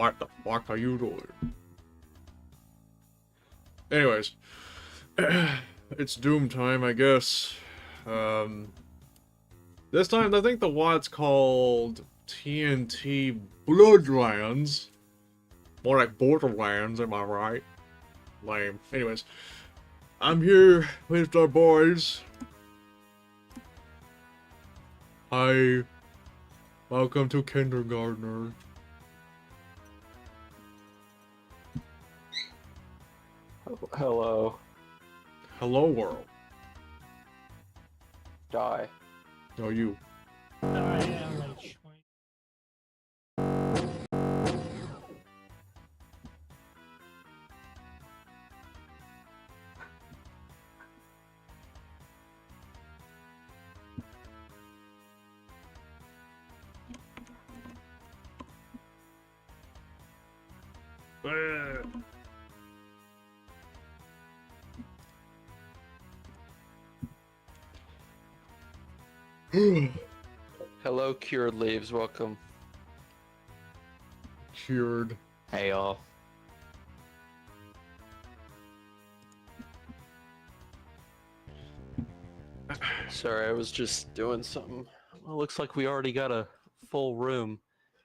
What the fuck are you doing? Anyways, it's Doom time, I guess. This time I think the WOD's called TNT Bloodlands. More like Borderlands, am I right? Lame. Anyways, I'm here with our boys. Hi. Welcome to Kindergartner. Hello. Hello, world. Die. No, you. Hello, cured leaves. Welcome. Cured. Hey, y'all. Sorry, I was just doing something. Well, looks like we already got a full room.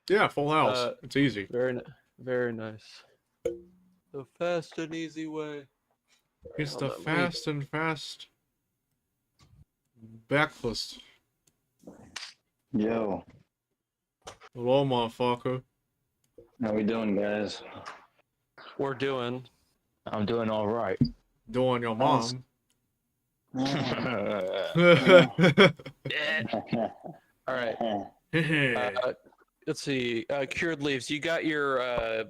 Yeah, full house. It's easy. Very nice. The fast and easy way. It's Hold the on, fast and fast breakfast. Yo, Hello, motherfucker. how we doing, guys? We're doing. I'm doing all right. Doing your mom. All right. Let's see. Cured leaves. You got your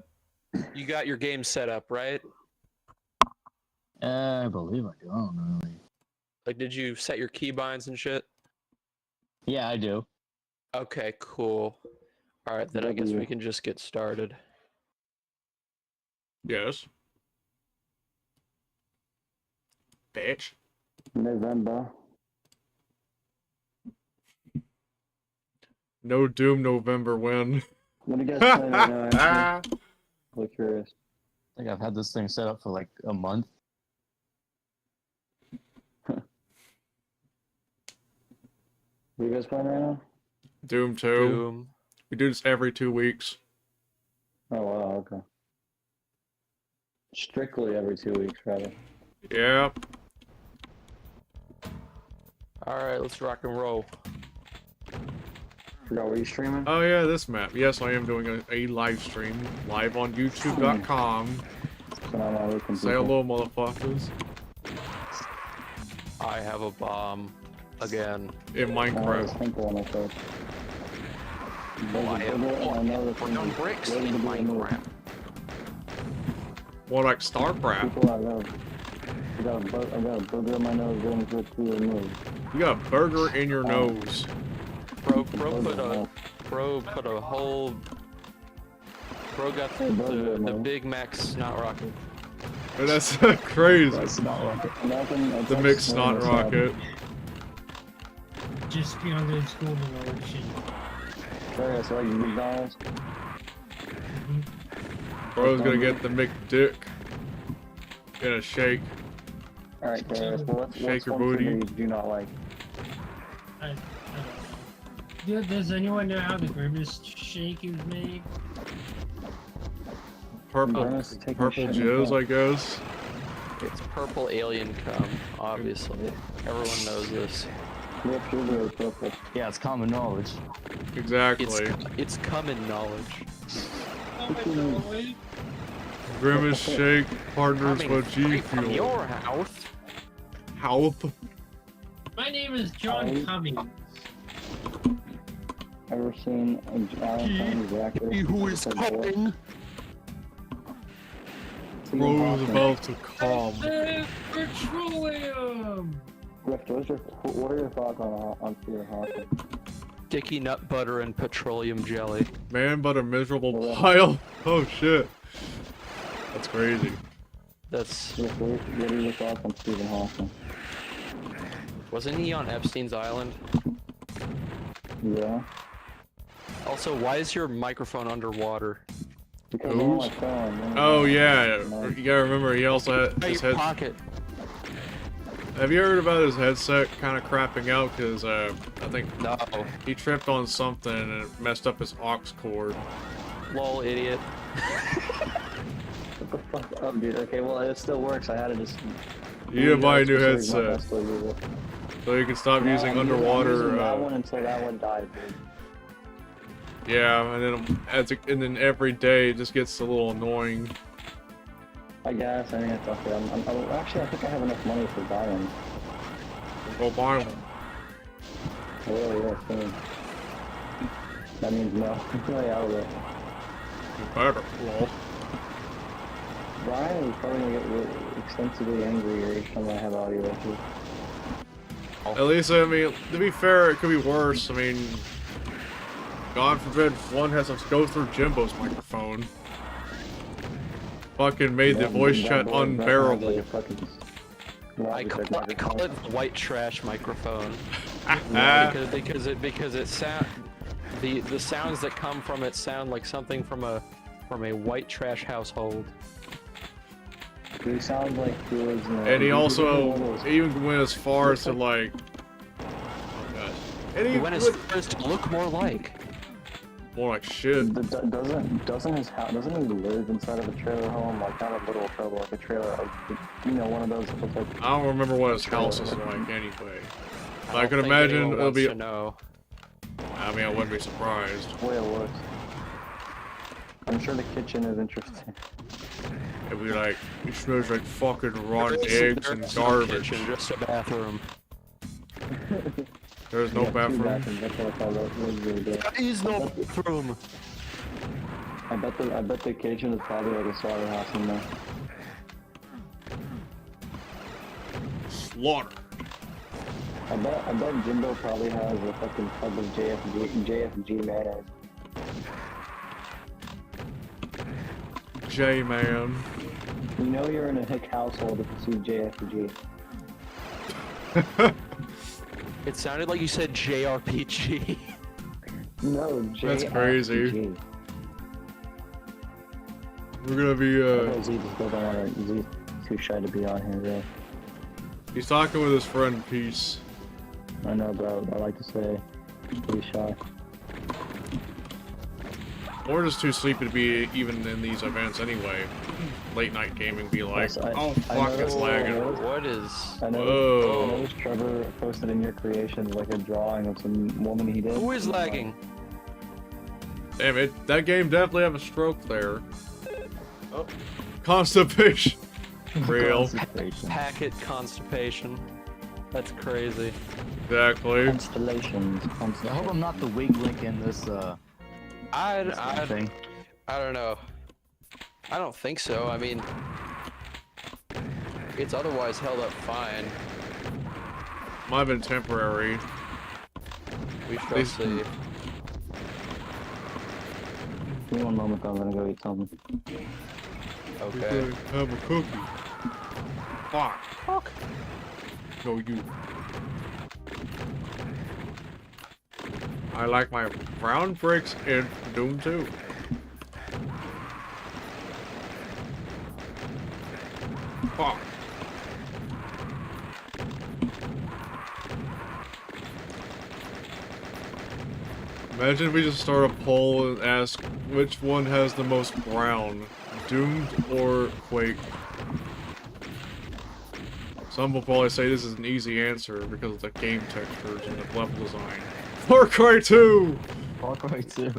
game set up, right? I believe I do. I don't know. Like, did you set your keybinds and shit? Yeah, I do. Okay, cool. All right, then I guess we can just get started. Yes. Bitch. November. No Doom November win. What do you guys play right now? Actually? I'm curious. I think I've had this thing set up for like a month. What are you guys playing right now? Doom 2. Doom. We do this every 2 weeks. Oh, wow, okay. Strictly every 2 weeks, rather. Yeah. All right, let's rock and roll. Forgot where you streaming? Oh yeah, this map. Yes, I am doing a live stream. Live on YouTube.com. Say hello, motherfuckers. I have a bomb again. In Minecraft. On bricks in Minecraft. More like StarCraft. People I love. I got a burger in my nose going to the move. You got a burger in your nose. Bro put a whole. Bro got the Big Mac snot rocket. And that's crazy. That's not rocket. The mixed snot rocket. Just beyond the school emotion. Sorry, I saw you McDonald's. Bro's gonna get the McDick in a shake. Alright, guys, what's Shake your one booty. thing you do not like? I don't know. Does anyone know how the grimace shake is made? Purple jizz, I guess. It's purple alien cum, obviously. Everyone knows this. Yeah, it's common knowledge. Exactly. It's common knowledge. Grimace shake partners with G From Fuel. your house. Health. My name is John Cummings. Ever seen a Valentine's reactor? Who is coming? Bro's about to come. Petroleum! Griff, what are your thoughts on Stephen Hawking? Sticky nut butter and petroleum jelly. Man, but a miserable pile. Oh shit. That's crazy. That's. Griff, what are your thoughts on Stephen Hawking? Wasn't he on Epstein's Island? Yeah. Also, why is your microphone underwater? Because I'm on my phone. Oh yeah, No. you gotta remember he also had Hey, his your head. pocket. Have you heard about his headset kind of crapping out? Because I think No. he tripped on something and it messed up his aux cord. Lol, idiot. What the fuck up, dude? Okay, well, it still works. I had to just... You need to buy a new That's my headset best way to use it. so you can stop No, using I'm underwater. using that one until that one dies, dude. Yeah, and then every day it just gets a little annoying. I guess. I think it's okay. Actually, I think I have enough money for buying. Go buy one. Oh, yeah, soon. That means no. Way out of it. You better. Lol. Brian is probably gonna get really extensively angry every time I have audio issues. At least, I mean, to be fair, it could be worse. I mean, God forbid one has to go through Jimbo's microphone. Fucking made the voice chat unbearable. I call it the white trash microphone. because it sound the sounds that come from it sound like something from a white trash household. He sounds like he was. And he also even went as far as to like. Oh gosh. And He went as far as to look more like. more like shit. Doesn't his house? Doesn't he live inside of a trailer home? Like not a literal trailer, like a trailer. Like, you know, one of those that looks like. I don't remember what his house is like anyway. I don't could think imagine anyone it'll wants be. to know. I mean, I wouldn't be surprised. The way it looks. I'm sure the kitchen is interesting. It'd be like, it smells like fucking rotten There eggs and is no garbage. kitchen, just a bathroom. There's no Yeah, two bathroom. bathrooms, that's what I call it. It was really good. There is no bathroom. I bet the kitchen is probably like a slaughterhouse in there. Slaughter. I bet Jimbo probably has a fucking tub of JFG mayonnaise. J-Man. You know you're in a hick household if you see JFG. It sounded like you said JRPG. No, JFG. That's crazy. We're gonna be, Z just doesn't want to, Z's too shy to be on here, really. he's talking with his friend Peace. I know, but I like to say, be shy. Or just too sleepy to be even in these events anyway. Late night gaming be like, Yes, oh fuck, it's lagging. What is? I Whoa. noticed Trevor posted in your creations like a drawing of some woman he did. Who is lagging? Damn it, that game definitely have a stroke there. Oh. Constipation. Real. Packet constipation. That's crazy. Exactly. Constellations. I hope I'm not the weak link in this thing. I don't know. I don't think so. I mean, it's otherwise held up fine. Might have been temporary. We shall see. Give me one moment, I'm gonna go eat something. Okay. Have a cookie. Fuck. No, you. I like my brown bricks in Doom 2. Fuck. Imagine if we just start a poll and ask which one has the most brown, Doomed or Quake. Some will probably say this is an easy answer because of the game textures and the level design. Far Cry 2! Far Cry 2.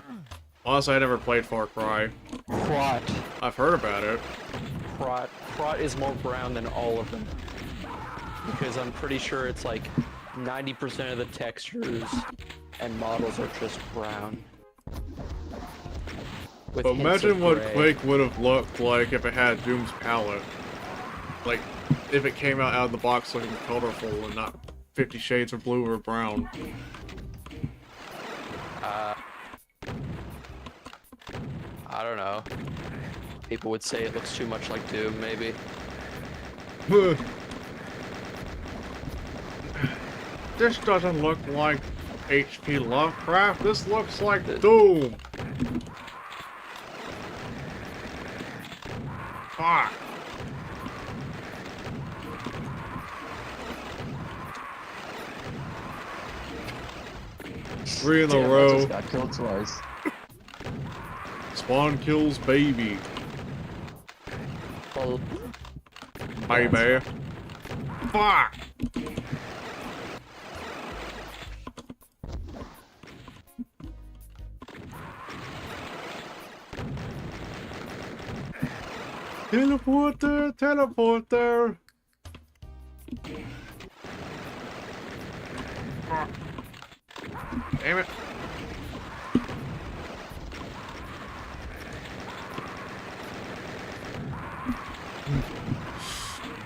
Honestly, I never played Far Cry. Crot. I've heard about it. Crot is more brown than all of them. Because I'm pretty sure it's like 90% of the textures and models are just brown. With But hints imagine of what gray. Quake would have looked like if it had Doom's palette. Like, if it came out of the box looking colorful and not 50 shades of blue or brown. I don't know. People would say it looks too much like Doom, maybe. This doesn't look like HP Lovecraft, this looks like Doom! Fuck. 3 in a Damn, I row. just got killed twice. Spawn kills baby. Well, Baby. Fuck. Teleporter, teleporter. Ah. Damn it.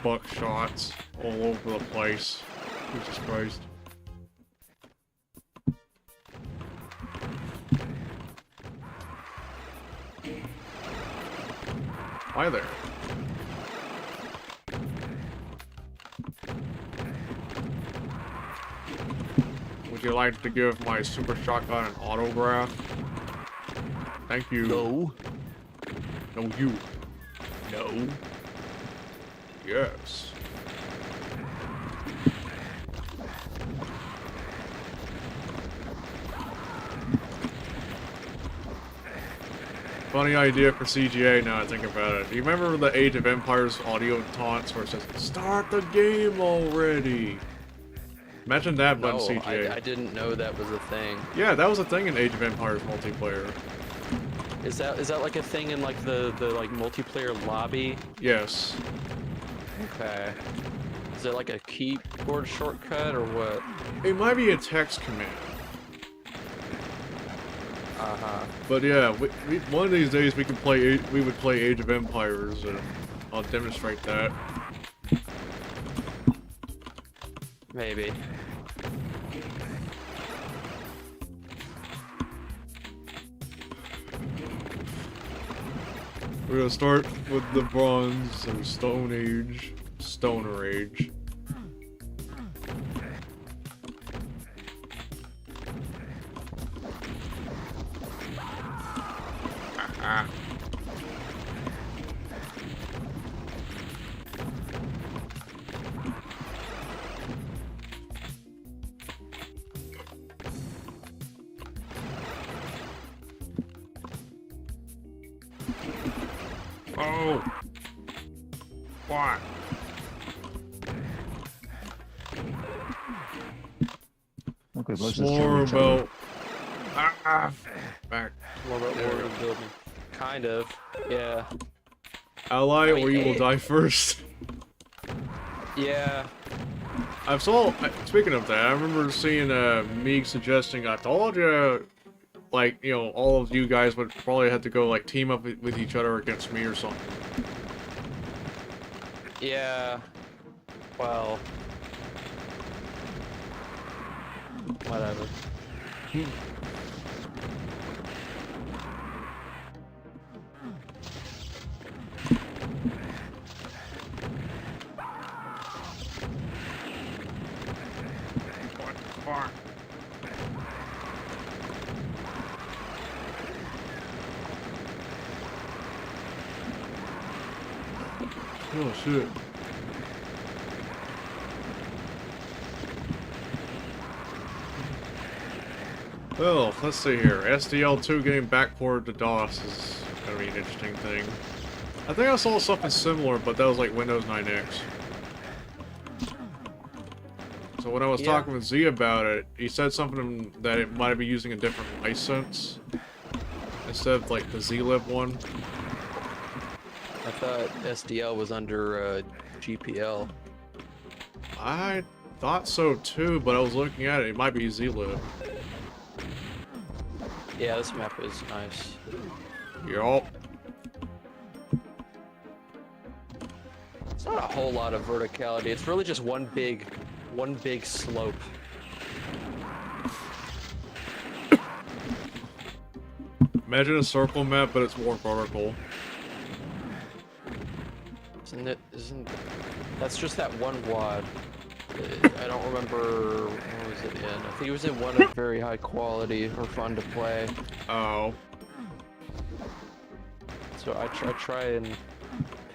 Buck shots all over the place. Jesus Christ. Hi there. Would you like to give my super shotgun an autograph? Thank you. no. No, you. No. Yes. Funny idea for CGA now I think about it. Do you remember the Age of Empires audio taunts where it says, "Start the game already"? Imagine that, but in No, CGA. I didn't know that was a thing. Yeah, that was a thing in Age of Empires multiplayer. Is that like a thing in like the like multiplayer lobby? Yes. Okay. Is it like a keyboard shortcut or what? It might be a text command. Uh-huh. But yeah, one of these days we would play Age of Empires, and I'll demonstrate that. Maybe. We're gonna start with the Bronze or Stone Age, Stoner Age. Ah. Oh! What? Okay, let's just More kill each other. about... Ah! Back. More about There we more go. building. Kind of. Yeah. Ally, Wait, or you will eh. die first. Yeah. Speaking of that, I remember seeing Meeg suggesting, I told you, like, you know, all of you guys would probably have to go, like, team up with each other against me or something. Yeah. Well. Whatever. What the fuck? Oh shit. Well, let's see here. SDL2 getting backported to DOS is gonna be an interesting thing. I think I saw something similar, but that was like Windows 9X. So when I was Yeah. talking with Z about it, he said something that it might be using a different license instead of like the zlib one. I thought SDL was under GPL. I thought so too, but I was looking at it. It might be zlib. Yeah, this map is nice. Yup. It's not a whole lot of verticality. It's really just one big slope. Imagine a circle map, but it's more vertical. Isn't that's just that one WAD. I don't remember what was it in. I think it was in one of very high quality or fun to play. Oh. So I try and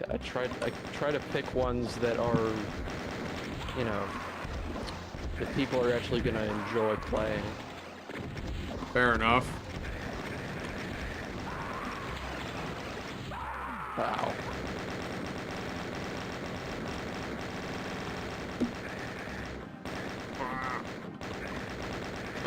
I try to pick ones that are, you know, that people are actually gonna enjoy playing. Fair enough. Wow.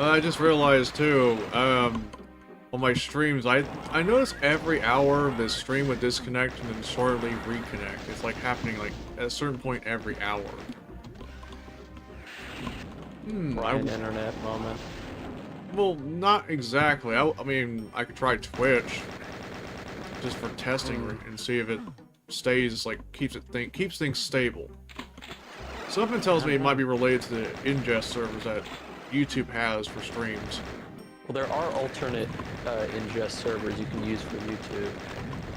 I just realized too, on my streams, I notice every hour the stream would disconnect and then shortly reconnect. It's like happening like at a certain point every hour. An internet moment. Well, not exactly. I mean, I could try Twitch just for testing and see if it stays like keeps things stable. Something tells me it might be related to the ingest servers that YouTube has for streams. Well, there are alternate ingest servers you can use for YouTube.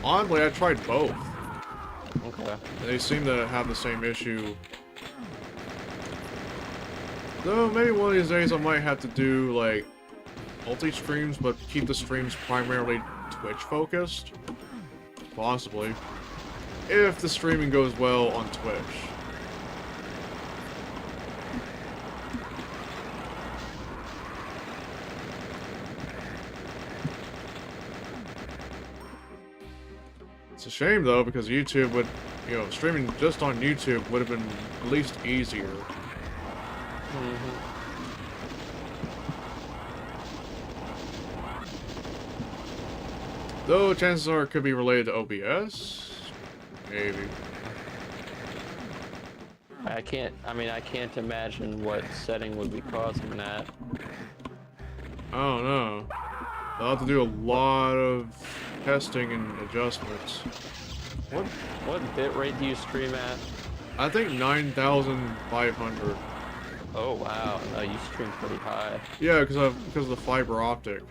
Oddly, I tried both. Okay. They seem to have the same issue. Though maybe one of these days I might have to do like multi-streams, but keep the streams primarily Twitch focused. Possibly. If the streaming goes well on Twitch. It's a shame though, because YouTube would, you know, streaming just on YouTube would have been at least easier. Though chances are it could be related to OBS. Maybe. I can't imagine what setting would be causing that. I don't know. I'll have to do a lot of testing and adjustments. What bitrate do you stream at? I think 9,500. Oh wow, no, you stream pretty high. Yeah, because of the fiber optic.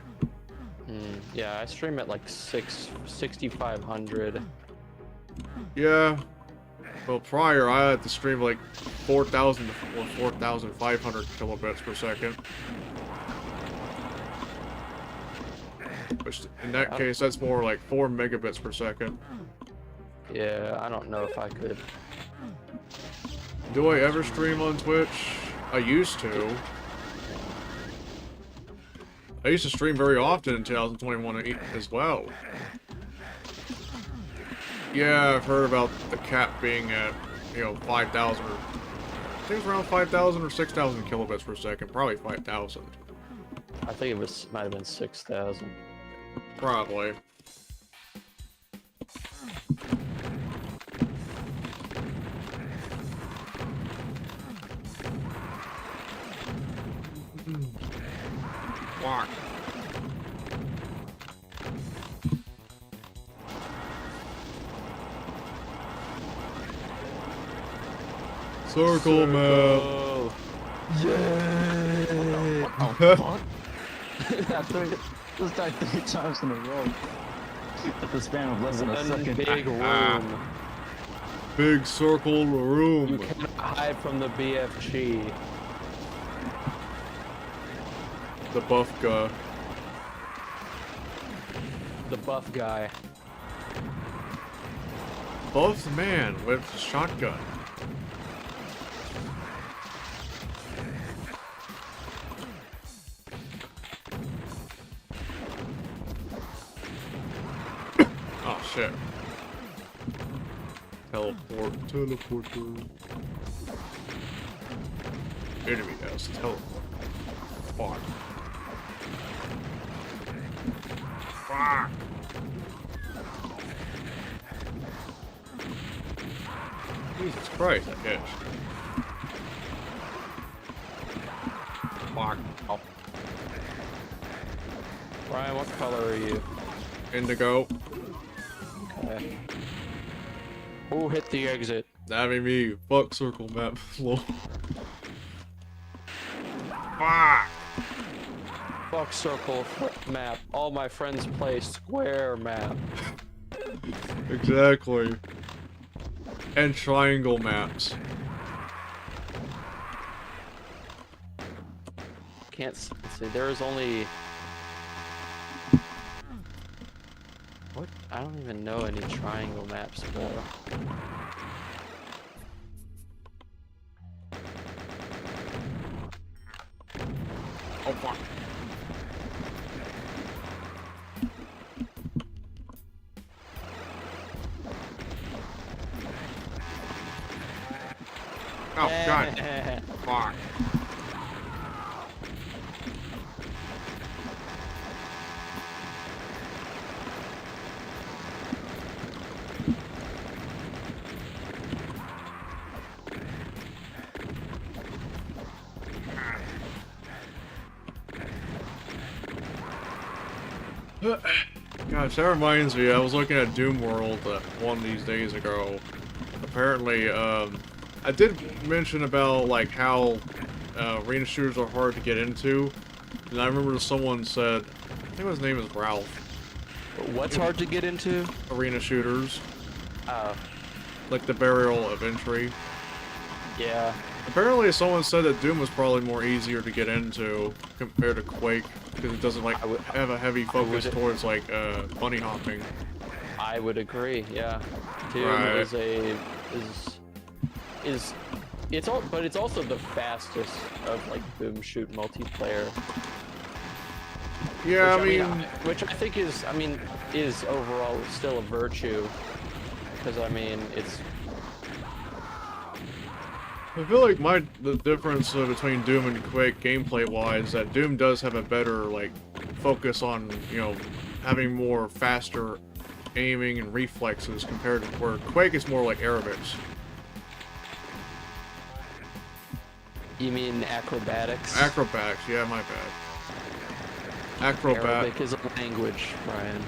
Yeah, I stream at like 6,500. Yeah. Well, prior I had to stream like 4,000 or 4,500 kilobits per second. Which, in that case, that's more like 4 megabits per second. Yeah, I don't know if I could. Do I ever stream on Twitch? I used to. I used to stream very often in 2021 as well. Yeah, I've heard about the cap being at, you know, 5,000 or... I think it's around 5,000 or 6,000 kilobits per second. Probably 5,000. I think might have been 6,000. Probably. Walk. Circle map. Yay! This died 3 times in a row. At the span of less than a One second. big room. Big circle You room. cannot hide from the BFG. The buff guy. The buff guy. Buff man with shotgun. Oh shit. Teleporter. Enemy has teleport. Fuck. Fuck. Jesus Christ, that hit. Fuck. Oh. Ryan, what color are you? Indigo. Okay. Who hit the exit? That'd be me. Fuck circle map. Lol. Fuck. Fuck circle map. All my friends play square map. Exactly. And triangle maps. Can't see. There is only. What? I don't even know any triangle maps, bro. Oh fuck. Oh god. Fuck. Gosh, that reminds me, I was looking at Doom World one of these days ago. Apparently, I did mention about, like, how arena shooters are hard to get into. And I remember someone said, I think his name is Ralph. What's hard to get into? Arena shooters. Oh. Like the barrier of entry. Yeah. Apparently, someone said that Doom was probably more easier to get into compared to Quake, because it doesn't, like, have a heavy focus towards, like, bunny hopping. I would agree, yeah. Doom Right. but it's also the fastest of, like, boom shoot multiplayer. Yeah, Which I think is overall still a virtue. Because, I mean, I feel like the difference between Doom and Quake gameplay-wise, that Doom does have a better, like, focus on, you know, having more faster aiming and reflexes compared to where Quake is more like aerobics. You mean acrobatics? Acrobatics, yeah, my bad. Acrobat. Arabic is a language, Brian.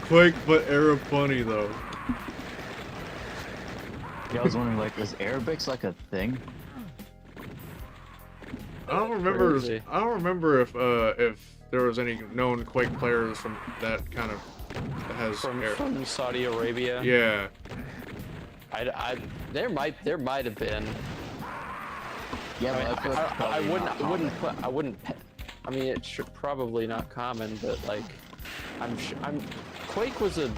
Quake, but Arab funny, though. Yeah, I was wondering, like, is aerobics like a thing? I don't remember. Crazy. I don't remember if there was any known Quake players from that kind of that has From Saudi Arabia. Yeah. There might have been. Yeah, I wouldn't. I mean, it should probably not common, but like, Quake was a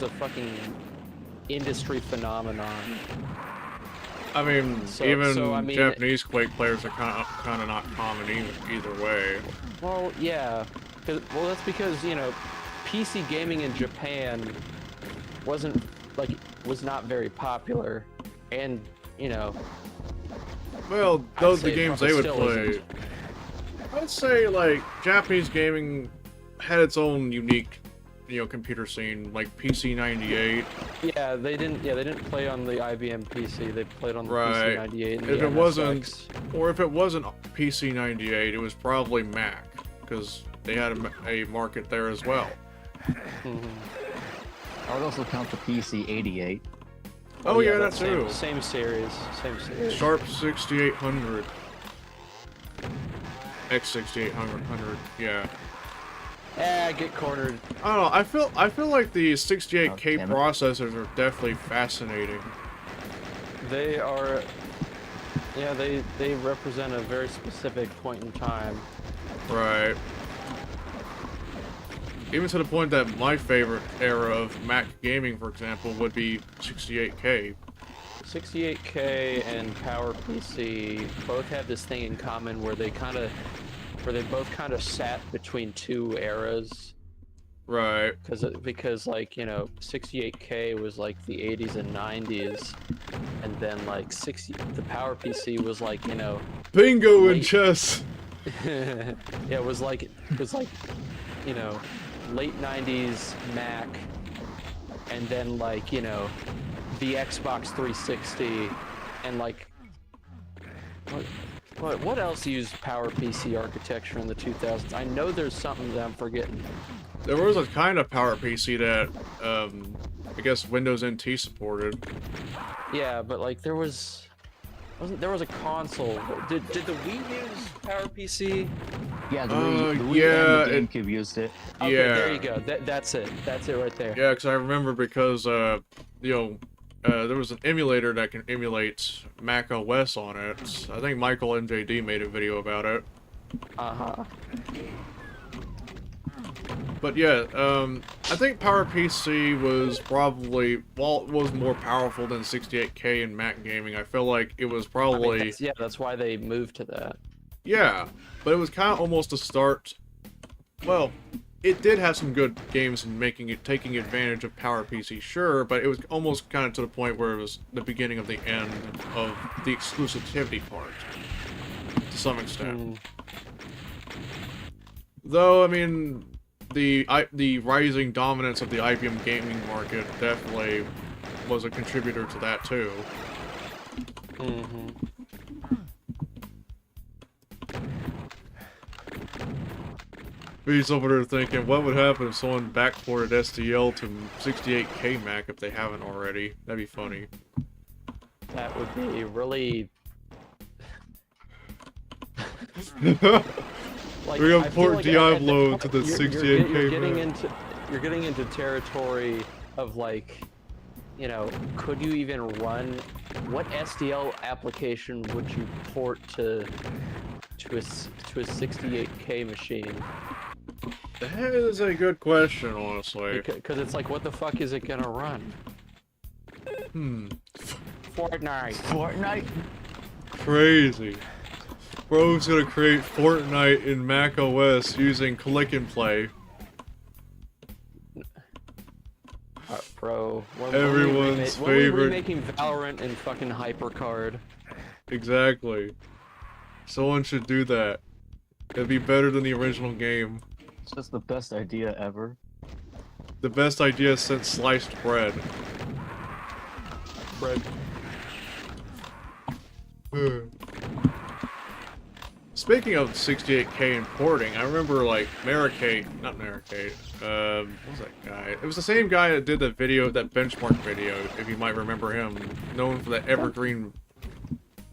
fucking industry phenomenon. I mean, I mean, Japanese Quake players are kind of not common either way. Well, yeah. Well, that's because, you know, PC gaming in Japan was not very popular, and, you know. Well, those are the I'd say games it they would still play. isn't. I'd say, like, Japanese gaming had its own unique, you know, computer scene, like PC 98. Yeah, they didn't play on the IBM PC. They played on the Right. PC 98. And If the it wasn't, MSX. or if it wasn't PC 98, it was probably Mac, because they had a market there as well. I would also count the PC 88. Oh yeah, that that's too. Same series. Sharp 6800. X6800, yeah. Get cornered. I don't know, I feel like the 68K damn it. processors are definitely fascinating. They are. Yeah, they represent a very specific point in time. Right. Even to the point that my favorite era of Mac gaming, for example, would be 68K. 68K and PowerPC both have this thing in common where they both kind of sat between two eras. Right. Because like, you know, 68K was like the 80s and 90s, and then like the PowerPC was like, you know, Bingo and Late- chess! yeah, it was like, you know, late 90s Mac, and then like, you know, the Xbox 360, and like, what else used PowerPC architecture in the 2000s? I know there's something that I'm forgetting. There was a kind of PowerPC that, I guess Windows NT supported. Yeah, but like there was a console. Did the Wii use PowerPC? Yeah, the Wii yeah, and the GameCube used it. Okay, Yeah. there you go. That's it. That's it right there. Yeah, because I remember because, you know, there was an emulator that can emulate Mac OS on it. I think Michael MJD made a video about it. Uh-huh. But yeah, I think PowerPC was probably, well, it was more powerful than 68K in Mac gaming. I feel like it was probably, that's why they moved to that. yeah, but it was kind of almost a start. Well, it did have some good games in taking advantage of PowerPC, sure, but it was almost kind of to the point where it was the beginning of the end of the exclusivity part, to some extent. Though, I mean, the rising dominance of the IBM gaming market definitely was a contributor to that too. He's over there thinking, what would happen if someone backported STL to 68K Mac if they haven't already? That'd be funny. That would be really... Like, We're gonna port like Diablo to the 68K you're getting into territory of, like, you know, could you even run... What STL application would you port to a 68K machine? That is a good question, honestly. Because it's like, what the fuck is it gonna run? Fortnite. Fortnite? Crazy. Bro's gonna create Fortnite in Mac OS using click and play. Bro. Everyone's favorite. When are we remaking Valorant and fucking HyperCard? Exactly. Someone should do that. It'd be better than the original game. It's just the best idea ever. The best idea since sliced bread. Bread. Speaking of 68K importing, I remember like not Maricate, what was that guy? It was the same guy that did the video, that benchmark video, if you might remember him, known for that evergreen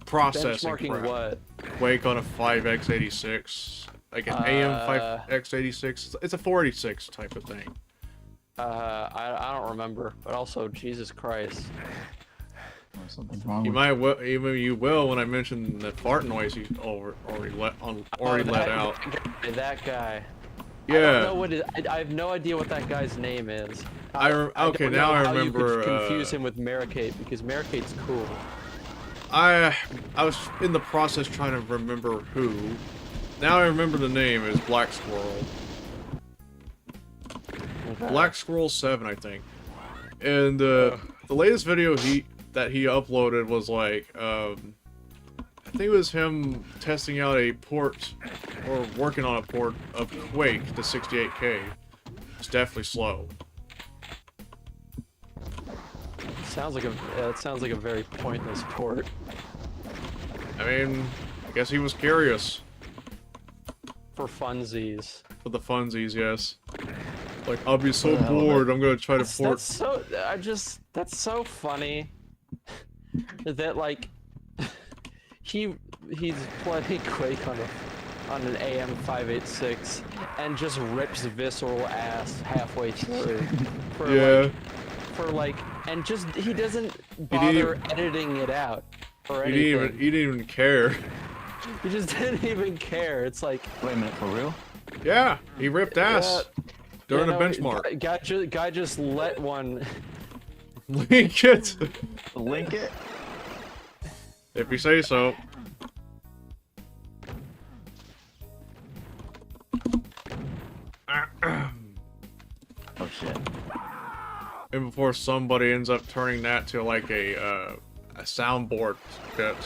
processing Benchmarking crap. what? Quake on a 5x86, like an AM 5x86, it's a 486 type of thing. I don't remember, but also, Jesus Christ. There's something wrong You with might even you will when I mention the fart noise he already let out. That guy. Yeah. I don't know what I have no idea what that guy's name is. Okay, now I remember. You could confuse him with Maricate because Maricate's cool. I was in the process trying to remember who. Now I remember the name is Black Squirrel. Okay. Black Squirrel 7, I think. And the latest video that he uploaded was like, I think it was him testing out a port, or working on a port of Quake to 68K. It's definitely slow. Sounds like it sounds like a very pointless port. I mean, I guess he was curious. For funsies. For the funsies, yes. Like, I'll be so bored, I'm gonna try to port... That's so funny. That, like, he's playing Quake on an AM 586 and just rips visceral ass halfway through. And just, he doesn't bother editing it out or anything. He didn't even care. He just didn't even care. It's like... Wait a minute, for real? Yeah, he ripped ass during a benchmark. Guy just let one... Link it! Link it? If you say so. Oh shit. And before somebody ends up turning that to like a soundboard bit.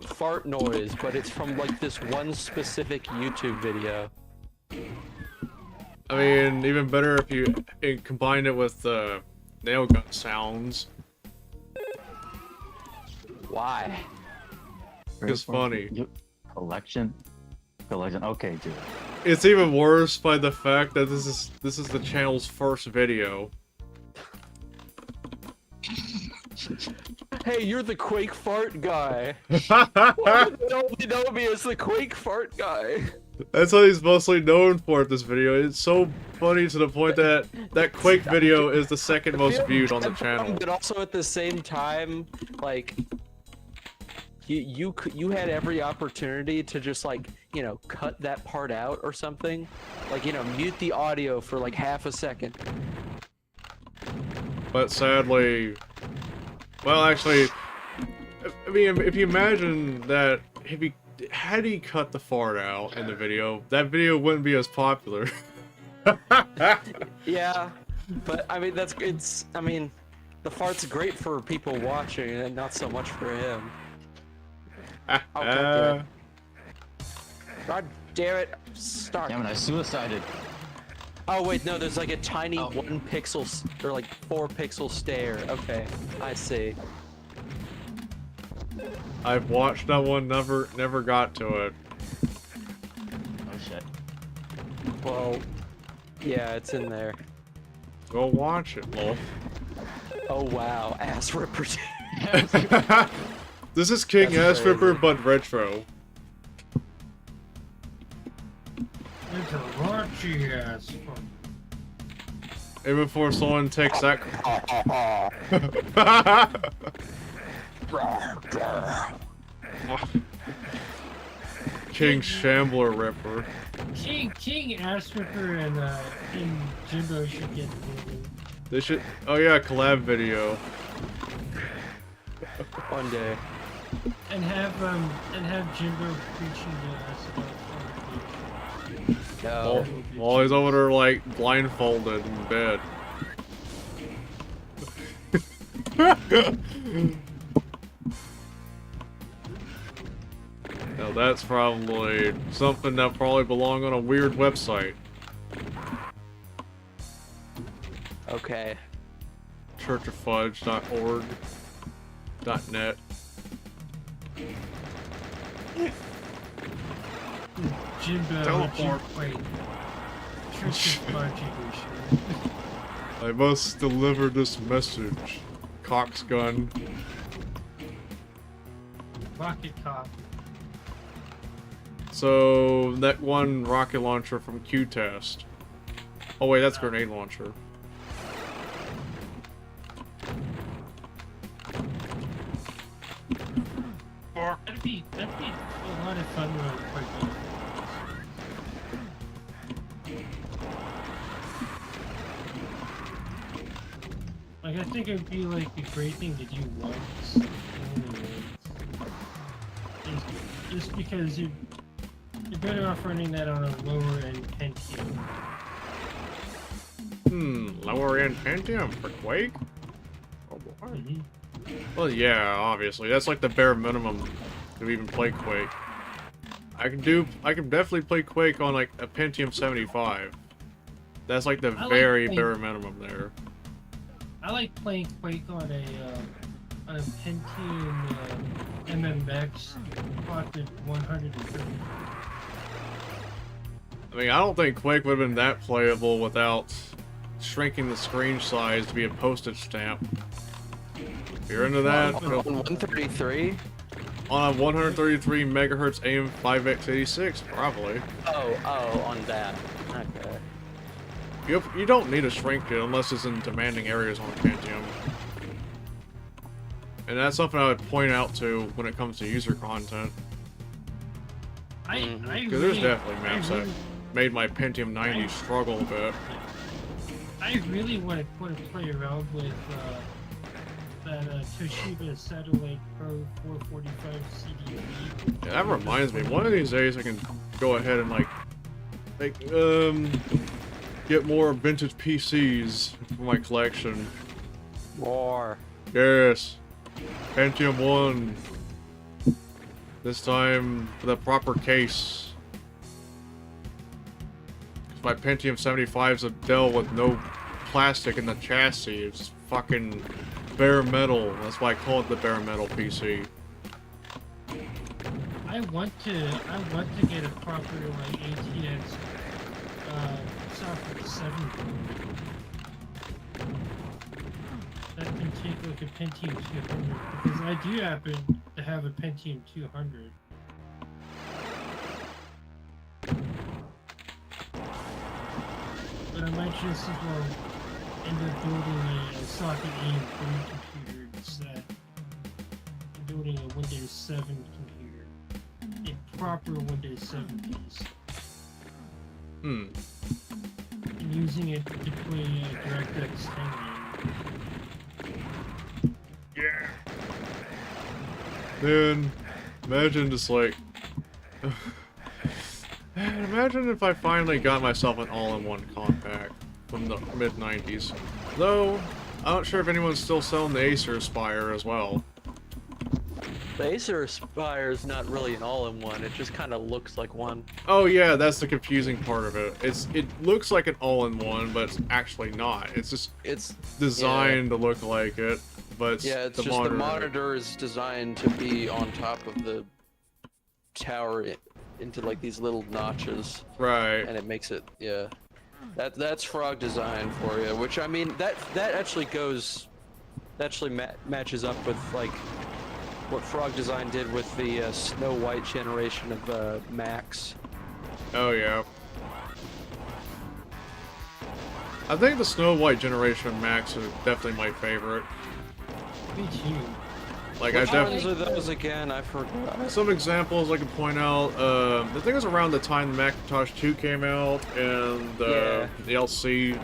Fart noise, but it's from like this one specific YouTube video. I mean, even better if you combine it with nail gun sounds. Why? It's funny. Collection? Okay, dude. It's even worse by the fact that this is the channel's first video. Hey, you're the Quake fart guy. Why don't know me as the Quake fart guy? That's what he's mostly known for at this video. It's so funny to the point that that Quake video is the second most viewed on the channel. But also at the same time, like, you had every opportunity to just, like, you know, cut that part out or something. Like, you know, mute the audio for like half a second. But sadly, well, actually, I mean, if you imagine that had he cut the fart out in the video, that video wouldn't be as popular. Yeah, but I mean, I mean, the fart's great for people watching and not so much for him. Oh, God damn it. Start. Damn it, I suicided. Oh, wait, no, there's like a tiny 1 pixel, or like 4 pixel stare. Okay, I see. I've watched that one, never got to it. Oh shit. Well, yeah, it's in there. Go watch it, lol. Oh, wow, ass ripper. This is King That's Ass Ripper, crazy. but retro. It's a raunchy ass. And before someone takes that. King Shambler Ripper. King Ass Ripper and Jimbo should get together. They should. Oh yeah, collab video. One day. And have Jimbo preaching to us about No. While he's over there like blindfolded in bed. Now that's probably something that probably belong on a weird website. Okay. churchoffudge.org .net. Jimbo Teleport. Wait. Church of Fudge Edition. I must deliver this message. Cox gun. Rocket Cop. So that one rocket launcher from Q-Test. Oh wait, that's grenade launcher. That'd be a lot of fun really quickly. Like I think it'd be like a great thing to do once. Just because you're better off running that on a lower end Pentium. Lower end Pentium for Quake? Oh boy. Mhm. Well, yeah, obviously. That's like the bare minimum to even play Quake. I can definitely play Quake on like a Pentium 75. That's like the I like very playing- bare minimum there. I like playing Quake on a Pentium MMX Pocket 130. I mean, I don't think Quake would have been that playable without shrinking the screen size to be a postage stamp. If you're into that, On 133? on a 133 megahertz AM5X86, probably. Oh, on that. Okay. You don't need to shrink it unless it's in demanding areas on a Pentium. And that's something I would point out to when it comes to user content. Because there's definitely maps that made my Pentium 90 struggle a bit. I really want to play around with that Toshiba Satellite Pro 445 CDV. Yeah, that reminds me, one of these days I can go ahead and get more vintage PCs for my collection. War. Yes. Pentium 1. This time for the proper case. 'Cause my Pentium 75's a Dell with no plastic in the chassis. It's fucking bare metal. That's why I call it the bare metal PC. I want to get a proper like ATX software 7 that can take like a Pentium 200 because I do happen to have a Pentium 200. But I might just as well end up building a socket AM3 computer instead. Building a Windows 7 computer. It proper Windows 7 keys. Hmm. And using it to play DirectX 10 game. Yeah. Then, imagine just like... Man, imagine if I finally got myself an all-in-one compact from the mid-90s. Though, I'm not sure if anyone's still selling the Acer Aspire as well. The Acer Aspire is not really an all-in-one. It just kind of looks like one. Oh yeah, that's the confusing part of it. It looks like an all-in-one, but it's actually not. It's designed to look like it, but it's yeah, it's the just monitor. the monitor is designed to be on top of the tower into like these little notches, Right. and it makes it that's frog design for you. Which I mean that actually matches up with like what Frog Design did with the Snow White generation of Macs. Oh yeah. I think the Snow White generation of Macs is definitely my favorite. Me too. Like Which I ones definitely are those again? I forgot. some examples I can point out. I think it was around the time the Macintosh 2 came out and the LC,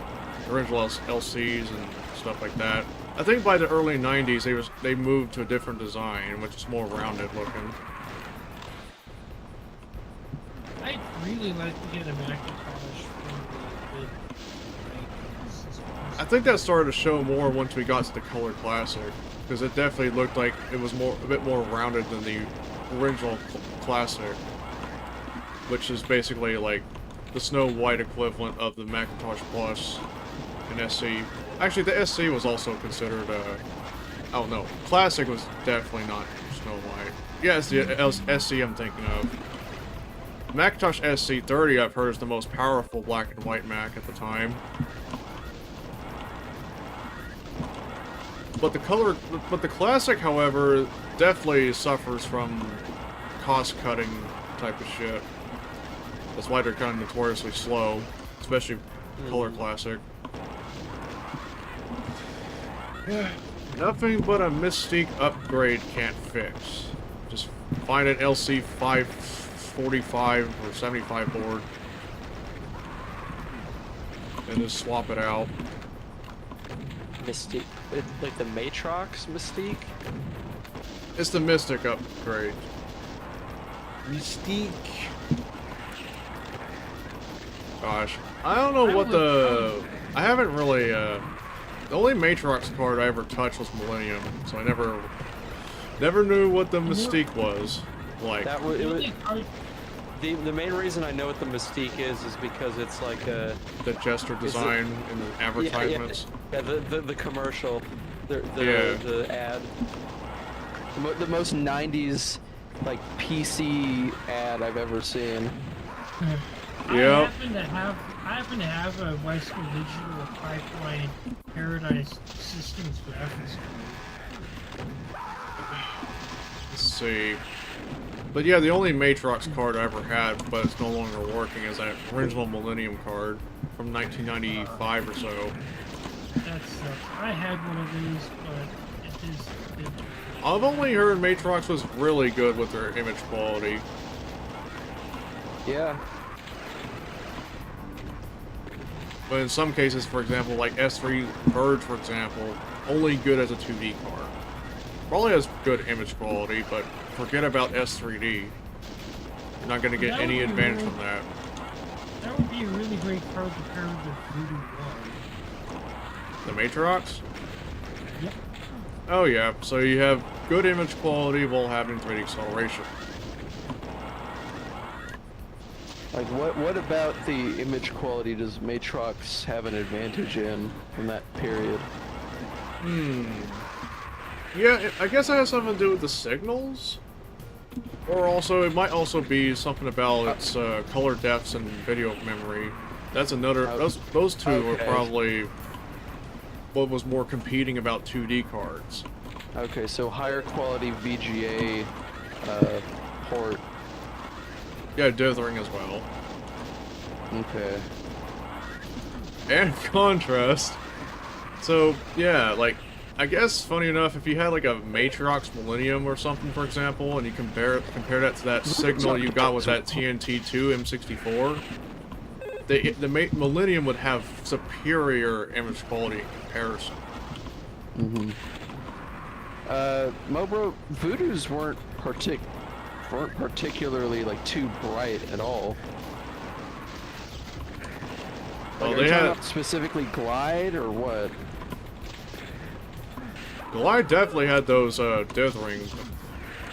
original LCs and stuff like that. I think by the early 90s they moved to a different design, which is more rounded looking. I'd really like to get a Macintosh from the mid-90s. I think that started to show more once we got to the Color Classic, because it definitely looked like it was a bit more rounded than the original Classic, which is basically like the Snow White equivalent of the Macintosh Plus and SC. Actually, the SC was also considered oh no, Classic was definitely not Snow White. Yeah, it's the SC I'm thinking of. Macintosh SC30 I've heard is the most powerful black and white Mac at the time. But the Classic, however, definitely suffers from cost-cutting type of shit. That's why they're kind of notoriously slow, especially Color Classic. Nothing but a Mystique upgrade can't fix. Just find an LC 545 or 75 board and just swap it out. Mystique, like the Matrox Mystique? It's the Mystic upgrade. Mystique. Gosh, I don't know what I haven't really, the only Matrox card I ever touched was Millennium, so I never knew what the Mystique was like. The main reason I know what the Mystique is because it's like a... The gesture design in the advertisements. Yeah, the commercial. The ad. The most 90s, like, PC ad I've ever seen. Yep. I happen to have a Weissman Digital Pipeline Paradise Systems graphics card. Let's see. But yeah, the only Matrox card I ever had, but it's no longer working, is that original Millennium card from 1995 or so. That sucks. I had one of these, but it is... I've only heard Matrox was really good with their image quality. Yeah. But in some cases, for example, like S3 Verge, for example, only good as a 2D card. Probably has good image quality, but forget about S3D. You're not going to get any advantage from that. That would be a really great card to pair with the Voodoo 1. The Matrox? Yep. Oh yeah, so you have good image quality while having 3D acceleration. Like, what about the image quality does Matrox have an advantage in from that period? Yeah, I guess it has something to do with the signals? Or also, it might also be something about its color depths and video memory. That's another... Those two are probably what was more competing about 2D cards. Okay, so higher quality VGA port. Yeah, dithering as well. Okay. And contrast. So, yeah, like, I guess, funny enough, if you had like a Matrox Millennium or something, for example, and you compare that to that signal you got with that TNT2 M64, the Millennium would have superior image quality in comparison. Mm-hmm. Mobro, Voodoos weren't particularly like too bright at all. Well, Like, they are you talking had about specifically Glide or what? Glide definitely had those dithering.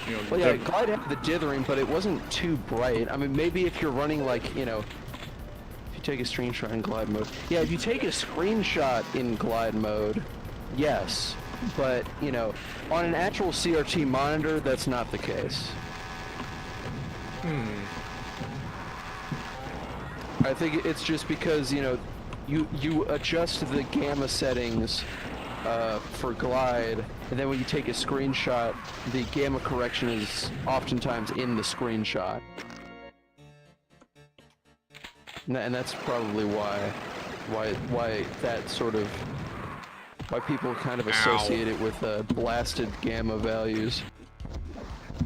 You know, Well, yeah, Glide had the dithering, but it wasn't too bright. I mean, maybe if you're running like, you know, if you take a screenshot in Glide mode. Yeah, if you take a screenshot in Glide mode, yes. But, you know, on an actual CRT monitor, that's not the case. I think it's just because, you know, you adjust the gamma settings for Glide, and then when you take a screenshot, the gamma correction is oftentimes in the screenshot. And that's probably why that sort of, why people kind of associate it with blasted gamma values.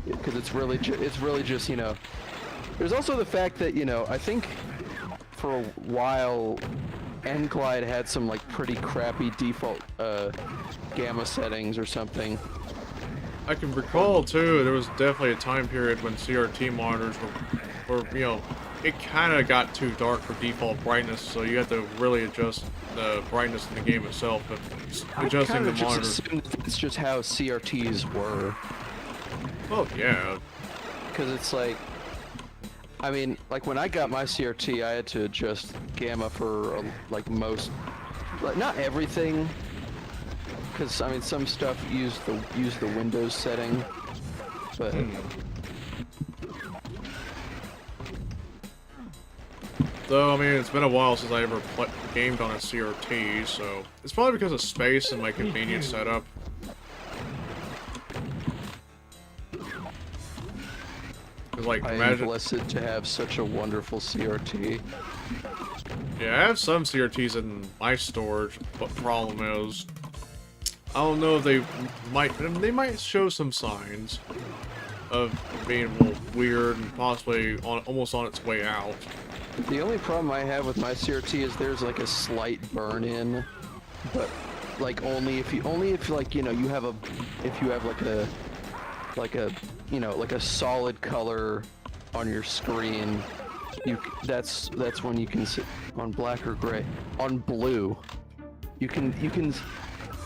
Because it's really just, you know, there's also the fact that, you know, I think for a while N-Glide had some like pretty crappy default gamma settings or something. I can recall too, there was definitely a time period when CRT monitors were you know, it kind of got too dark for default brightness, so you had to really adjust the brightness in the game itself, but adjusting the monitors. It's just how CRTs were. Oh yeah. Because it's like, I mean, like when I got my CRT, I had to adjust gamma for like most, like not everything, because I mean some stuff used the Windows setting, but. Though, I mean, it's been a while since I ever gamed on a CRT, so it's probably because of space and my convenient setup. Like, I am blessed to have such a wonderful CRT. Yeah, I have some CRTs in my storage, but the problem is, I don't know if they might show some signs of being a little weird and possibly almost on its way out. The only problem I have with my CRT is there's like a slight burn-in, but like only if like, you know, you have like a you know, like a solid color on your screen, that's when you can sit on black or gray. On blue, you can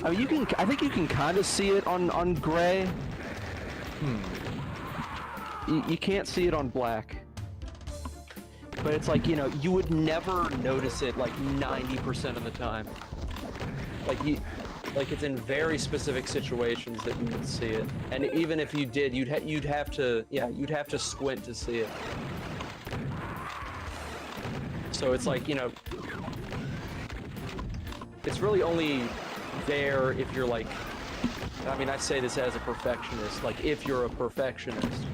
I mean, I think you can kind of see it on gray. You can't see it on black. But it's like, you know, you would never notice it like 90% of the time. Like it's in very specific situations that you would see it. And even if you did, you'd have to squint to see it. So it's like, you know, it's really only there if you're like, I mean, I say this as a perfectionist, like if you're a perfectionist.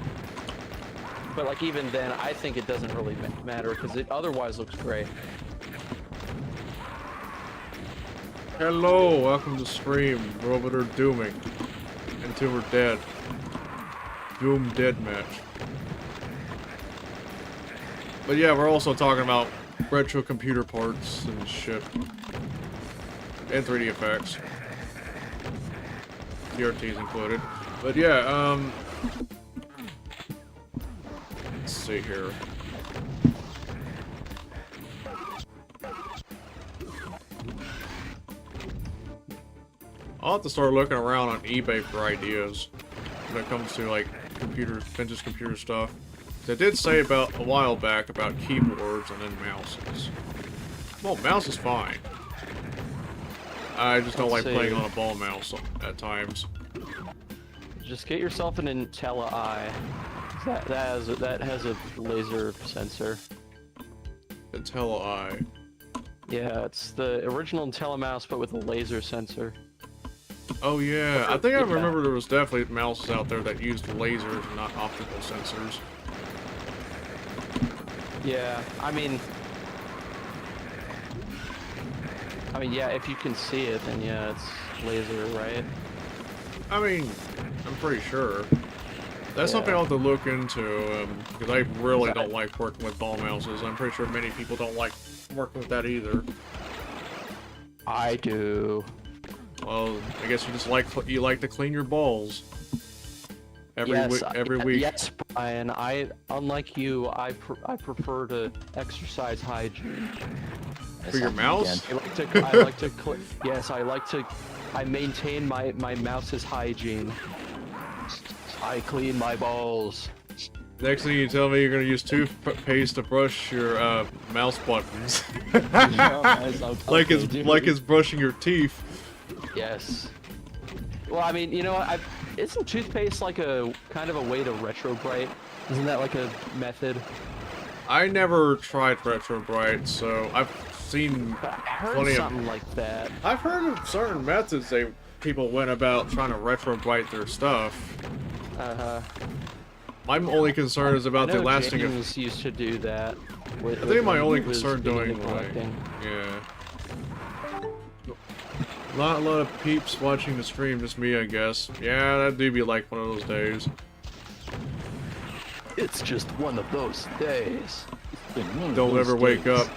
But like even then, I think it doesn't really matter because it otherwise looks great. Hello, welcome to stream. We're over there dooming until we're dead. Doom deathmatch. But yeah, we're also talking about retro computer parts and shit. And 3D effects. CRTs included. But yeah, let's see here. I'll have to start looking around on eBay for ideas when it comes to like vintage computer stuff. They did say about a while back about keyboards and then mouses. Well, mouse is fine. I just don't like playing on a ball mouse at times. Just get yourself an IntelliEye. That has a laser sensor. IntelliEye. Yeah, it's the original IntelliMouse but with a laser sensor. Oh yeah, I think I remember there was definitely mouses out there that used lasers and not optical sensors. Yeah, I mean, I mean, yeah, if you can see it, then yeah, it's laser, right? I mean, I'm pretty sure. That's Yeah. something I'll have to look into, because I really Is that- don't like working with ball mouses. I'm pretty sure many people don't like working with that either. I do. Well, I guess you just like to clean your balls every week. Yes, Brian. Unlike you, I prefer to exercise hygiene. For your mouse? I maintain my mouse's hygiene. I clean my balls. Next thing you tell me, you're gonna use toothpaste to brush your mouse buttons, like it's brushing your teeth. Yes. Well, I mean, you know what? Isn't toothpaste like a kind of a way to retrobrite? Isn't that like a method? I never tried retrobrite, so I've seen But I heard plenty something like that. I've heard of certain methods people went about trying to retrobrite their stuff. My only concern is about the lasting of. James used to do that. I think my only concern doing yeah. Not a lot of peeps watching the stream, just me, I guess. Yeah, that do be like one of those days. It's just one of those days. Don't ever wake up.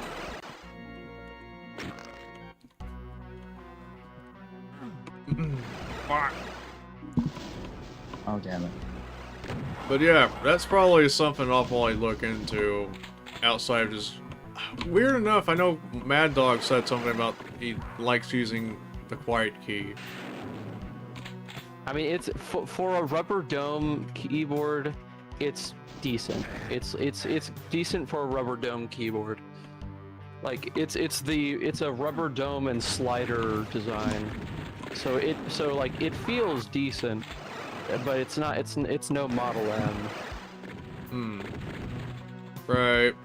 Oh, damn it. But yeah, that's probably something I'll probably look into outside of just... Weird enough, I know Mad Dog said something about he likes using the quiet key. I mean, it's for a rubber dome keyboard, it's decent. It's decent for a rubber dome keyboard. Like it's a rubber dome and slider design. So it feels decent, but it's not it's no Model M. Right.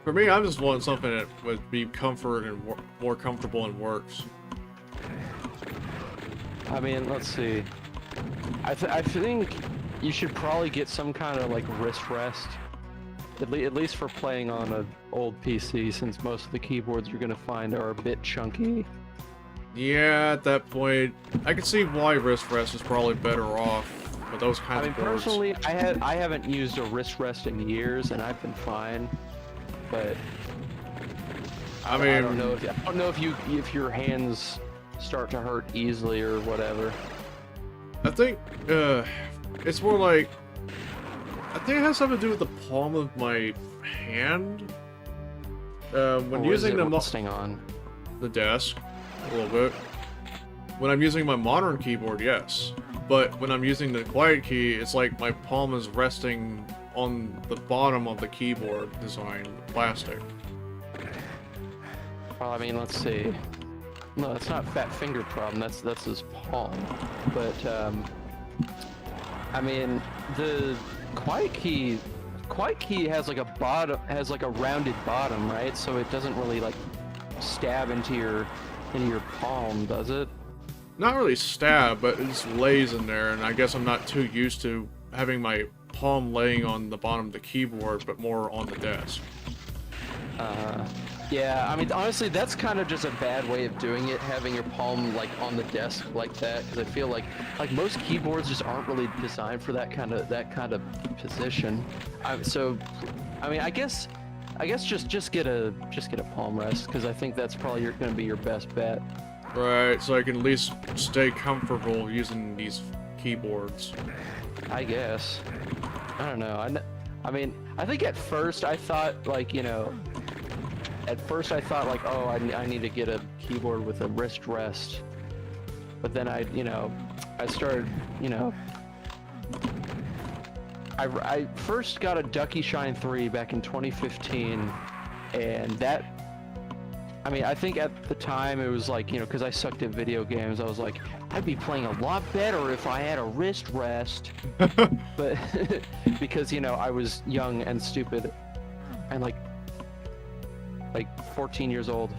For me, I just want something that would be comfort and more comfortable and works. I mean, let's see. I think you should probably get some kind of like wrist rest. At least for playing on an old PC, since most of the keyboards you're gonna find are a bit chunky. Yeah, at that point, I can see why wrist rest is probably better off with those kinds of boards. Personally, I haven't used a wrist rest in years, and I've been fine. But I don't know if your hands start to hurt easily or whatever. I think it's more like I think it has something to do with the palm of my hand. When using the desk a little bit. When I'm using my modern keyboard, yes. But when I'm using the quiet key, it's like my palm is resting on the bottom of the keyboard design, plastic. Well, I mean, let's see. No, that's not fat finger problem. That's his palm. But I mean, the quiet key has like a rounded bottom, right? So it doesn't really like stab into your palm, does it? Not really stab, but it just lays in there, and I guess I'm not too used to having my palm laying on the bottom of the keyboard, but more on the desk. Yeah, I mean, honestly, that's kind of just a bad way of doing it, having your palm like on the desk like that, because I feel like most keyboards just aren't really designed for that kind of position. So, I mean, I guess just get a palm rest, because I think that's probably going to be your best bet. Right, so I can at least stay comfortable using these keyboards. I guess. I don't know. I mean, I think at first I thought like, oh, I need to get a keyboard with a wrist rest. But then I started, I first got a Ducky Shine 3 back in 2015, and that, I mean, I think at the time it was like, because I sucked at video games, I was like, I'd be playing a lot better if I had a wrist rest. But because, I was young and stupid and like 14 years old.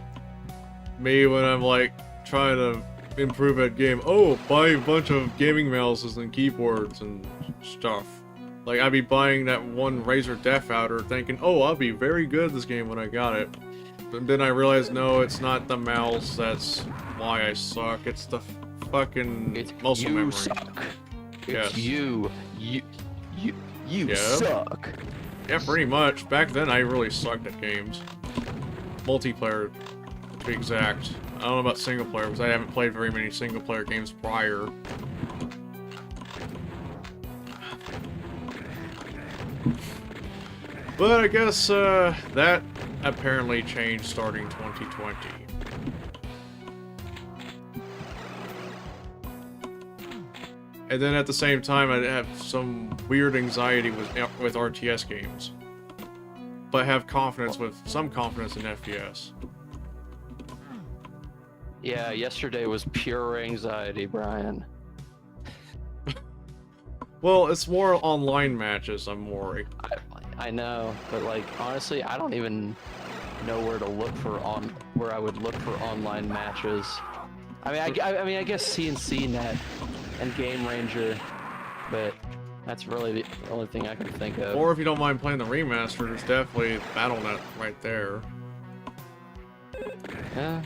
Me, when I'm like trying to improve at game, buy a bunch of gaming mouses and keyboards and stuff. Like, I'd be buying that one Razer Def Outer thinking, I'll be very good at this game when I got it. And then I realized, no, it's not the mouse that's why I suck. It's the fucking It's muscle you memory. suck. Yes. It's you Yeah. suck. Yeah, pretty much. Back then, I really sucked at games. Multiplayer, to be exact. I don't know about single player, because I haven't played very many single player games prior. But I guess, that apparently changed starting 2020. And then at the same time, I have some weird anxiety with RTS games. But have confidence with some confidence in FPS. Yeah, yesterday was pure anxiety, Brian. Well, it's more online matches I'm worried. I know, but like honestly, I don't even know where to look for where I would look for online matches. I mean, I guess CNC Net and Game Ranger, but that's really the only thing I can think of. Or if you don't mind playing the remaster, there's definitely BattleNet right there. Yeah.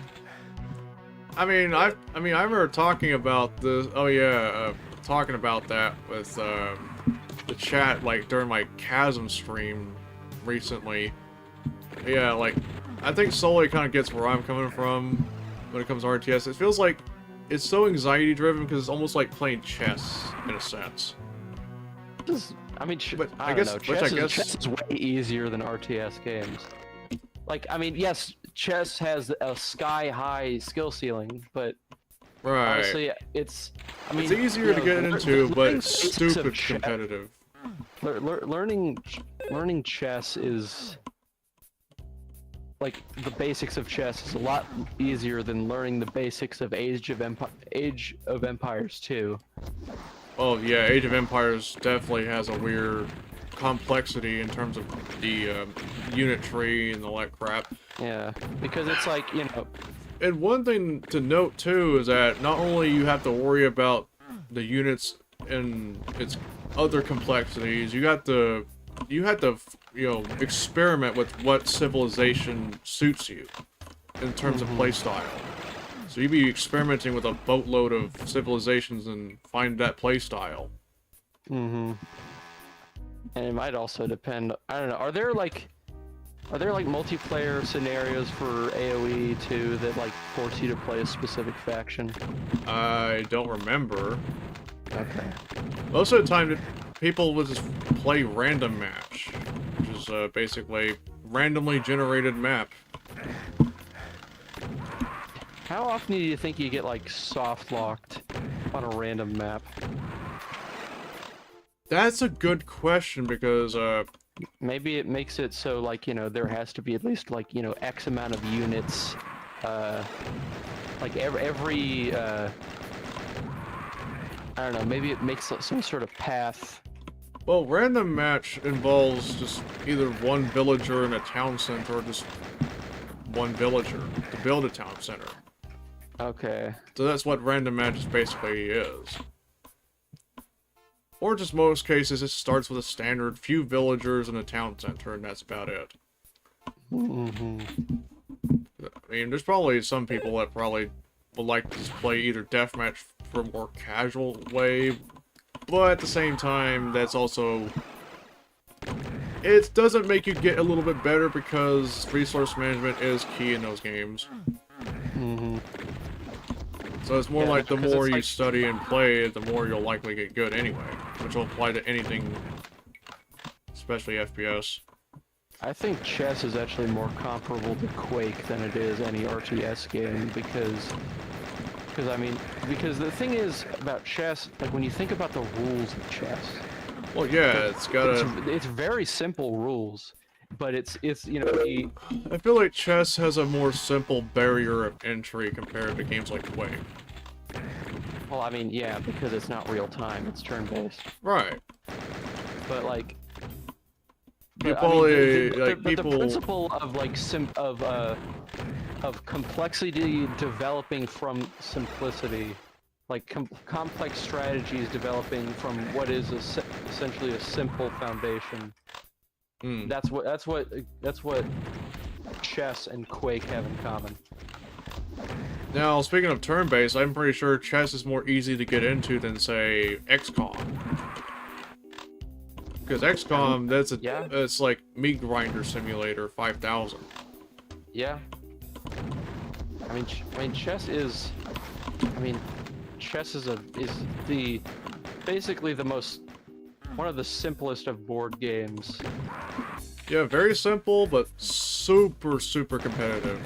I remember talking about this. Oh yeah, talking about that with the chat, like during my Chasm stream recently. Yeah, like I think Sully kind of gets where I'm coming from when it comes to RTS. It feels like it's so anxiety driven because it's almost like playing chess in a sense. I mean, But I don't know. Chess is way easier than RTS games. Like, I mean, yes, chess has a sky-high skill ceiling, but Right. honestly, it's easier to get into, but learning it's basics stupid of chess- competitive. Learning chess is like the basics of chess is a lot easier than learning the basics of Age of Empires 2. Oh yeah, Age of Empires definitely has a weird complexity in terms of the unit tree and all that crap. Yeah, because it's like, you know. And one thing to note too is that not only you have to worry about the units and its other complexities, you have to experiment with what civilization suits you in terms of playstyle. So you'd be experimenting with a boatload of civilizations and find that playstyle. Mm-hmm. And it might also depend. I don't know. Are there like multiplayer scenarios for AoE too that like force you to play a specific faction? I don't remember. Okay. Most of the time, people would just play random match, which is basically randomly generated map. How often do you think you get like soft locked on a random map? That's a good question because Maybe it makes it so like, you know, there has to be at least like, you know, X amount of units, like every I don't know, maybe it makes some sort of path. well, random match involves just either one villager in a town center or just one villager to build a town center. Okay. So that's what random match basically is. Or just most cases, it starts with a standard few villagers and a town center, and that's about it. Mm-hmm. I mean, there's probably some people that probably would like to just play either deathmatch for a more casual way, but at the same time, that's also... It doesn't make you get a little bit better because resource management is key in those games. Mm-hmm. So it's more Yeah, like the because more it's you like- study and play, the more you'll likely get good anyway, which will apply to anything, especially FPS. I think chess is actually more comparable to Quake than it is any RTS game because the thing is about chess, like when you think about the rules of chess, Well, yeah, it's got a... it's very simple rules, but it's you know I feel like chess has a more simple barrier of entry compared to games like Quake. well, I mean, yeah, because it's not real time, it's turn based, Right. but like. You But, I mean, probably, the like, people... the principle of like of complexity developing from simplicity, like complex strategies developing from what is essentially a simple foundation. Hmm. That's what chess and Quake have in common? Now, speaking of turn-based, I'm pretty sure chess is more easy to get into than, say, XCOM. Because XCOM, it's like Meat Grinder Simulator 5000. Yeah. I mean, chess is. I mean, chess is basically one of the simplest of board games. Yeah, very simple, but super, super competitive.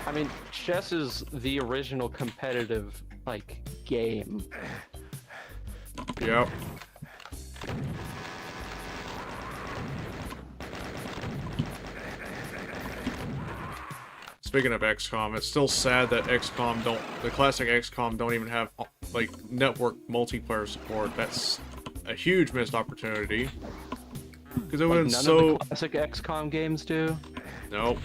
I mean, chess is the original competitive, like, game. Yep. Speaking of XCOM, it's still sad that the classic XCOM don't even have, like, network multiplayer support. That's a huge missed opportunity. Because it would have been so... None of the classic XCOM games do? Nope.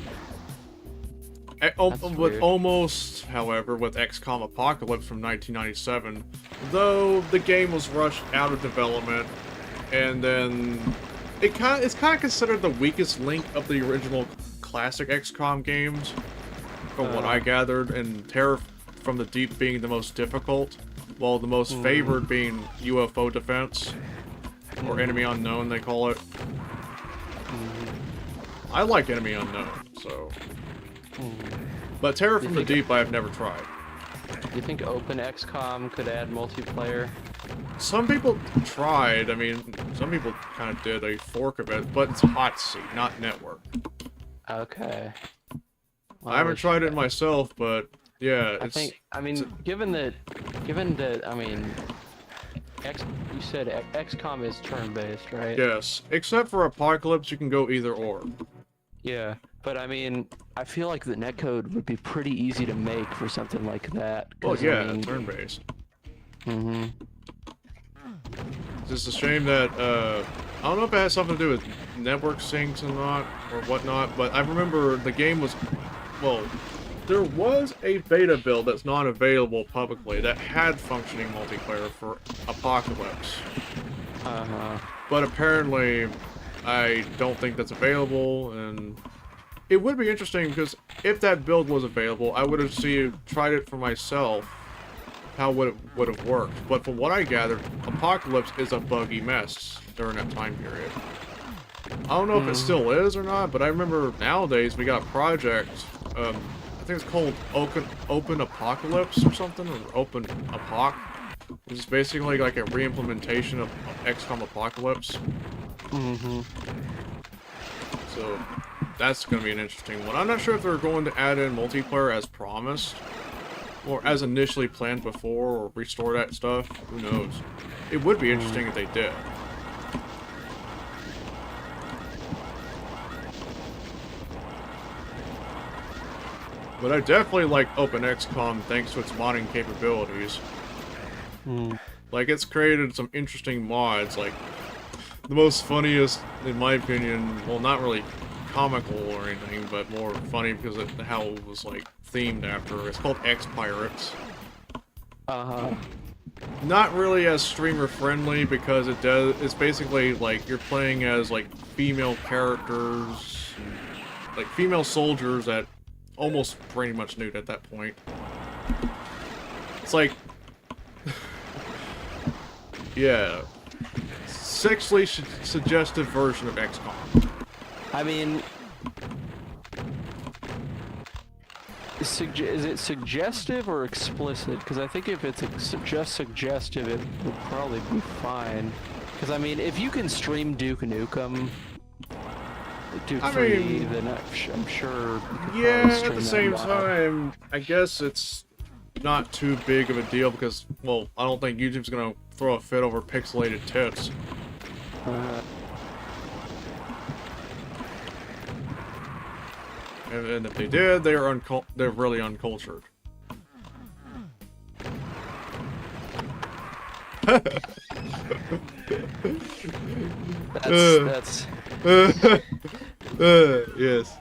That's With weird. almost, however, with XCOM Apocalypse from 1997, though the game was rushed out of development, and then it's kind of considered the weakest link of the original classic XCOM games, from what I gathered, and Terror from the Deep being the most difficult, while the most favored being UFO Defense, or Enemy Unknown, they call it. I like Enemy Unknown, so... But Terror from the Deep I have never tried. Do you think Open XCOM could add multiplayer? Some people tried, I mean, some people kind of did a fork of it, but it's hot seat, not network. Okay. Well, I haven't tried it myself, but yeah, given that, I mean, you said XCOM is turn-based, right? yes. Except for Apocalypse, you can go either or. Yeah, but I mean, I feel like the netcode would be pretty easy to make for something like that. Well, yeah, I mean, turn-based. Mm-hmm. It's just a shame that, I don't know if it has something to do with network syncs or not, or whatnot, but I remember the game was, well, there was a beta build that's not available publicly that had functioning multiplayer for Apocalypse. Uh-huh. But apparently, I don't think that's available, and it would be interesting because if that build was available, I would have tried it for myself. How would it have worked? But from what I gathered, Apocalypse is a buggy mess during that time period. I don't know if it still is or not, but I remember nowadays we got a project. I think it's called Open Apocalypse or something, or Open Apoc. It's basically like a re-implementation of XCOM Apocalypse. Mm-hmm. So that's going to be an interesting one. I'm not sure if they're going to add in multiplayer as promised, or as initially planned before, or restore that stuff. Who knows? It would be interesting if they did. But I definitely like OpenXCOM thanks to its modding capabilities. Like, it's created some interesting mods, like, the most funniest, in my opinion, well, not really comical or anything, but more funny because of how it was, like, themed after. It's called X-Pirates. Uh-huh. Not really as streamer-friendly because it's basically, like, you're playing as, like, female characters, like, female soldiers that almost pretty much nude at that point. It's like... yeah. Sexually suggestive version of XCOM. I mean, is it suggestive or explicit? Because I think if it's just suggestive, it would probably be fine. Because I mean, if you can stream Duke Nukem, Duke 3, then I'm sure. Yeah, at the same time, I guess it's not too big of a deal because, well, I don't think YouTube's gonna throw a fit over pixelated tits. And if they did, they're really uncultured. That's yes.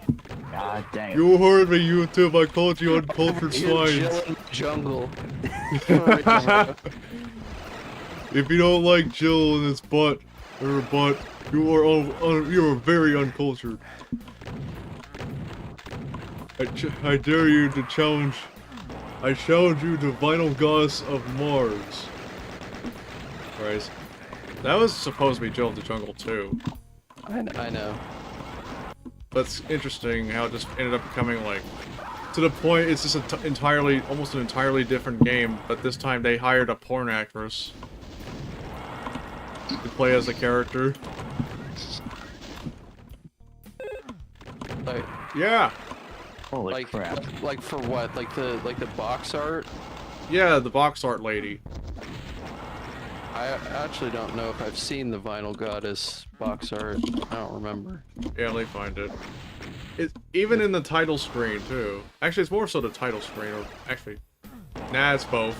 God damn. You heard me, YouTube. I called you uncultured You're swines. chilling in the jungle. If you don't like Jill in his butt, you are very uncultured. I dare you to challenge. I challenge you to Vinyl Goddess of Mars. Right. That was supposed to be Jill of the Jungle too. I know. That's interesting how it just ended up becoming like, to the point it's just almost an entirely different game, but this time they hired a porn actress to play as a character. Like, Yeah. Holy like, crap. like for what? Like the box art? Yeah, the box art lady. I actually don't know if I've seen the Vinyl Goddess box art. I don't remember. Yeah, let me find it. It's even in the title screen too. Actually, it's more so the title screen, or actually, nah, it's both.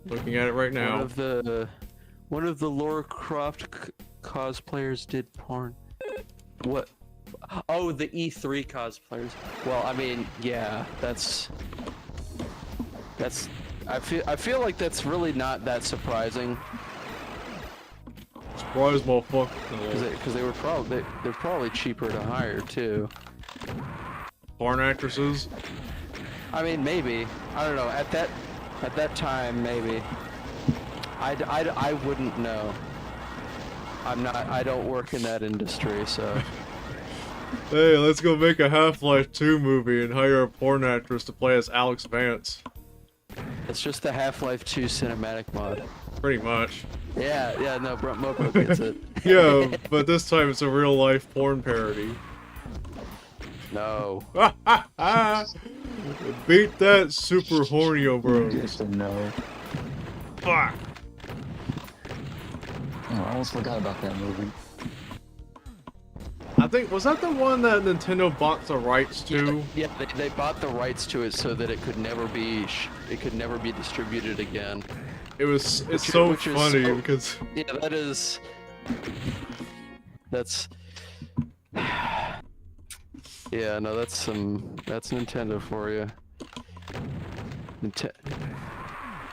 Looking at it right now. One of the Lara Croft cosplayers did porn. What? Oh, the E3 cosplayers. Well, I mean, yeah, that's. I feel like that's really not that surprising. Surprise, motherfucker. Because they're probably cheaper to hire too. Porn actresses. I mean, maybe. I don't know. At that time, maybe. I wouldn't know. I don't work in that industry, so. Hey, let's go make a Half-Life 2 movie and hire a porn actress to play as Alex Vance. It's just the Half-Life 2 cinematic mod. Pretty much. Yeah, no, Mopo gets it. Yeah, but this time it's a real-life porn parody. No. Beat that, Super Hornio Bros. Just a no. Fuck. Oh, I almost forgot about that movie. I think, was that the one that Nintendo bought the rights to? Yeah, they bought the rights to it so that it could never be distributed again. It's Which so is funny so- because Yeah, that's yeah, no, that's Nintendo for you.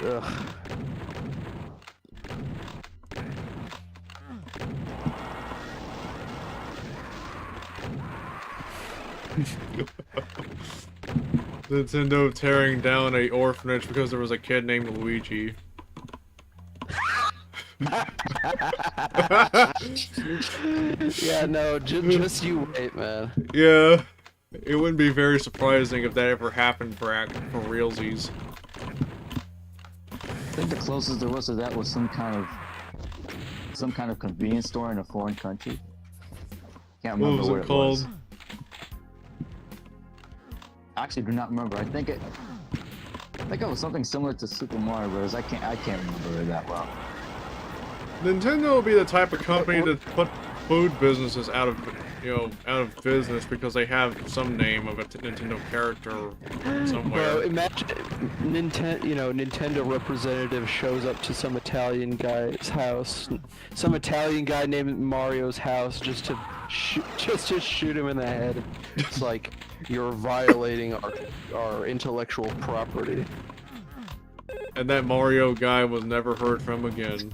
Ugh. Nintendo tearing down a orphanage because there was a kid named Luigi. Yeah, no, just you wait, man. Yeah, it wouldn't be very surprising if that ever happened for realsies. I think the closest there was to that was some kind of convenience store in a foreign country. Can't What remember was what it it called? was. I actually do not remember. I think it was something similar to Super Mario Bros. I can't remember it that well. Nintendo would be the type of company to put food businesses out of business because they have some name of a Nintendo character somewhere. Bro, imagine Nintendo representative shows up to some Italian guy's house, some Italian guy named Mario's house, just to shoot him in the head. It's like, you're violating our intellectual property. And that Mario guy was never heard from again.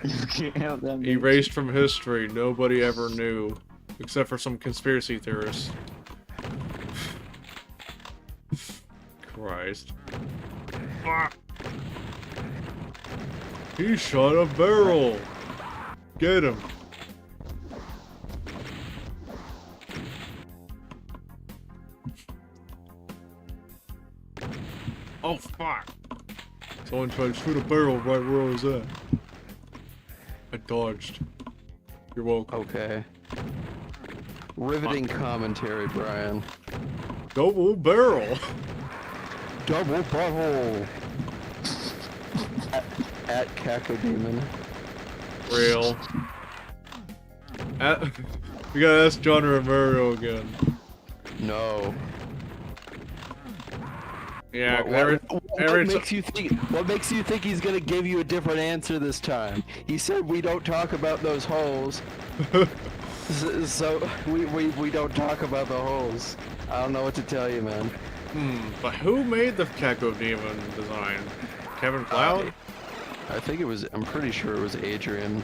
You can't have that. Erased from history, nobody ever knew. Except for some conspiracy theorists. Christ. Ah. He shot a barrel! Get him! Oh fuck! Someone tried to shoot a barrel right where I was at. I dodged. You're welcome. Okay. Riveting commentary, Brian. Double barrel! Double butthole. at Cacodemon. Real. We gotta ask John Romero again. No. Yeah, What makes you think he's gonna give you a different answer this time? He said we don't talk about those holes. So we don't talk about the holes. I don't know what to tell you, man. But who made the Cacodemon design? Kevin Cloud? I'm pretty sure it was Adrian.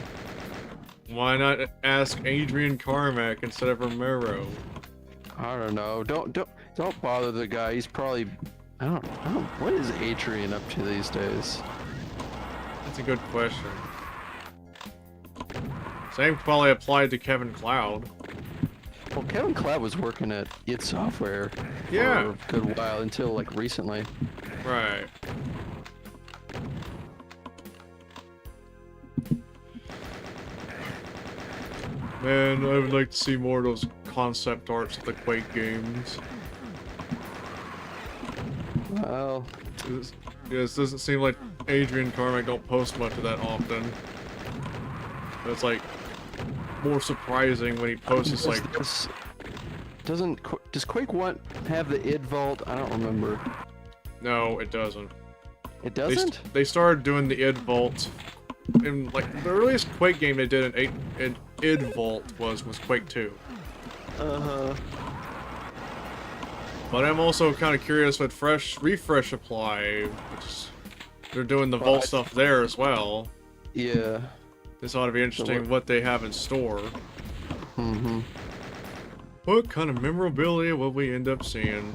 Why not ask Adrian Carmack instead of Romero? I don't know. Don't bother the guy. He's probably. I don't. What is Adrian up to these days? That's a good question. Same probably applied to Kevin Cloud. Well, Kevin Cloud was working at id Software Yeah. for a good while until like recently. Right. Man, I would like to see more of those concept arts of the Quake games. Well, Yes, doesn't seem like Adrian Carmack don't post much of that often. But it's like more surprising when he posts. It's like, does Quake 1 have the id vault? I don't remember. no, it doesn't. It doesn't? They started doing the id vault in like the earliest Quake game they did in id vault was Quake 2. Uh-huh. But I'm also kind of curious with refresh apply, which they're doing the Well, vault stuff there as well. Yeah. This ought to be interesting what they have in store. Mm-hmm. What kind of memorabilia will we end up seeing?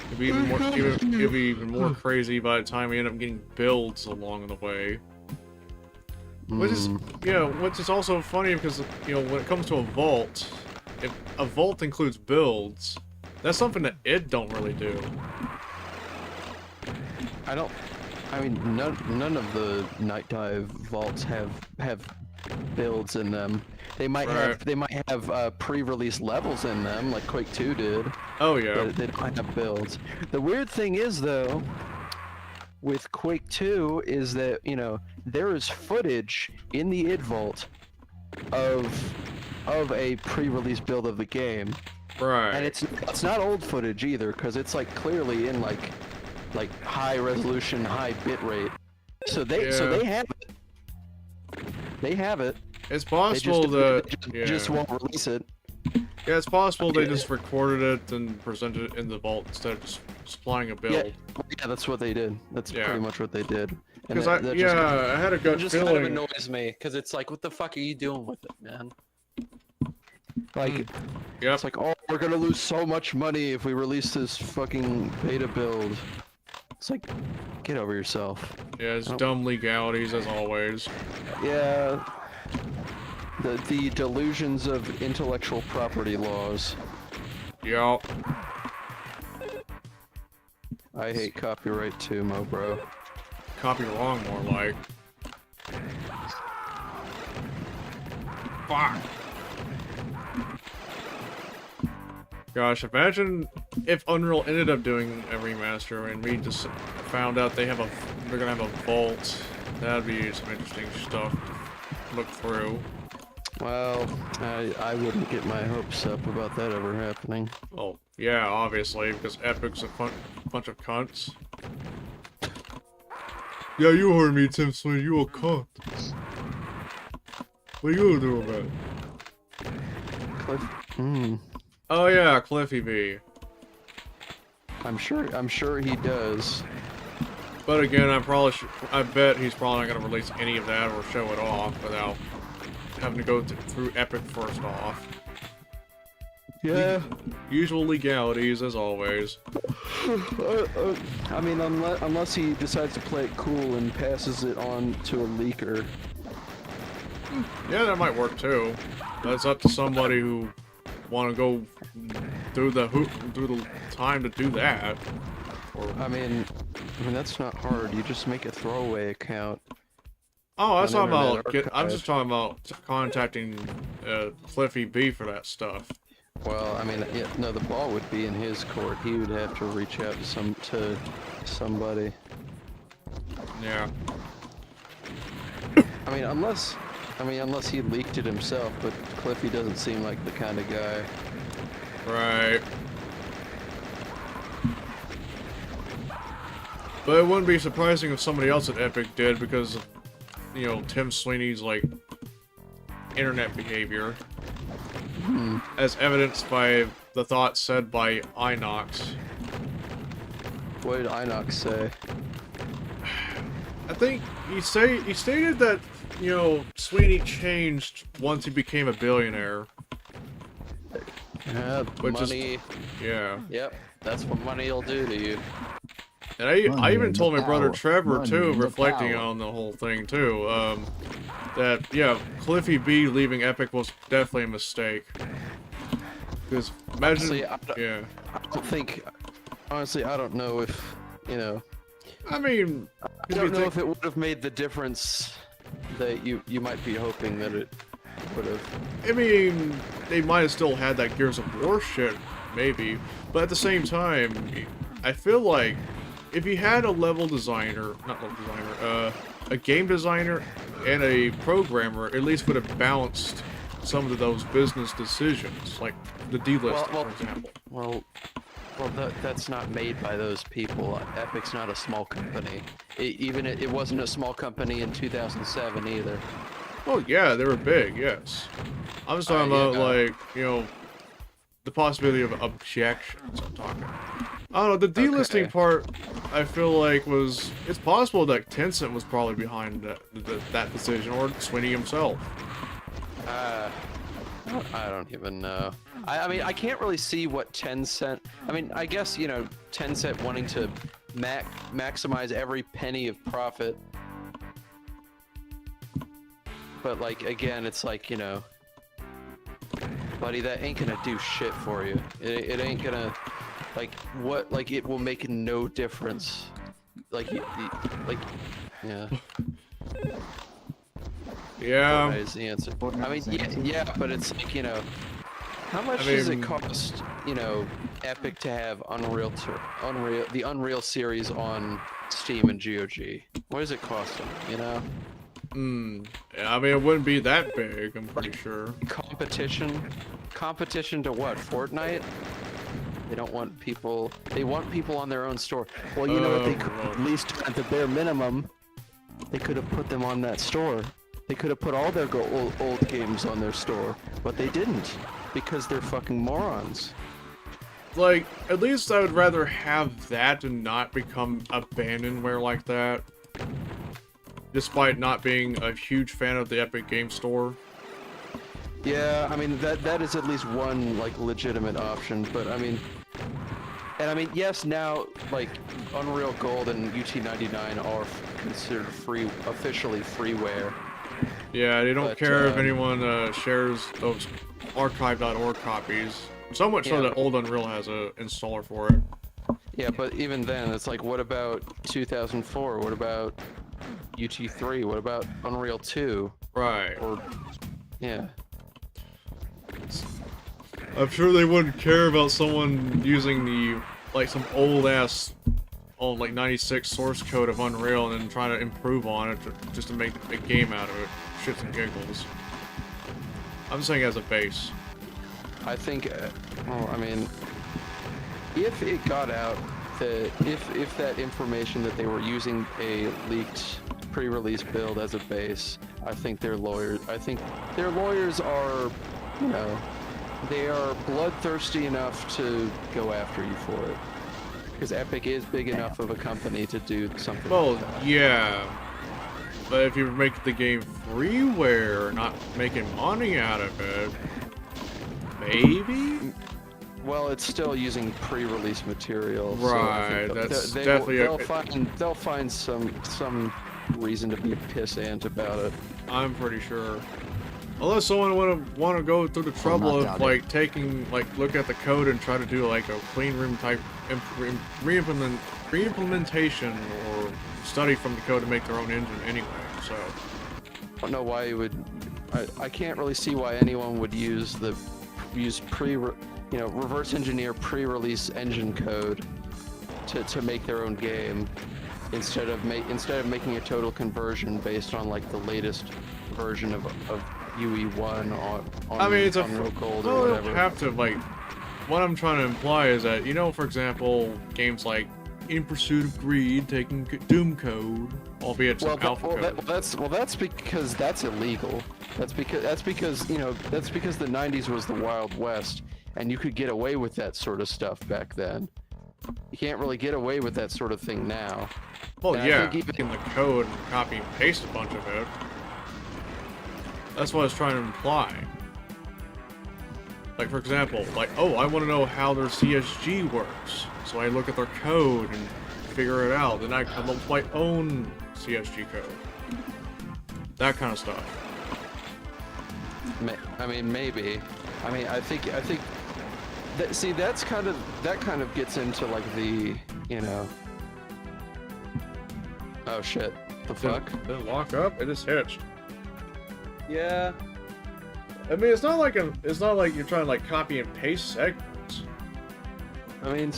It'd be even more crazy by the time we end up getting builds along the way. Which is, which is also funny because, when it comes to a vault, if a vault includes builds, that's something that id don't really do. I mean, none of the Night Dive vaults have builds in them. They might have pre-release levels in them, like Quake 2 did. Oh yeah. But they don't have builds. The weird thing is though, with Quake 2 is that, there is footage in the id vault of a pre-release build of the game. Right. And it's not old footage either, because it's like clearly in like high resolution, high bit rate. So they have it. They have it. It's possible that they just won't release it. Yeah, it's possible they just recorded it and presented it in the vault instead of just supplying a build. Yeah, that's what they did. That's pretty much what they did. Because I had a gut just feeling. kind of annoys me because it's like, what the fuck are you doing with it, man? Like, it's like, oh, we're gonna lose so much money if we release this fucking beta build. It's like, get over yourself. Yeah, it's dumb legalities as always. Yeah. The delusions of intellectual property laws. Yup. I hate copyright too, mo bro. Copy wrong, more like. Fuck. Gosh, imagine if Unreal ended up doing a remaster and we just found out they're gonna have a vault. That'd be some interesting stuff to look through. Well, I wouldn't get my hopes up about that ever happening. Oh, yeah, obviously, because Epic's a bunch of cunts. Yeah, you heard me, Tim Sweeney, you a cunt. What are you gonna do about it? Oh yeah, Cliffy B. I'm sure he does. But again, I bet he's probably not gonna release any of that or show it off without having to go through Epic first off. Yeah. Usual legalities, as always. I mean, unless he decides to play it cool and passes it on to a leaker. Yeah, that might work too. That's up to somebody who want to go do the time to do that. I mean, that's not hard. You just make a throwaway account. Oh, I'm just talking about contacting Cliffy B for that stuff. Well, I mean, no, the ball would be in his court. He would have to reach out to somebody. Yeah. I mean, unless he leaked it himself, but Cliffy doesn't seem like the kind of guy. Right. But it wouldn't be surprising if somebody else at Epic did because of, Tim Sweeney's, like, internet behavior. As evidenced by the thoughts said by Inox. What did Inox say? I think he stated that, Sweeney changed once he became a billionaire. Yeah, Which is- money. Yeah. Yep, that's what money will do to you. And I Money even and told the my brother power. Trevor Money too, and the reflecting power. on the whole thing too, that yeah, Cliffy B leaving Epic was definitely a mistake. Because imagine, Honestly, yeah. I don't think. Honestly, I don't know if I mean, I don't know if it would have made the difference that you might be hoping that it would have. I mean, they might have still had that Gears of War shit, maybe. But at the same time, I feel like if you had a level designer, not level designer, a game designer and a programmer, at least would have balanced some of those business decisions, like the delisting, for example. Well, that's not made by those people. Epic's not a small company. It wasn't a small company in 2007 either. Oh yeah, they were big, yes. I was talking about, yeah. like, you know, the possibility of objections, I'm talking. I don't know, the delisting Okay. part, I feel like it's possible that Tencent was probably behind that decision, or Sweeney himself. I don't even know. I mean, I can't really see what Tencent. I mean, I guess Tencent wanting to maximize every penny of profit. But like again, it's like buddy, that ain't gonna do shit for you. It ain't gonna it will make no difference. Yeah. Yeah. Fortnite is the answer. I mean, yeah, but it's like how much I does it mean- cost Epic to have the Unreal series on Steam and GOG? What does it cost them? Yeah, I mean, it wouldn't be that big, I'm pretty sure. Competition to what? Fortnite? They don't want people. They want people on their own store. Well, you know what they could at least at the bare minimum. They could have put them on that store. They could have put all their old games on their store, but they didn't because they're fucking morons. Like, at least I would rather have that and not become abandonware like that. Despite not being a huge fan of the Epic Game Store. Yeah, I mean that is at least one like legitimate option, but I mean, yes, now like Unreal Gold and UT99 are considered officially freeware. Yeah, they don't But, care if anyone shares those archive.org copies. So much so Yeah. that old Unreal has a installer for it. Yeah, but even then, it's like, what about 2004? What about UT3? What about Unreal 2? Right. Or, yeah. I'm sure they wouldn't care about someone using some old ass, like 96 source code of Unreal and then trying to improve on it just to make a game out of it. Shits and giggles. I'm saying as a base. I think, well, I mean, if it got out that, if that information that they were using a leaked pre-release build as a base, I think their lawyers are, they are bloodthirsty enough to go after you for it. Because Epic is big enough of a company to do something Well, like that. yeah. But if you make the game freeware, not making money out of it, maybe? Well, it's still using pre-release material. Right, so I think that's definitely they'll find some reason to be a pissant about it. I'm pretty sure. Unless someone want to go through the trouble of like taking look at the code and try to do like a clean room type reimplementation or study from the code to make their own engine anyway. So I don't know why you would. I can't really see why anyone would use reverse engineer pre-release engine code to make their own game instead of making a total conversion based on like the latest version of UE1 on I mean, it's Unreal Gold well, or you whatever. don't have to like. What I'm trying to imply is that for example, games like In Pursuit of Greed taking Doom code, albeit some alpha code. That's because that's illegal. That's because the 90s was the Wild West, and you could get away with that sort of stuff back then. You can't really get away with that sort of thing now. Well, And I yeah, think in the code and copy and paste a bunch of it. That's what I was trying to imply. Like, for example, like, oh, I want to know how their CSG works. So I look at their code and figure it out. Then I come up with my own CSG code. That kind of stuff. I mean, maybe. I mean, I think that, see, that kind of gets into like the, you know. Oh shit! The fuck? Did it lock up? It just hitched. Yeah. I mean, it's not like you're trying to like copy and paste segments. I mean,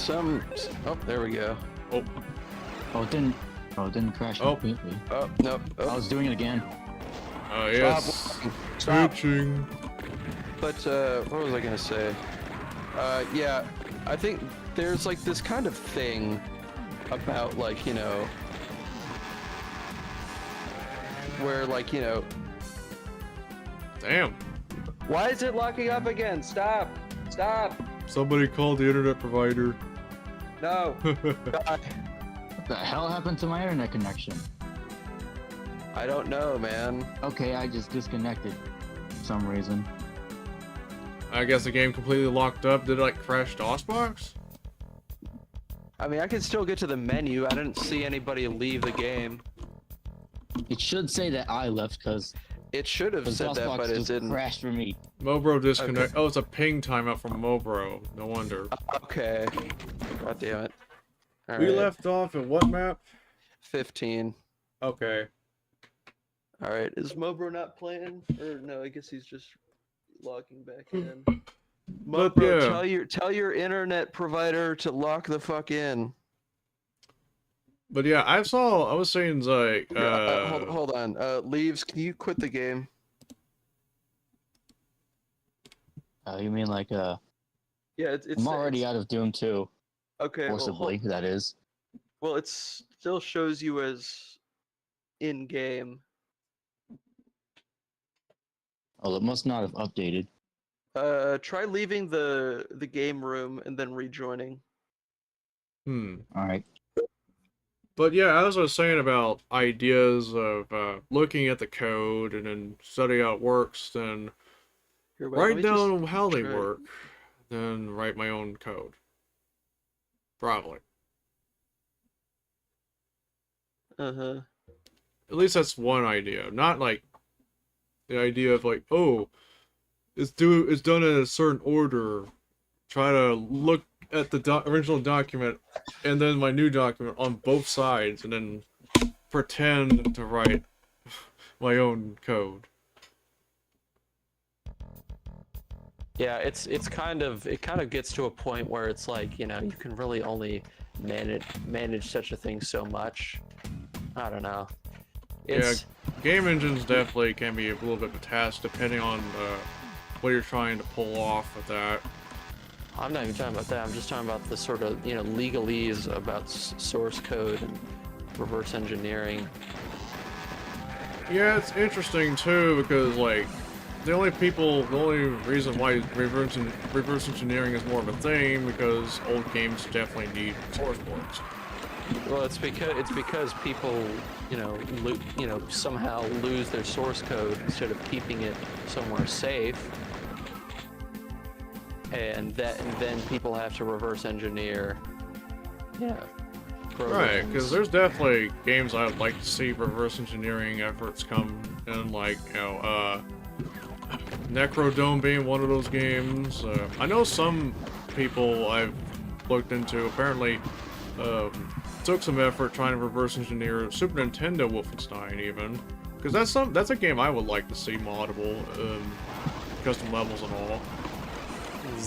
oh, there we go. Oh, it didn't crash completely. Oh, nope. Oh. I was doing it again. Oh, yes. Stop. Switching. But, what was I gonna say? Yeah, I think there's like this kind of thing about like, you know, where like, you know... Damn. Why is it locking up again? Stop! Stop! Somebody called the internet provider. No! God. What the hell happened to my internet connection? I don't know, man. Okay, I just disconnected for some reason. I guess the game completely locked up. Did it like crash DOSBox? I mean, I can still get to the menu. I didn't see anybody leave the game. It should say that I left because It should have said that, but it didn't. Crashed for me. Mobro disconnect. Okay. Oh, it's a ping timeout from Mobro. No wonder. Okay. God damn it. All We right. left off at what map? 15. Okay. All right. Is Mobro not playing? Or no? I guess he's just logging back in. But Mobro, yeah. tell your internet provider to lock the fuck in. But yeah, I was saying like Hold on. Leaves, can you quit the game? You mean like Yeah, it's I'm already out of Doom 2. okay. Forcibly, that is. Well, it still shows you as in game. Oh, it must not have updated. Try leaving the game room and then rejoining. Alright. But yeah, as I was saying about ideas of looking at the code and then study how it works, then Here, wait, let write me down just how they try- work, then write my own code. Probably. Uh-huh. At least that's one idea. Not like the idea of like, oh, it's done in a certain order. Try to look at the original document and then my new document on both sides and then pretend to write my own code. Yeah, it kind of gets to a point where it's like, you know, you can really only manage such a thing so much. I don't know. It's Game engines definitely can be a little bit of a task depending on what you're trying to pull off with that. I'm not even talking about that. I'm just talking about the sort of, you know, legalese about source code and reverse engineering. Yeah, it's interesting too because like the only reason why reverse engineering is more of a thing because old games definitely need source ports. Well, it's because people, you know, somehow lose their source code instead of keeping it somewhere safe. And then people have to reverse engineer. Yeah. Right, because there's definitely games I would like to see reverse engineering efforts come in, like, you know, Necrodome being one of those games. I know some people I've looked into apparently took some effort trying to reverse engineer Super Nintendo Wolfenstein even, because that's a game I would like to see moddable, custom levels and all.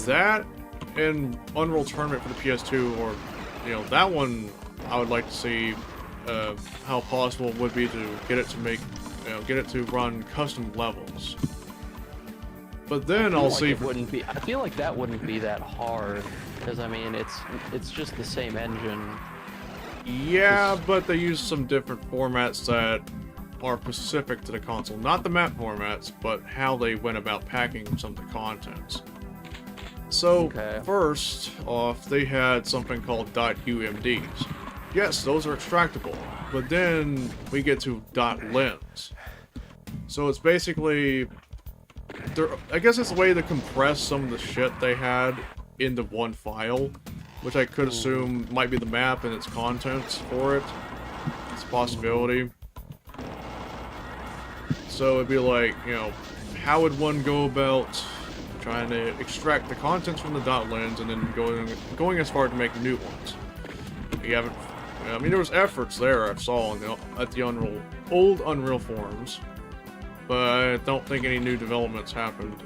That and Unreal Tournament for the PS2, or you know, that one I would like to see how possible it would be to get it to make, you know, get it to run custom levels. But then I'll see. I feel like that wouldn't be that hard, because I mean it's just the same engine. Yeah, but they use some different formats that are specific to the console. Not the map formats, but how they went about packing some of the contents. So, Okay. first off, they had something called .umds. Yes, those are extractable, but then we get to .lens. So it's basically I guess it's a way to compress some of the shit they had into one file, which I could assume might be the map and its contents for it. It's a possibility. So it'd be like, you know, how would one go about trying to extract the contents from the Bloodlands and then going as far to make new ones? You haven't. I mean, there was efforts there I saw at the old Unreal forums, but I don't think any new developments happened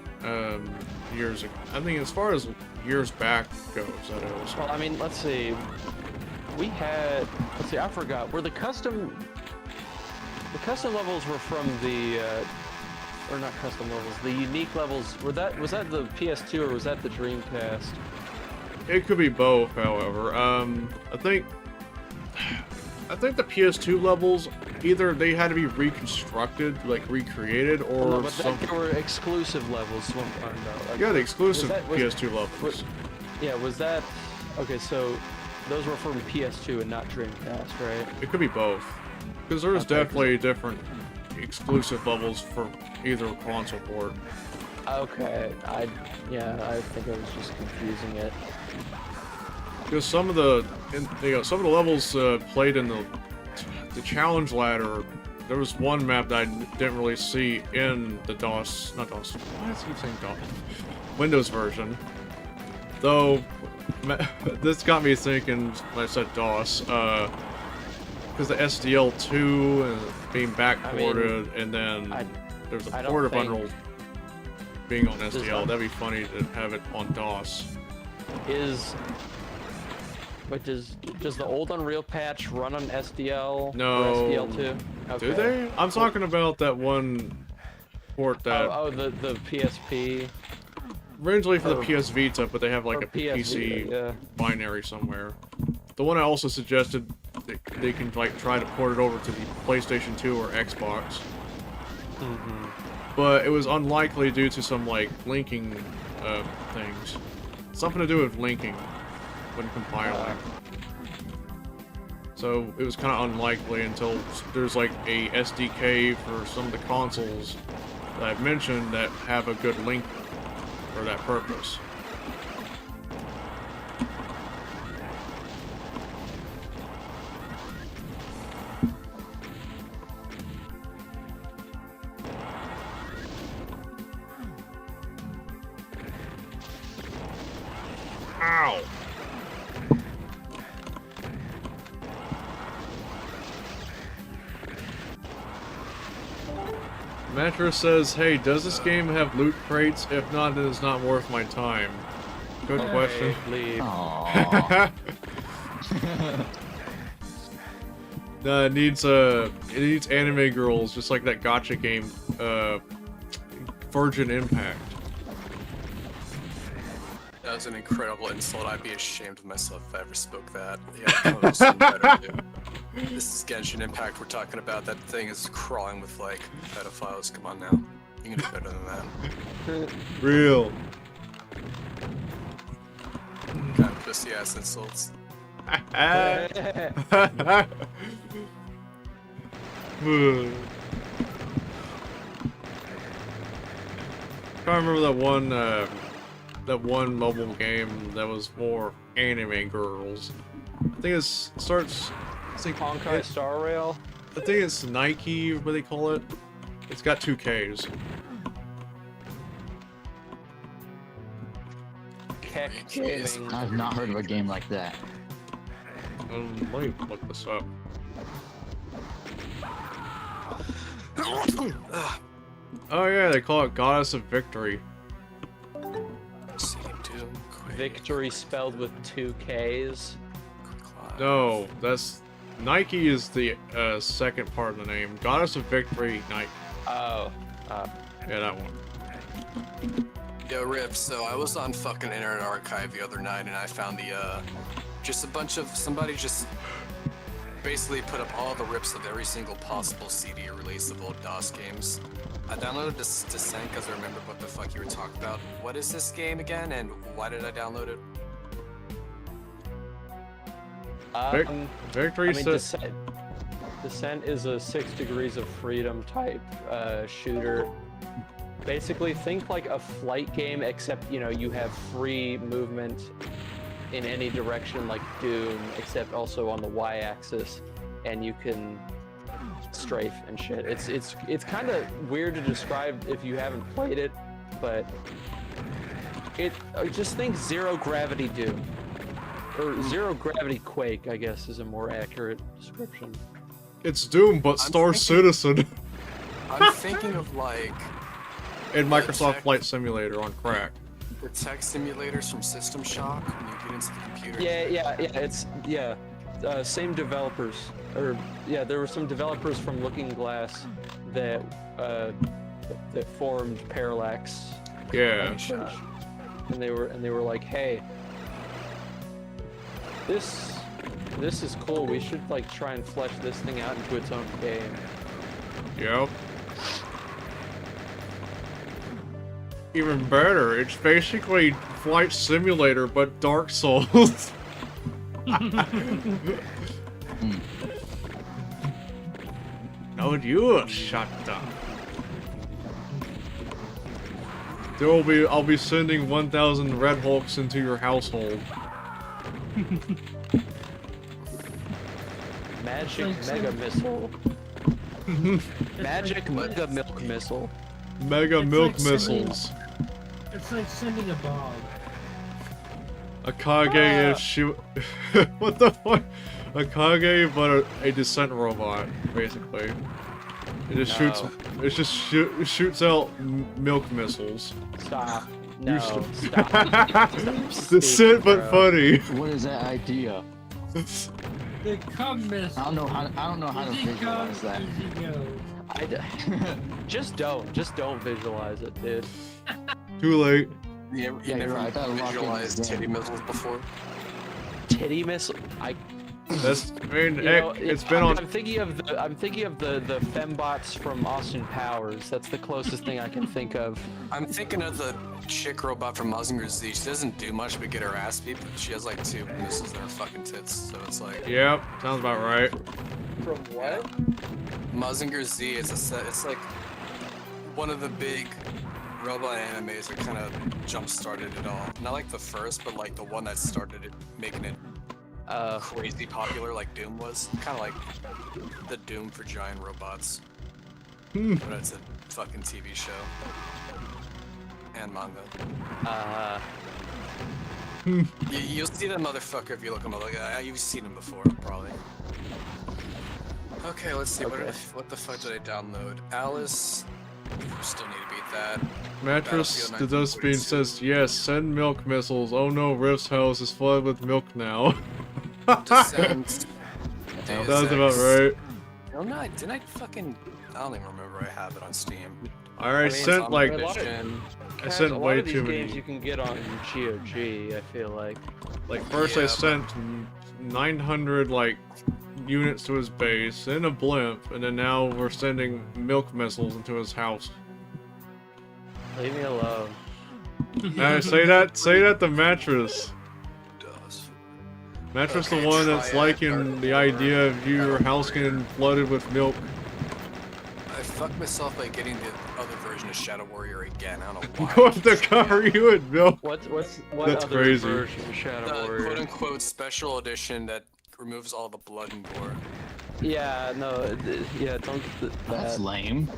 years ago. I think as far as years back goes, that is. Well, I mean, let's see. We had. Let's see. I forgot. Were the custom levels were from the. Or not custom levels. The unique levels. Was that the PS2 or was that the Dreamcast? It could be both, however. I think the PS2 levels, either they had to be reconstructed, like recreated, or No, but they were exclusive levels. What I'm talking about. Like, yeah, the exclusive was PS2 levels. Yeah, was that... Okay, so those were from PS2 and not Dreamcast, right? It could be both. Because there's definitely different exclusive levels for either console port. Okay, I think I was just confusing it. Because some of the levels played in the challenge ladder. There was one map that I didn't really see in the not DOS. Why does he keep saying DOS? Windows version. Though this got me thinking when I said DOS. Because the SDL2 and being backported, and then there's a port of Unreal being on SDL. That'd be funny to have it on DOS. But does the old Unreal patch run on SDL? No. Or SDL2? Okay. Do they? I'm talking about that one port that... the PSP. Originally for the PS Vita, but they have like a PC yeah. binary somewhere. The one I also suggested, they can like try to port it over to the PlayStation 2 or Xbox. But it was unlikely due to some like linking things. Something to do with linking when compiling. So it was kind of unlikely until there's like a SDK for some of the consoles that I've mentioned that have a good link for that purpose. Ow! Metro says, hey, does this game have loot crates? If not, then it's not worth my time. Good question. Leave. Aww. No, it needs anime girls, just like that gacha game, Virgin Impact. That was an incredible insult. I'd be ashamed of myself if I ever spoke that. Yeah, no, something better, dude. This is Genshin Impact we're talking about. That thing is crawling with, like, pedophiles. Come on now. You can do better than that. Real. Kind of pussy-ass insults. I remember that one mobile game that was more anime girls. I think it starts. Honkai Star Rail? I think it's Nike, what they call it. It's got 2 Ks. Keck Gaming. I've not heard of a game like that. Let me look this up. Oh yeah, they call it Goddess of Victory. Victory spelled with 2 Ks. No, that's... Nike is the second part of the name. Goddess of Victory, Nike. Oh. Yeah, that one. Yo, Rip, so I was on fucking Internet Archive the other night and I found the, just a bunch of... Somebody just basically put up all the rips of every single possible CD release of old DOS games. I downloaded this Descent because I remembered what the fuck you were talking about. What is this game again and why did I download it? Victory I mean, Descent is a 6 Degrees of Freedom type shooter. Basically, think like a flight game, except you have free movement in any direction like Doom, except also on the Y-axis, and you can strafe and shit. It's kind of weird to describe if you haven't played it, but just think zero gravity Doom, or zero gravity Quake, I guess is a more accurate description. It's Doom, but Star Citizen. I'm thinking of like And Microsoft Flight Simulator on crack. the tech simulators from System Shock when you get into the computer. It's same developers, or there were some developers from Looking Glass that formed Parallax. Yeah. And they were like, hey, this is cool. We should like try and flesh this thing out into its own game. Yep. Even better, it's basically Flight Simulator, but Dark Souls. No, you shut up. I'll be sending 1,000 Red Hulks into your household. Magic Mega Missile. Magic Mega Milk Missile. Mega It's Milk like Missiles. It's like sending a bomb. Akage is shoot. What the fuck? Akage, but a descent robot, basically. It just shoots. It just shoots out milk missiles. Stop. No. Stop. Descent, but funny. What is that idea? The cum missile. I don't know how to Easy come, visualize that. easy go. Just don't visualize it, dude. Too late. You Yeah, never you're right, I gotta lock in visualized this titty game. missiles before? Titty missile. That's. I mean, You know, it's been on. I'm thinking of the fembots from Austin Powers. That's the closest thing I can think of. I'm thinking of the chick robot from Mazinger Z. She doesn't do much but get her ass beat, but she has like 2 missiles in her fucking tits, so it's like... Yep, sounds about right. From what? Mazinger Z is a set. It's like one of the big robot animes that kind of jump-started it all. Not like the first, but like the one that started it, making it crazy popular like Doom was. Kind of like the Doom for giant robots. But it's a fucking TV show. And manga. You'll see that motherfucker if you look him up. Like, you've seen him before, probably. Okay, let's see. Okay. What the fuck did I download? Alice. Still need to beat that. Mattress Battlefield the Dustbin 1942. says yes. Send milk missiles. Oh no, Rift's house is flooded with milk now. Descent. That was about right. No, no, didn't I fucking... I don't even remember I have it on Steam. I already mean, sent it's like. on a lot of- Mission. I sent a lot way of these too games many. you can get on GOG, I feel like. Like first I Yeah, sent 900 like units to his base in a blimp, and then now we're sending milk missiles into his house. Leave me alone. Say that to Mattress. Mattress Okay, the one that's Triad liking the idea of your house getting flooded with milk. I fucked myself by getting the other version of Shadow Warrior again. I don't know why. What to cover you in milk? What That's other crazy. version of Shadow The Warrior? quote-unquote special edition that removes all the blood and gore. Yeah, no, yeah, don't. That's lame.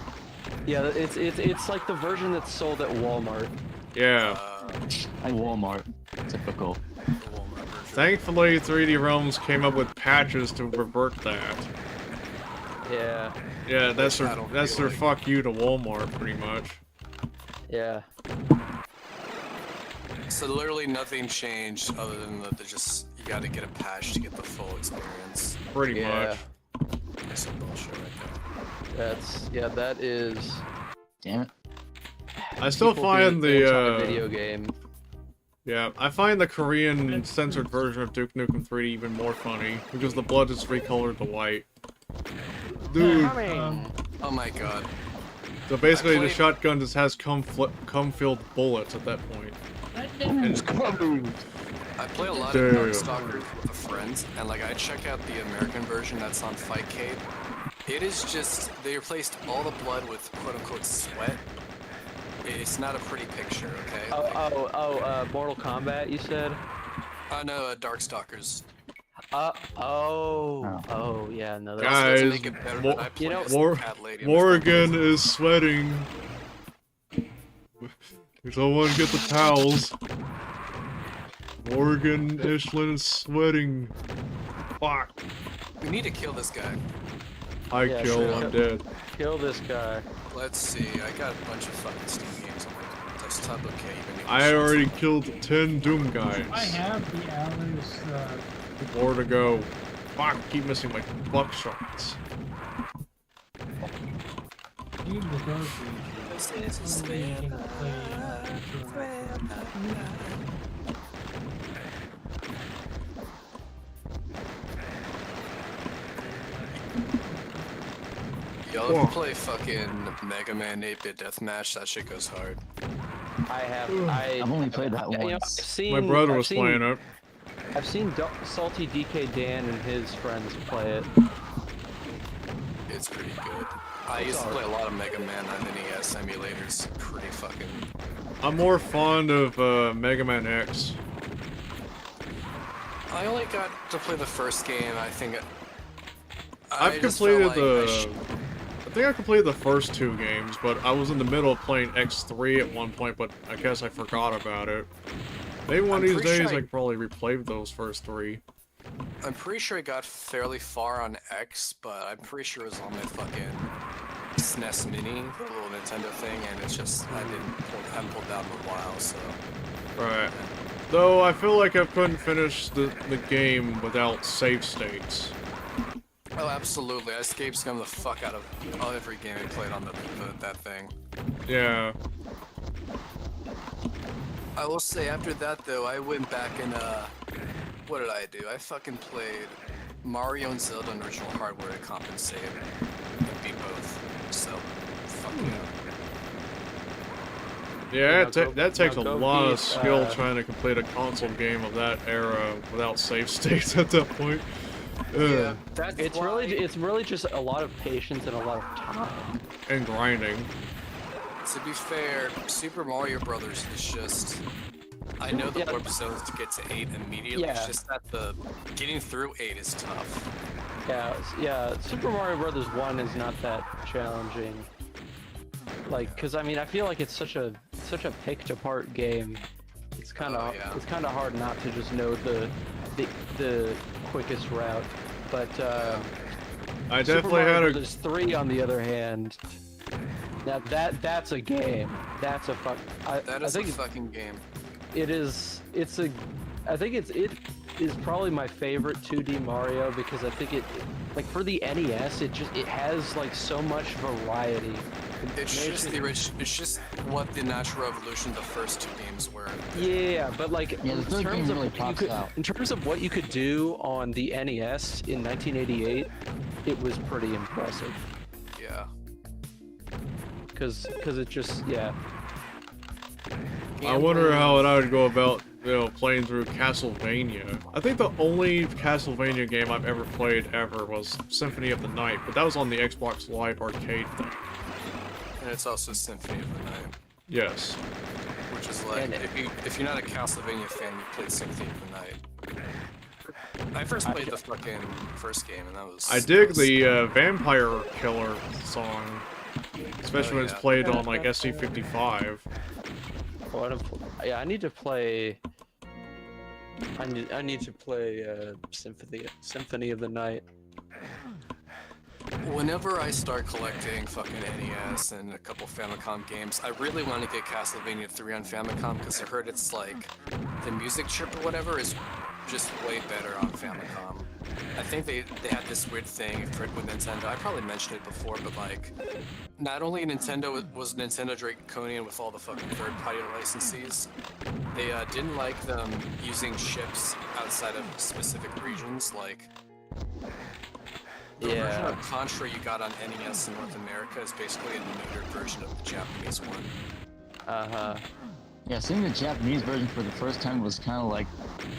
Yeah, it's like the version that's sold at Walmart. Yeah. Like Walmart. Typical. The Walmart version. Thankfully, 3D Realms came up with patches to revert that. Yeah, Yeah, that's I their don't that's feel their like- fuck you to Walmart, pretty much. yeah. So literally nothing changed other than that they just you gotta get a patch to get the full experience. Pretty Yeah. much. That's some bullshit right there. That is. Damn it. I still people find being the anti-video game. yeah, I find the Korean censored version of Duke Nukem 3 even more funny because the blood is recolored to white. Dude, Oh my god. so basically the played- shotgun just has cum-filled bullets at that point. I play a lot Damn. of Darkstalkers with a friend, and like I check out the American version that's on Fightcade. It is just they replaced all the blood with quote unquote sweat. It's not a pretty picture, okay? Mortal Kombat, you said? No, Darkstalkers. Yeah, no, It that's... also doesn't Guys, make it better Mo- that I play you know, as the Mor- cat lady. Morgan is sweating. Someone get the towels. Morgan Ishlin is sweating. Fuck. We need to kill this guy. I Yeah, kill, sure. I'm dead. Kill this guy. Let's see. I got a bunch of fucking Steam games on my desktop. Okay, even if I already killed 10 Doom guys. I have the Alice, More to go. Fuck, keep missing my buckshots. Team the Ghost Region. Y'all ever play fucking Mega Man 8-bit deathmatch? That shit goes hard. I've only played that You know, once. My brother was playing it. I've seen Salty DK Dan and his friends play it. It's pretty good. I used to play a lot of Mega Man on NES emulators. Pretty fucking... I'm more fond of Mega Man X. I only got to play the first game. I think I've just felt completed like I think I completed the first 2 games, but I was in the middle of playing X3 at one point, but I guess I forgot about it. Maybe one of these pretty days sure I can probably replay those first 3. I'm pretty sure I got fairly far on X, but I'm pretty sure it was on my fucking SNES Mini, the little Nintendo thing, and it's just I haven't pulled that in a while, so. Right. Though I feel like I couldn't finish the game without save states. Oh, absolutely. I escape scum the fuck out of every game I played on that thing. Yeah. I will say after that though, I went back and what did I do? I fucking played Mario and Zelda on original hardware to compensate and beat both. So, fuck Yeah, Now that takes a now go lot of beat, skill trying to complete a console game of that era without save states at that point. Yeah, that's It's why- it's really just a lot of patience and a lot of time. And grinding. To be fair, Super Mario Brothers is just. I know the Yeah. warp zones to get to 8 immediately. It's Yeah. just that the getting through 8 is tough. Yeah. Super Mario Brothers 1 is not that challenging. Like, cause I mean, I feel like it's such a picked apart game. It's kind of yeah. it's kind of hard not to just know the quickest route. But I Super definitely Mario had a Brothers 3 on the other hand. Now that's a game. That's a fuck. That I is a think fucking game. it is. I think it is probably my favorite 2D Mario because I think it like for the NES it has like so much variety. It's just it's just what the natural evolution of the first 2 games were. Yeah, but like Yeah, the in third terms game of really what you pops could, out. in terms of what you could do on the NES in 1988, it was pretty impressive. Yeah. Cause it just I wonder how I would go about, playing through Castlevania. I think the only Castlevania game I've ever played was Symphony of the Night, but that was on the Xbox Live arcade thing. And it's also Symphony of the Night, Yes. which is like And if you're not a Castlevania fan, you played Symphony of the Night. I first played the fucking first game, and that was. I dig the Vampire Killer song, especially when it's yeah. played on like SC55. yeah, I need to play. I need to play Symphony of the Night. Whenever I start collecting fucking NES and a couple Famicom games, I really want to get Castlevania 3 on Famicom because I heard it's like the music chip or whatever is just way better on Famicom. I think they had this weird thing with Nintendo. I probably mentioned it before, but like, not only Nintendo was Nintendo Draconian with all the fucking third-party licensees, they didn't like them using chips outside of specific regions. Like, the version of Contra you got on NES in North America is basically a neutered version of the Japanese one. Yeah, seeing the Japanese version for the first time was kind of like,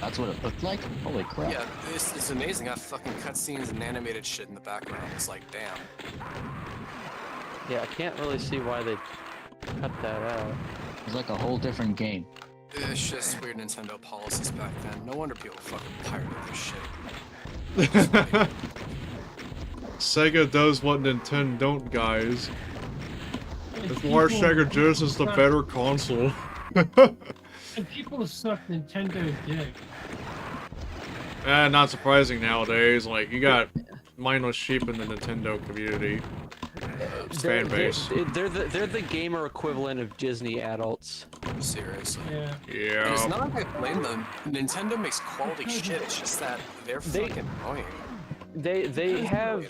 that's what it looked like? Holy crap. Yeah, it's amazing. Got fucking cutscenes and animated shit in the background. It's like, damn. Yeah, I can't really see why they Cut that out. It's like a whole different game. It's just weird Nintendo policies back then. No wonder people fucking pirated this shit. Sega does what Nintendo don't, guys. And If more people- Sega Genesis, the better console. And people suck Nintendo dick. Not surprising nowadays. Like, you got mindless sheep in the Nintendo community. Fan base. They're the gamer equivalent of Disney adults. Seriously. Yeah. And it's Yeah. not like I blame them. Nintendo makes quality shit. It's just that they're They- fucking annoying. They have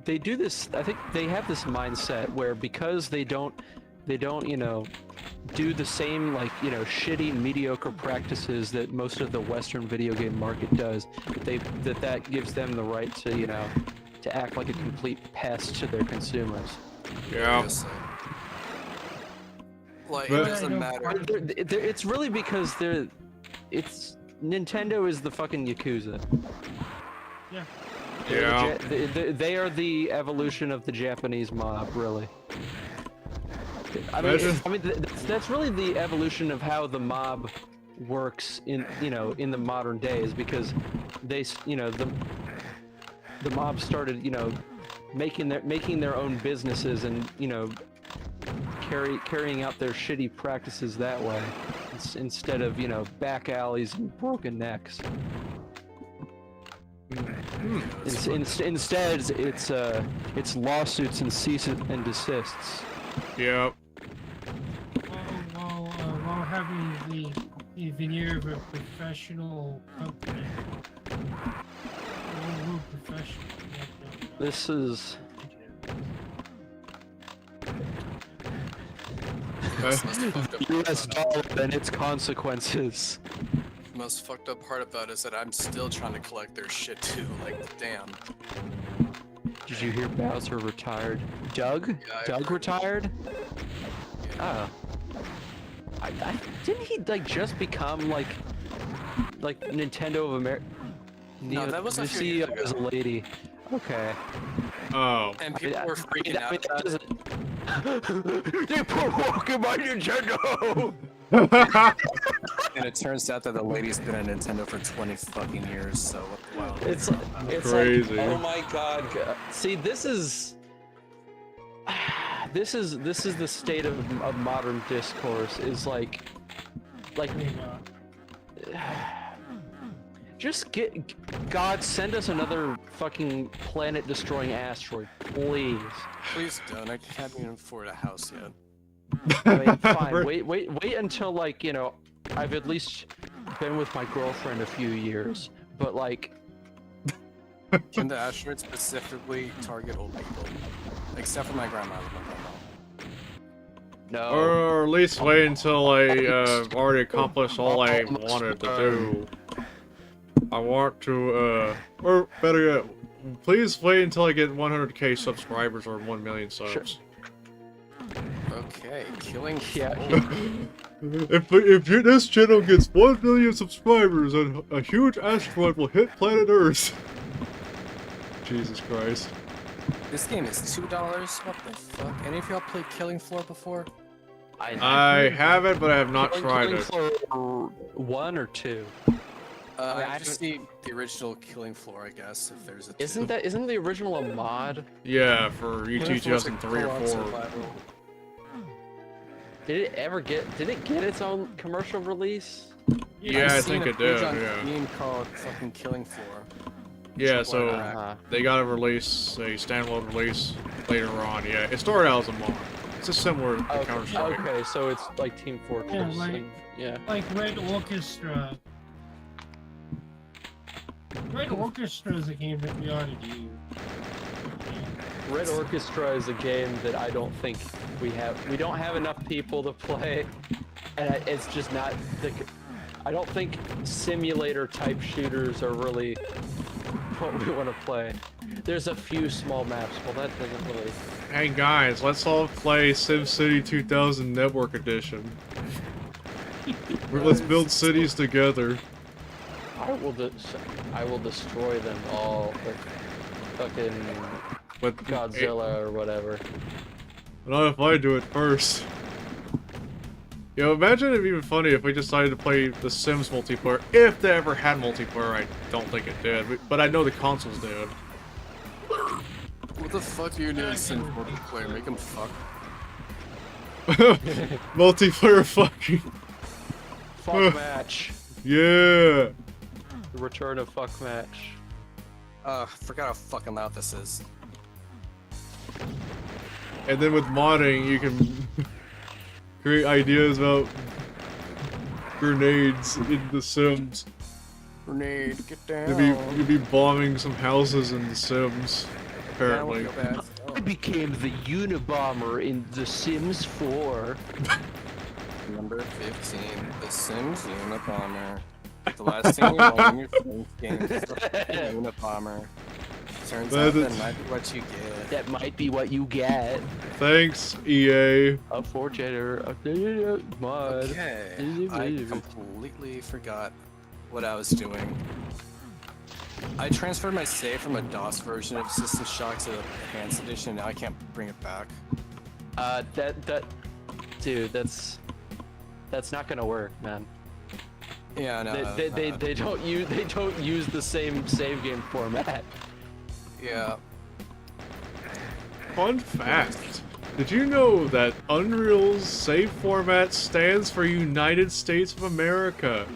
they do this. I think they have this mindset where because they don't do the same shitty mediocre practices that most of the Western video game market does. That gives them the right to act like a complete pest to their consumers. Yeah. Seriously. Like, But- it doesn't matter. It's really because Nintendo is the fucking Yakuza. Yeah. Yeah. They are the evolution of the Japanese mob, really. That's really the evolution of how the mob works in the modern days, because the mob started making their own businesses and carrying out their shitty practices that way instead of back alleys and broken necks. Instead, it's lawsuits and cease and desists. Yep. While having the veneer of a professional company. We're professional. This is U.S. dollar and its consequences. The most fucked up part about it is that I'm still trying to collect their shit too. Like, damn. Did you hear Bowser retired? Doug? Yeah, I Doug heard. retired? Yeah. Oh. Didn't he just become like Nintendo of America? No, that was a few years CEO as a ago. lady. Okay. Oh. And people were freaking out that about it. doesn't- They put work in my Nintendo! And it turns out that the lady's been at Nintendo for 20 fucking years, so wow. It's Crazy. like, oh my god. See, this is the state of modern discourse. Is like just God, send us another fucking planet destroying asteroid, please. Please don't. I can't even afford a house yet. I mean, fine. Wait until I've at least been with my girlfriend a few years, but Can the asteroid specifically target old people? Except for my grandma. no. Or at least wait until I already accomplished all I wanted to do. I want to, or better yet, please wait until I get 100k subscribers or 1 million subs. Okay, killing. Yeah. If this channel gets 1 million subscribers, then a huge asteroid will hit planet Earth. Jesus Christ. This game is $2. What the fuck? Any of y'all played Killing Floor before? I haven't, but I have not tried Killing it. Floor 1 or 2? I just see the original Killing Floor, I guess, if there's a two. Isn't the original a mod? Yeah, for ET Killing Floor's a 2003 or co-op 4. survival. Did it get its own commercial release? Yeah, I've I seen think a it did, page on yeah. Steam called fucking Killing Floor. Yeah, Why so not? they got a release, a standalone release later on. Yeah, it started out as a mod. It's just similar to Counter-Strike. Okay, so it's like Team Fortress. Yeah, like- and- yeah. Like Red Orchestra. Red Orchestra is a game that we ought to do. Red Orchestra is a game that I don't think we don't have enough people to play, and it's just not I don't think simulator type shooters are really what we want to play. There's a few small maps. Well, that doesn't really. Hey guys, let's all play SimCity 2000 Network Edition. Let's build cities together. I will destroy them all with fucking But Godzilla or whatever. not if I do it first. Yo, imagine it'd be even funny if we decided to play The Sims multiplayer. If they ever had multiplayer, I don't think it did. But I know the consoles did. What the fuck are you doing, Sims multiplayer? Make him fuck. Multiplayer fucking. Fuck match. Yeah. The return of fuck match. I forgot how fucking loud this is. And then with modding, you can create ideas about grenades in The Sims. Grenade, get down. You'd be bombing some houses in The Sims, apparently. I became the Unabomber in The Sims 4. Number 15, The Sims Unabomber. The last thing you want in your Sims game is the Unabomber. Turns out that might be what you get. That might be what you get. Thanks, EA. A forger, mod. Okay, I completely forgot what I was doing. I transferred my save from a DOS version of System Shock to the Enhanced Edition. Now I can't bring it back. Dude, that's not gonna work, man. Yeah, no. They don't use the same save game format. Yeah. Fun fact. Did you know that Unreal's save format stands for United States of America?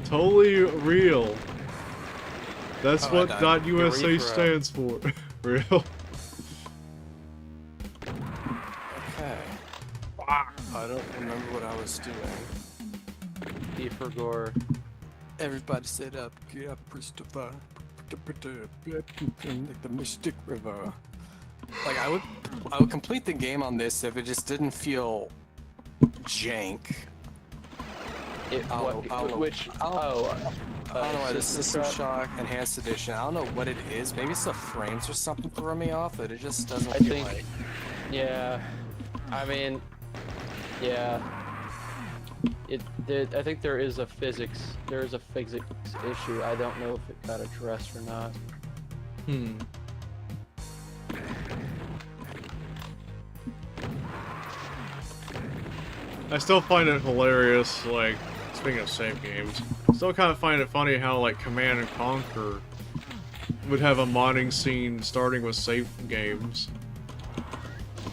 Totally real. That's what .USA stands for. Real. Okay. I don't remember what I was doing. E for gore. Everybody sit up, get up, Christopher. Like the Mystic River. Like I would complete the game on this if it just didn't feel jank. I don't know why the System Shock Enhanced Edition. I don't know what it is. Maybe it's the frames or something throwing me off, but it just doesn't feel like. Yeah. I mean, yeah. I think there is a physics issue. I don't know if it got addressed or not. I still find it hilarious, like, speaking of save games, still kind of find it funny how, like, Command and Conquer would have a modding scene starting with save games.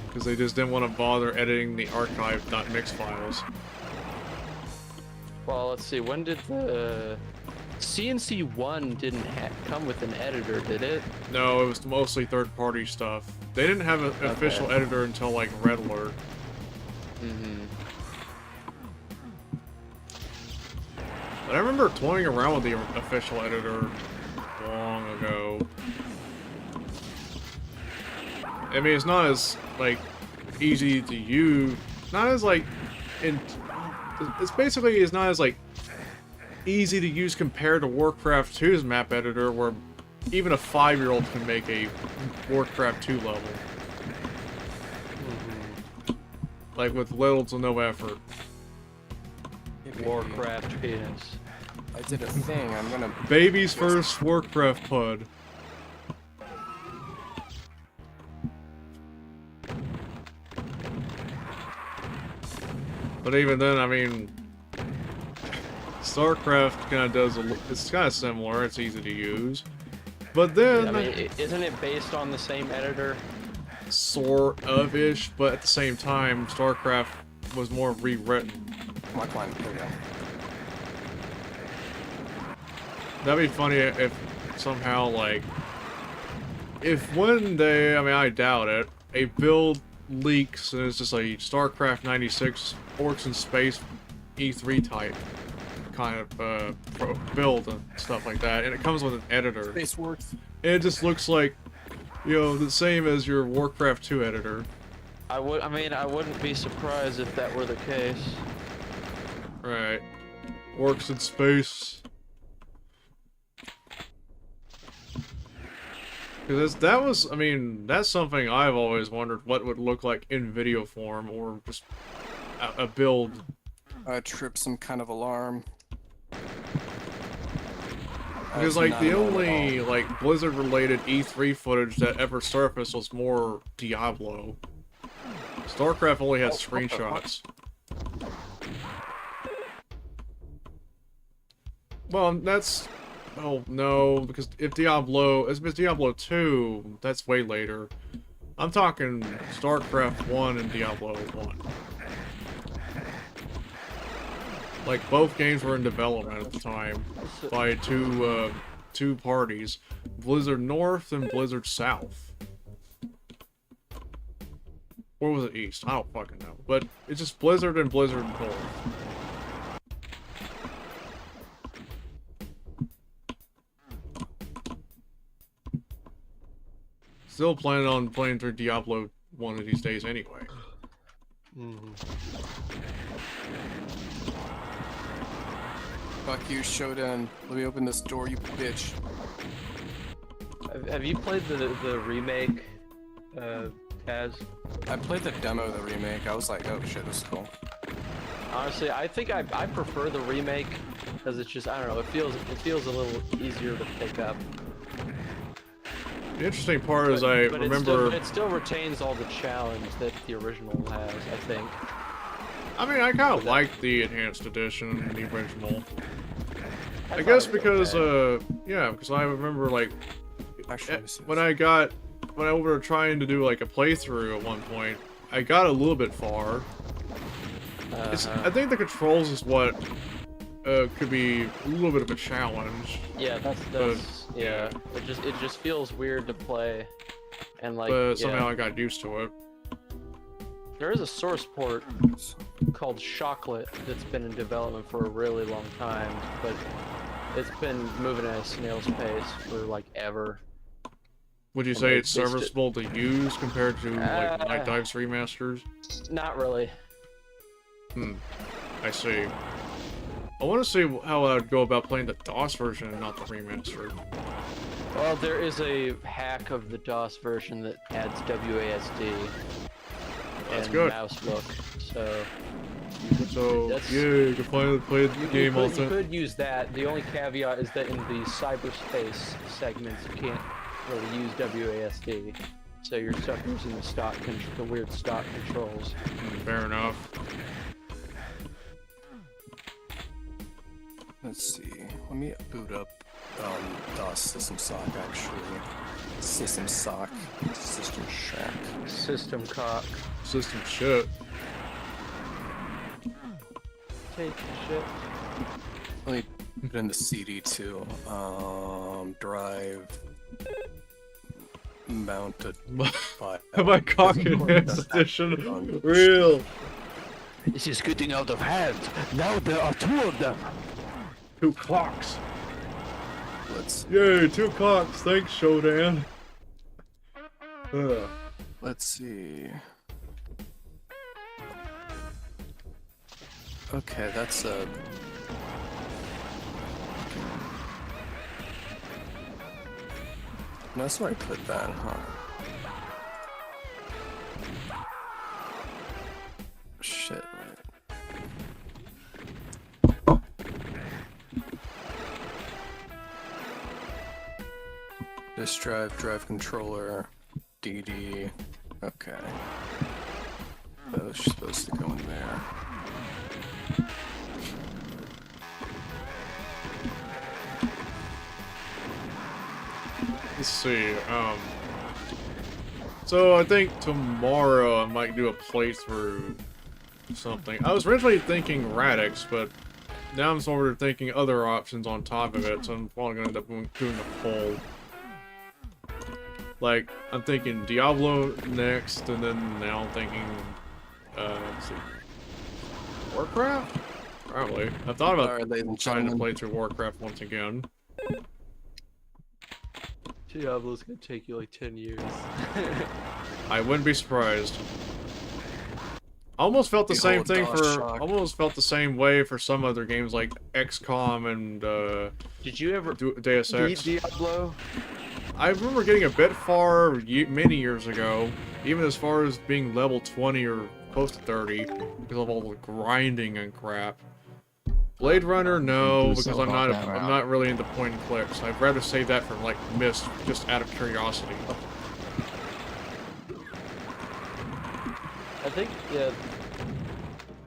Because they just didn't want to bother editing the archive.mix files. Well, let's see, when did the... CNC 1 didn't come with an editor, did it? No, it was mostly third-party stuff. They didn't have an official editor until, like, Red Alert. But I remember toying around with the official editor long ago. I mean, it's not as, like, easy to use. Not as, like, it's basically is not as, like, easy to use compared to Warcraft 2's map editor, where even a 5-year-old can make a Warcraft 2 level. Like, with little to no effort. Warcraft penis. I did a thing, I'm gonna... Baby's first Warcraft PUD. But even then, I mean... StarCraft kind of does it's kind of similar, it's easy to use. But then... I mean, isn't it based on the same editor? Sort of-ish, but at the same time, StarCraft was more rewritten. Come on, here we go. That'd be funny if somehow, like... If one day, I mean, I doubt it, a build leaks and it's just a StarCraft 96 Orcs in Space E3 type kind of build and stuff like that, and it comes with an editor. Space Works. And it just looks like, you know, the same as your Warcraft 2 editor. I wouldn't be surprised if that were the case. Right. Orcs in Space. Because that was, I mean, that's something I've always wondered what would look like in video form, or just a build. Trip some kind of alarm. Because, That's like, not the normal at only, all. like, Blizzard-related E3 footage that ever surfaced was more Diablo. StarCraft only had screenshots. Well, that's... Oh, no, because if Diablo 2, that's way later. I'm talking StarCraft 1 and Diablo 1. Like, both games were in development at the time by two parties. Blizzard North and Blizzard South. Or was it East? I don't fucking know. But it's just Blizzard and Blizzard North. Still planning on playing through Diablo one of these days anyway. Fuck you, Shodan. Let me open this door, you bitch. Have you played the remake, Taz? I played the demo of the remake. I was like, oh shit, this is cool. Honestly, I think I prefer the remake because it's just, I don't know, it feels a little easier to pick up. The interesting part is I But remember... it still retains all the challenge that the original has, I think. I mean, I kind of like the enhanced edition, the original. I thought guess it was because, okay. yeah, because I remember, like, Actually, when I were trying to do, like, a playthrough at one point, I got a little bit far. I think the controls is what could be a little bit of a challenge. Yeah, yeah. It just feels weird to play, and like. But somehow I got used to it. There is a source port called Chocolate that's been in development for a really long time, but it's been moving at a snail's pace for like ever. Would you say it's serviceable to use compared to like Night Dives remasters? Not really. I see. I want to see how I'd go about playing the DOS version and not the remaster. Well, there is a hack of the DOS version that adds WASD That's and good. mouse look, so So, yeah, you can finally play the game you also. could use that. The only caveat is that in the cyberspace segments, you can't really use WASD. So you're stuck using the weird stock controls. Fair enough. Let's see. Let me boot up DOS System Sock actually. System Sock. System Shack. System cock. System shit. Take shit. Let me put in the CD too. Drive. Mounted. My cock enhanced edition. Real. This is getting out of hand. Now there are two of them. 2 clocks. Let's Yay, 2 clocks. Thanks, Shodan. let's see. Okay, that's a. No, that's where I put that, huh? Shit. Disk drive controller, DD. Okay. Those are supposed to go in there. Let's see, so I think tomorrow I might do a playthrough something. I was originally thinking Radix, but now I'm sort of thinking other options on top of it, so I'm probably gonna end up doing a poll. Like, I'm thinking Diablo next, and then now I'm thinking, let's see, Warcraft? Probably. I thought about Alright, ladies and trying to gentlemen. play through Warcraft once again. Diablo's gonna take you like 10 years. I wouldn't be surprised. Almost felt the same thing almost felt the same way for some other games like XCOM and Did you ever Deus beat Ex. Diablo? I remember getting a bit far many years ago, even as far as being level 20 or close to 30, because of all the grinding and crap. Blade Runner, no, do because so I'm about not that I'm route. not really into point and clicks. I'd rather save that for like Myst, just out of curiosity. I think, yeah,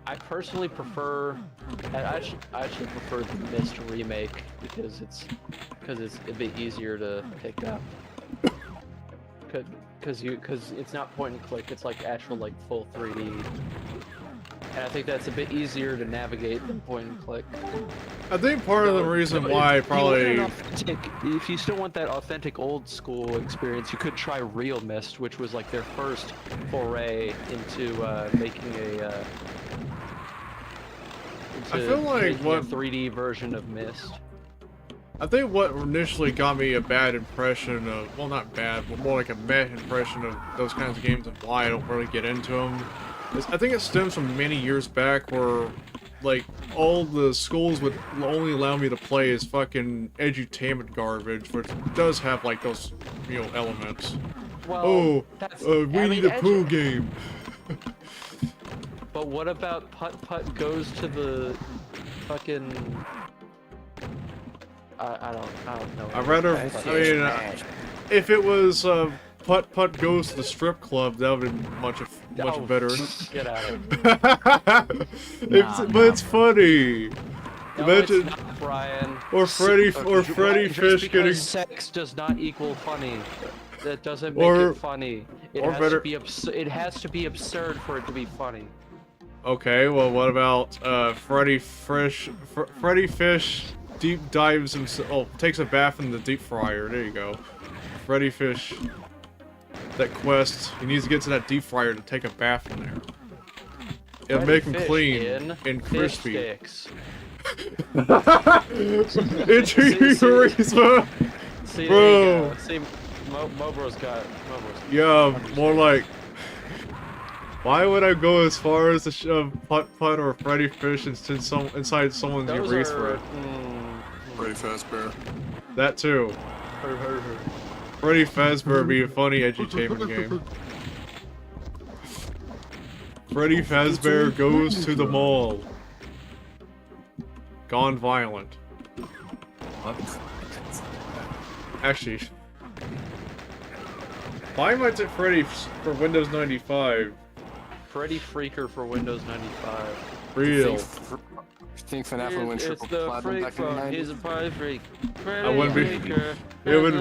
I personally prefer, I actually prefer the Myst remake because it's a bit easier to pick up. Because it's not point and click, it's like actual like full 3D. And I think that's a bit easier to navigate than point and click. I think part of the reason why If you want probably an if you still want that authentic old school experience, you could try Real Myst, which was like their first foray into making a I feel like making what- a 3D version of Myst. I think what initially got me a bad impression of, well, not bad, but more like a meh impression of those kinds of games and why I don't really get into them, is I think it stems from many years back where, like, all the schools would only allow me to play as fucking edutainment garbage, which does have, like, those, you know, elements. Well, Oh, that's, we I need mean, a poo game. But what about Putt Putt goes to the fucking? I don't know. I'd rather, I mean, if it was, Putt Putt goes to the strip club, that would be much Oh, better. Get out of here. But it's funny. No, Imagine, it's not, Brian. or Freddy Just Fish because getting, sex does not equal funny. That doesn't make Or- it funny. It or has better- to be it has to be absurd for it to be funny. Okay, well, what about Freddy Fish deep dives himself? Oh, takes a bath in the deep fryer. There you go. Freddy Fish. That quest. He needs to get to that deep fryer to take a bath in there. It'll Freddy make him Fish clean in and fish crispy. sticks. It's Charisma. See, Bro. there you go. See, Mobro's got. Yeah, more like. Why would I go as far as to shove Putt Putt or Freddy Fish inside someone's Those urethra? are. Pretty fast, bro. That too. Freddy Fazbear would be a funny edutainment game. Freddy Fazbear goes to the mall. Gone violent. Actually, why might it Freddy for Windows 95? Freddy Freaker for Windows 95. Real. Think FNAF would win It's triple the platinum freak back in the phone. He's 90s? a party freak. I wouldn't be. It would.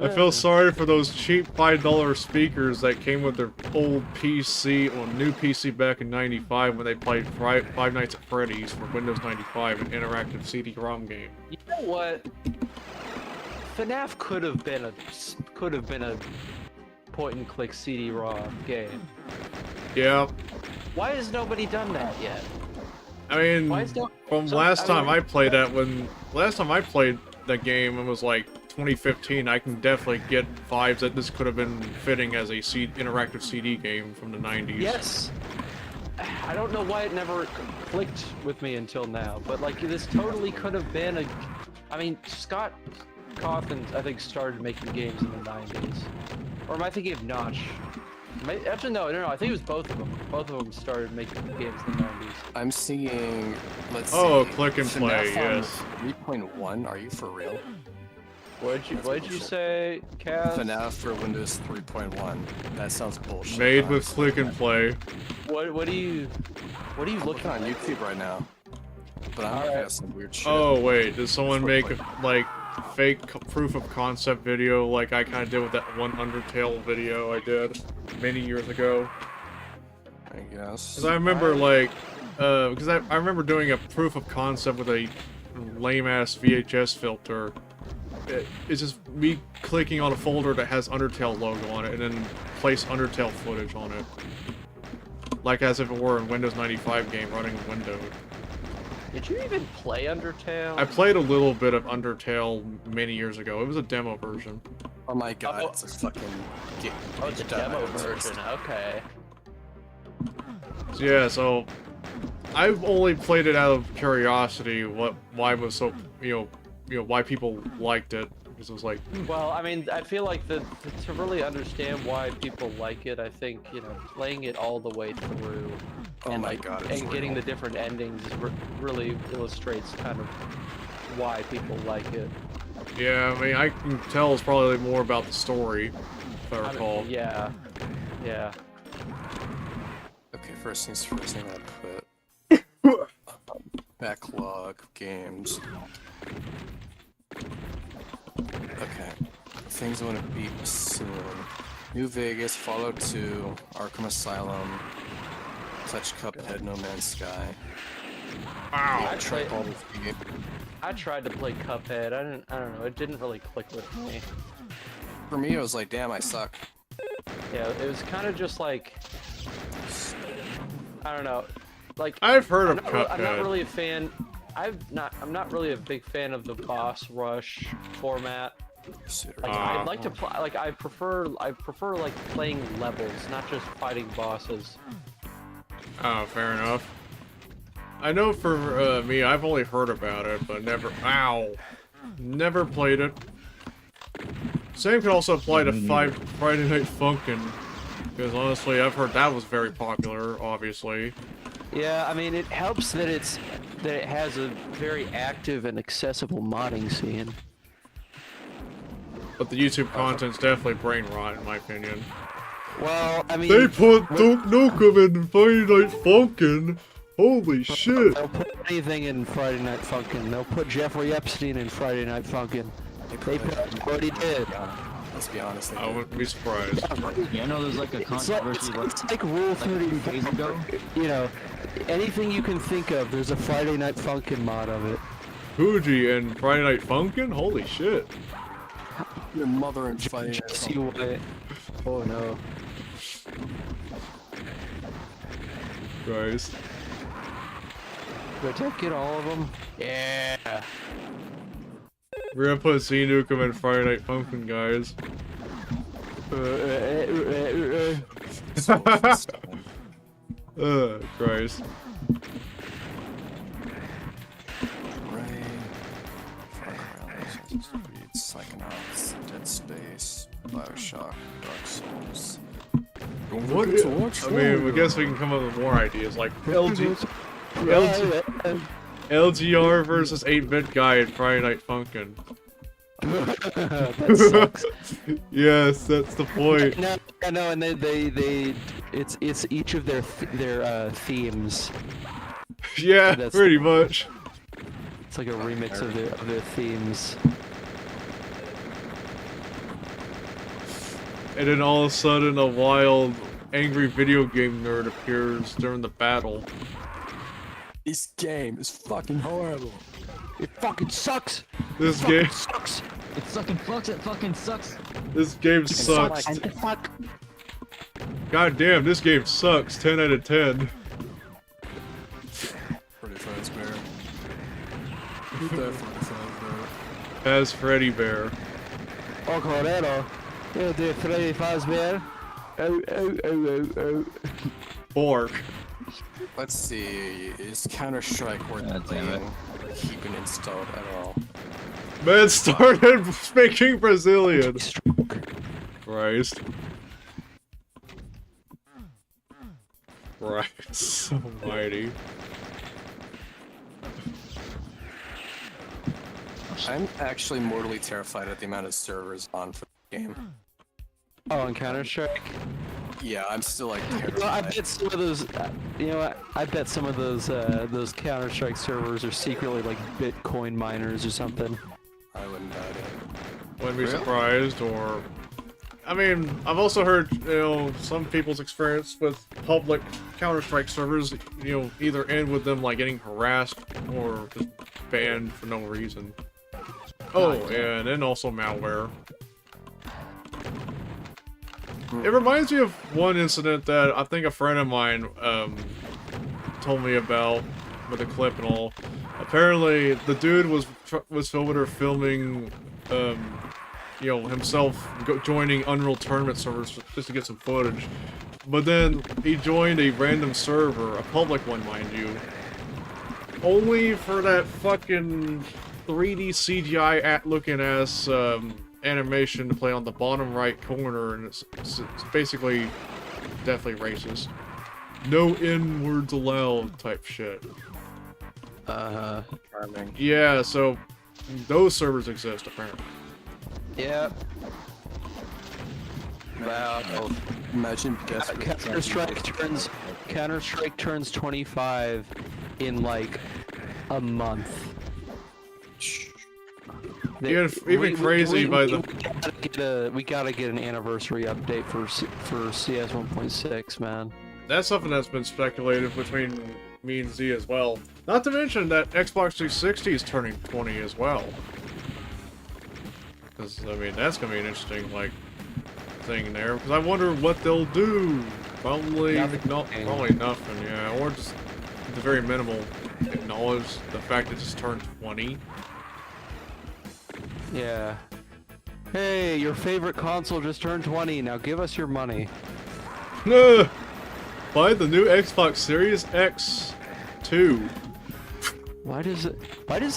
I feel sorry for those cheap $5 speakers that came with their old PC or new PC back in '95 when they played Five Nights at Freddy's for Windows 95, an interactive CD-ROM game. You know what? FNAF could have been a point-and-click CD-ROM game. Yeah, Why has nobody done that yet? I mean, Why is no- from so- last I time mean- I played last time I played the game, it was like 2015. I can definitely get vibes that this could have been fitting as a interactive CD game from the 90s. Yes. I don't know why it never clicked with me until now, but like this totally could have been a. I mean, Scott Cawthon, I think, started making games in the 90s. Or am I thinking of Notch? Actually, no. I think it was both of them. Both of them started making games in the 90s. I'm seeing. Let's Oh, see. click and play, FNAF on yes. 3.1. Are you for real? What'd you say, Cass? FNAF for Windows 3.1. That sounds bullshit. Made with honestly. click and play. What are you I'm looking looking on at? YouTube right now. But I'm looking at some weird shit. Oh wait, did someone make Click. like fake proof of concept video like I kind of did with that one Undertale video I did many years ago? I guess. Because I remember like, because I remember doing a proof of concept with a lame ass VHS filter. It's just me clicking on a folder that has Undertale logo on it and then place Undertale footage on it. Like as if it were a Windows 95 game running Windows. Did you even play Undertale? I played a little bit of Undertale many years ago. It was a demo version. Oh my god, Oh. it's a fucking. Oh, it's a demo version. Okay. So, yeah, so I've only played it out of curiosity. Why it was so why people liked it, because it was like, Well, I mean, I feel like to really understand why people like it, I think, playing it all the way through Oh and my like, god, it's and getting real. the different endings really illustrates kind of why people like it. Yeah, I mean, I can tell it's probably more about the story, if I recall. Yeah, yeah. Okay, first things first, I'm gonna put backlog games. Okay, things I want to beat soon. New Vegas, Fallout 2, Arkham Asylum, Touch Cuphead, No Man's Sky. Wow. I tried. Baldur's Gate. I tried to play Cuphead. I don't know. It didn't really click with me. For me, it was like, damn, I suck. Yeah, it was kind of just like, I don't know, like I've heard of I'm not Cuphead. really a fan. I'm not really a big fan of the boss rush format. Like I'd like to play. Like I prefer like playing levels, not just fighting bosses. Oh, fair enough. I know for me, I've only heard about it, but never. Ow! Never played it. Same can also apply to Friday Night Funkin', because honestly, I've heard that was very popular. Obviously. Yeah, I mean it helps that it has a very active and accessible modding scene. But the YouTube content's definitely brain rot, in my opinion. Well, I mean They put Duke Nukem in Friday Night Funkin'. Holy shit! they'll put anything in Friday Night Funkin'. They'll put Jeffrey Epstein in Friday Night Funkin'. They already did. Let's be honest. I wouldn't be surprised. Yeah, I know there's like a controversy It's like Rule 30 days ago. You know, anything you can think of, there's a Friday Night Funkin' mod of it. Fuji and Friday Night Funkin'? Holy shit. Your mother and fighting. See what? Oh no. Christ. Did I get all of them? Yeah. We're gonna put Z Nukem and Friday Night Funkin', guys. Christ. Psychonauts, Dead Space, Bioshock, Dark Souls. What? I mean, I guess we can come up with more ideas, like LGR versus 8-bit guy in Friday Night Funkin'. That sucks. Yes, that's the point. No, I know, and it's each of their themes. Yeah, That's- pretty much. It's like a remix of their themes. And then all of a sudden, a wild, angry video game nerd appears during the battle. This game is fucking horrible. It fucking sucks. This game, Sucks. It fucking fucks. It fucking sucks. this game sucks. And fuck. God damn, this game sucks. 10 out of 10. Pretty Fred's Bear. Who's that Pretty Fred's Bear? As Freddy Bear. Oh, Colorado. Yeah, the Freddy Fazbear. Oh, oh, oh, oh, oh. Bork. Let's see, is Counter-Strike worth God damn it. keeping installed at all? Man started speaking Brazilian. Christ. Christ almighty. I'm actually mortally terrified at the amount of servers on for the game. Oh, on Counter-Strike? Yeah, I'm still like Well, I terrified. bet some of those, you know what? I bet some of those Counter-Strike servers are secretly like Bitcoin miners or something. I wouldn't doubt it. Wouldn't be surprised, or... I mean, I've also heard, you know, some people's experience with public Counter-Strike servers, you know, either end with them, like, getting harassed or just banned for no reason. Oh, and then also malware. It reminds me of one incident that I think a friend of mine told me about with a clip and all. Apparently, the dude was filming, you know, himself joining Unreal Tournament servers just to get some footage. But then he joined a random server, a public one, mind you, only for that fucking 3D CGI looking ass animation to play on the bottom right corner, and it's basically definitely racist. no N-words allowed type shit. Charming. Yeah, so those servers exist apparently. Yep. Wow. Imagine Counter-Strike turns 25 in like a month. Even crazy by the. We gotta get an anniversary update for CS 1.6, man. That's something that's been speculated between me and Z as well. Not to mention that Xbox 360 is turning 20 as well. Because, I mean, that's going to be an interesting, like, thing there. Because I wonder what they'll do. Probably nothing, yeah. Or just, at the very minimal, acknowledge the fact it just turned 20. Yeah. Hey, your favorite console just turned 20. Now give us your money. Buy the new Xbox Series X 2. Why does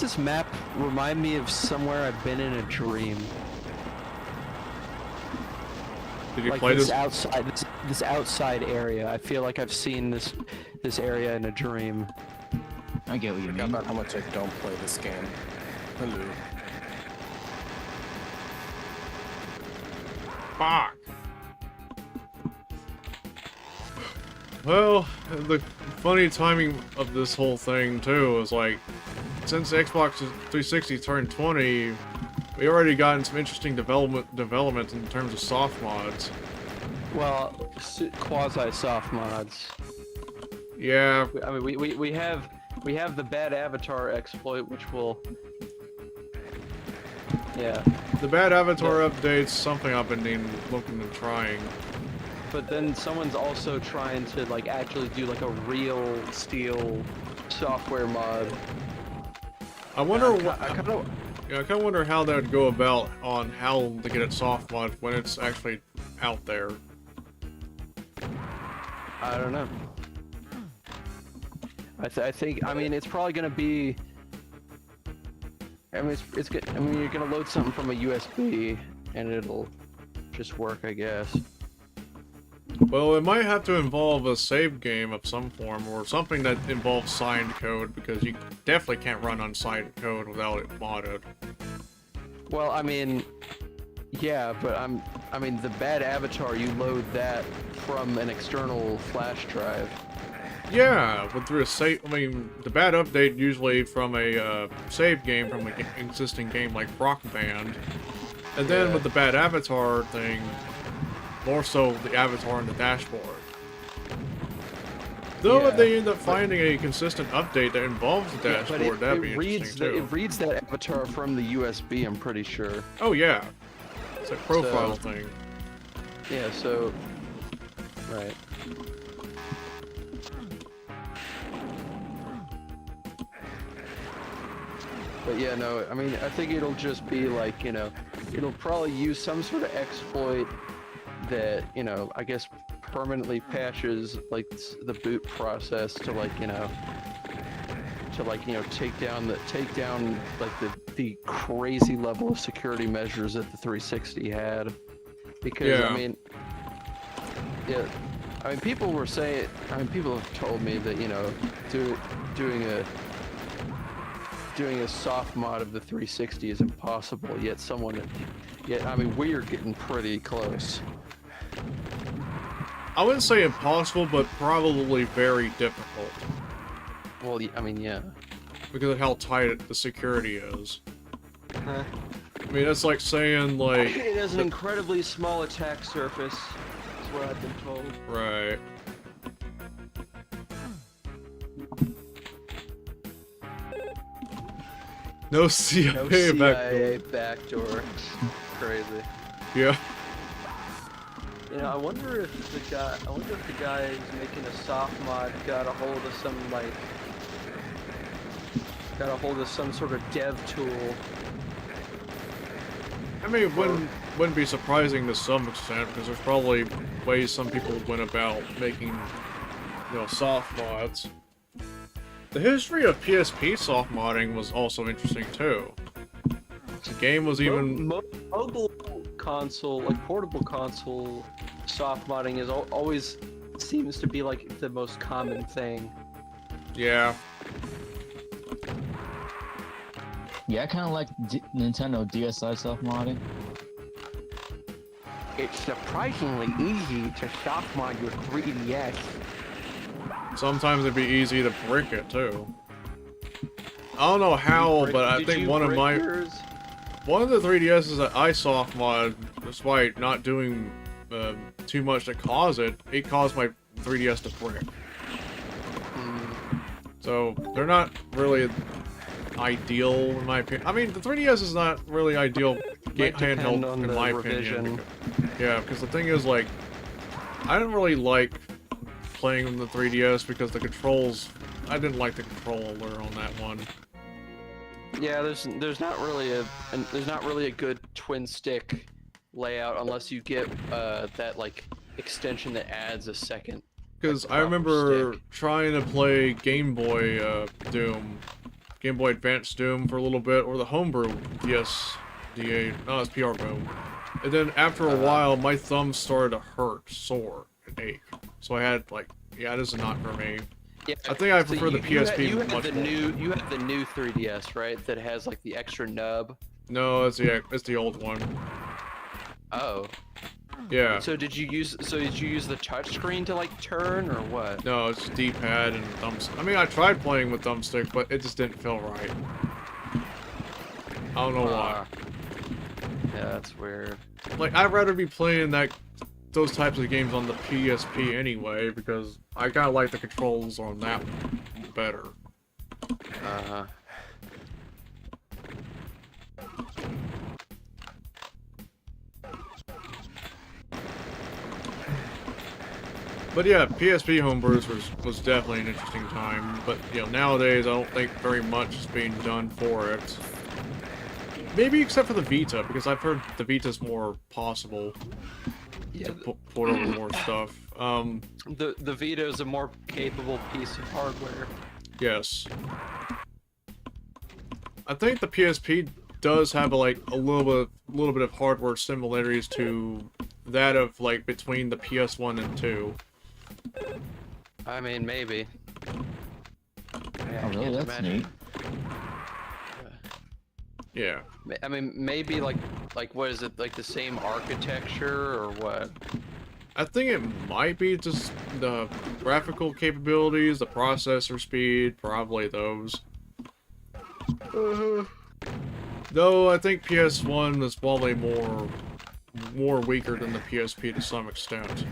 this map remind me of somewhere I've been in a dream? Did you Like play this this? outside this outside area. I feel like I've seen this area in a dream. I get what you Forgot mean. about how much I don't play this game. Hello. Fuck. Well, the funny timing of this whole thing too is like, since Xbox 360 turned 20, we already gotten some interesting development in terms of soft mods. Well, quasi soft mods. Yeah, I mean, we have the bad avatar exploit, which will. Yeah. the bad avatar update's something I've been looking and trying. But then someone's also trying to like actually do like a real steel software mod. I wonder I kind of. Yeah, I kind of wonder how that would go about on how to get it soft mod when it's actually out there. I don't know. I think. I mean, it's probably gonna be. I mean, it's good. I mean, you're gonna load something from a USB, and it'll just work, I guess. Well, it might have to involve a save game of some form, or something that involves signed code, because you definitely can't run unsigned code without it modded. Well, I mean, yeah, but I mean, the bad avatar, you load that from an external flash drive. Yeah, but through a save, I mean, the bad update usually from a save game from an existing game like Rock Band. And then Yeah. with the bad avatar thing, more so the avatar and the dashboard. Though if Yeah, they end up finding a consistent update that involves the Yeah, but dashboard, that'd be reads interesting too. it reads that avatar from the USB, I'm pretty sure. Oh yeah, it's a profile So- thing. Yeah, so. Right. But yeah, no, I mean, I think it'll just be like, it'll probably use some sort of exploit that, I guess permanently patches, like, the boot process to, like, take down, like, the crazy level of security measures that the 360 had. Because, Yeah. I mean, yeah, I mean, people were saying, people have told me that, doing a soft mod of the 360 is impossible, yet I mean, we are getting pretty close. I wouldn't say impossible, but probably very difficult. Well, I mean, yeah. Because of how tight the security is. Huh. I mean, that's like saying, like... It has an incredibly small attack surface, is what I've been told. Right. No CIA, No backdoor. CIA backdoor. Crazy. Yeah. I wonder if the guy who's making a soft mod got a hold of some sort of dev tool. I mean, it wouldn't be surprising to some extent, because there's probably ways some people went about making, soft mods. The history of PSP soft modding was also interesting too. The game was even... Mobile console, like portable console soft modding is always seems to be like the most common thing. Yeah. Yeah, I kind of like Nintendo DSi self-modding. It's surprisingly easy to soft mod your 3DS. Sometimes it'd be easy to brick it too. I don't know how, but I think one of the 3DSs that I soft mod, despite not doing too much to cause it caused my 3DS to brick. So they're not really ideal in my opinion. I mean, the 3DS is not really ideal handheld in my opinion. Yeah, because the thing is, like, I didn't really like playing on the 3DS because the controls. I didn't like the controller on that one. Yeah, there's not really a good twin stick layout unless you get that like extension that adds a second. Because like, I remember stick. trying to play Game Boy Doom, Game Boy Advance Doom for a little bit, or the homebrew DA. No, it's PR Boom. And then after a while, my thumbs started to hurt, sore, and ache. So I had like, yeah, this is not for me. Yeah, I think I so prefer the PSP you much more. You have the new 3DS, right? That has like the extra nub. No, it's the old one. Oh. Yeah. So did you use the touchscreen to like turn or what? No, it's D-pad and thumbstick. I mean, I tried playing with thumbstick, but it just didn't feel right. I don't know why. Yeah, that's weird. Like, I'd rather be playing those types of games on the PSP anyway, because I kinda like the controls on that one better. But yeah, PSP homebrews was definitely an interesting time. But you know, nowadays I don't think very much is being done for it. Maybe except for the Vita, because I've heard the Vita's more possible to port over more stuff. The Vita is a more capable piece of hardware. Yes. I think the PSP does have a little bit of hardware similarities to that of like between the PS1 and 2. I mean, maybe. Yeah, Oh, really? That's neat. Yeah. I mean, maybe like what is it, like the same architecture or what? I think it might be just the graphical capabilities, the processor speed, probably those. Though I think PS1 is probably more weaker than the PSP to some extent.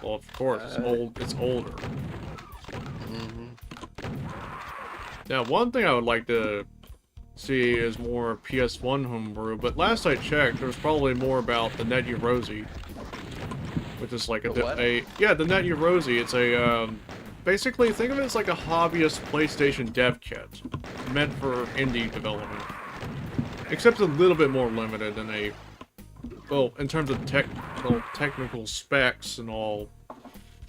Well, of course, it's older. Now, one thing I would like to see is more PS1 homebrew, but last I checked, there was probably more about the NetUrosi, which is like the NetUrosi. It's a basically think of it as like a hobbyist PlayStation dev kit meant for indie development, except a little bit more limited than in terms of technical specs and all,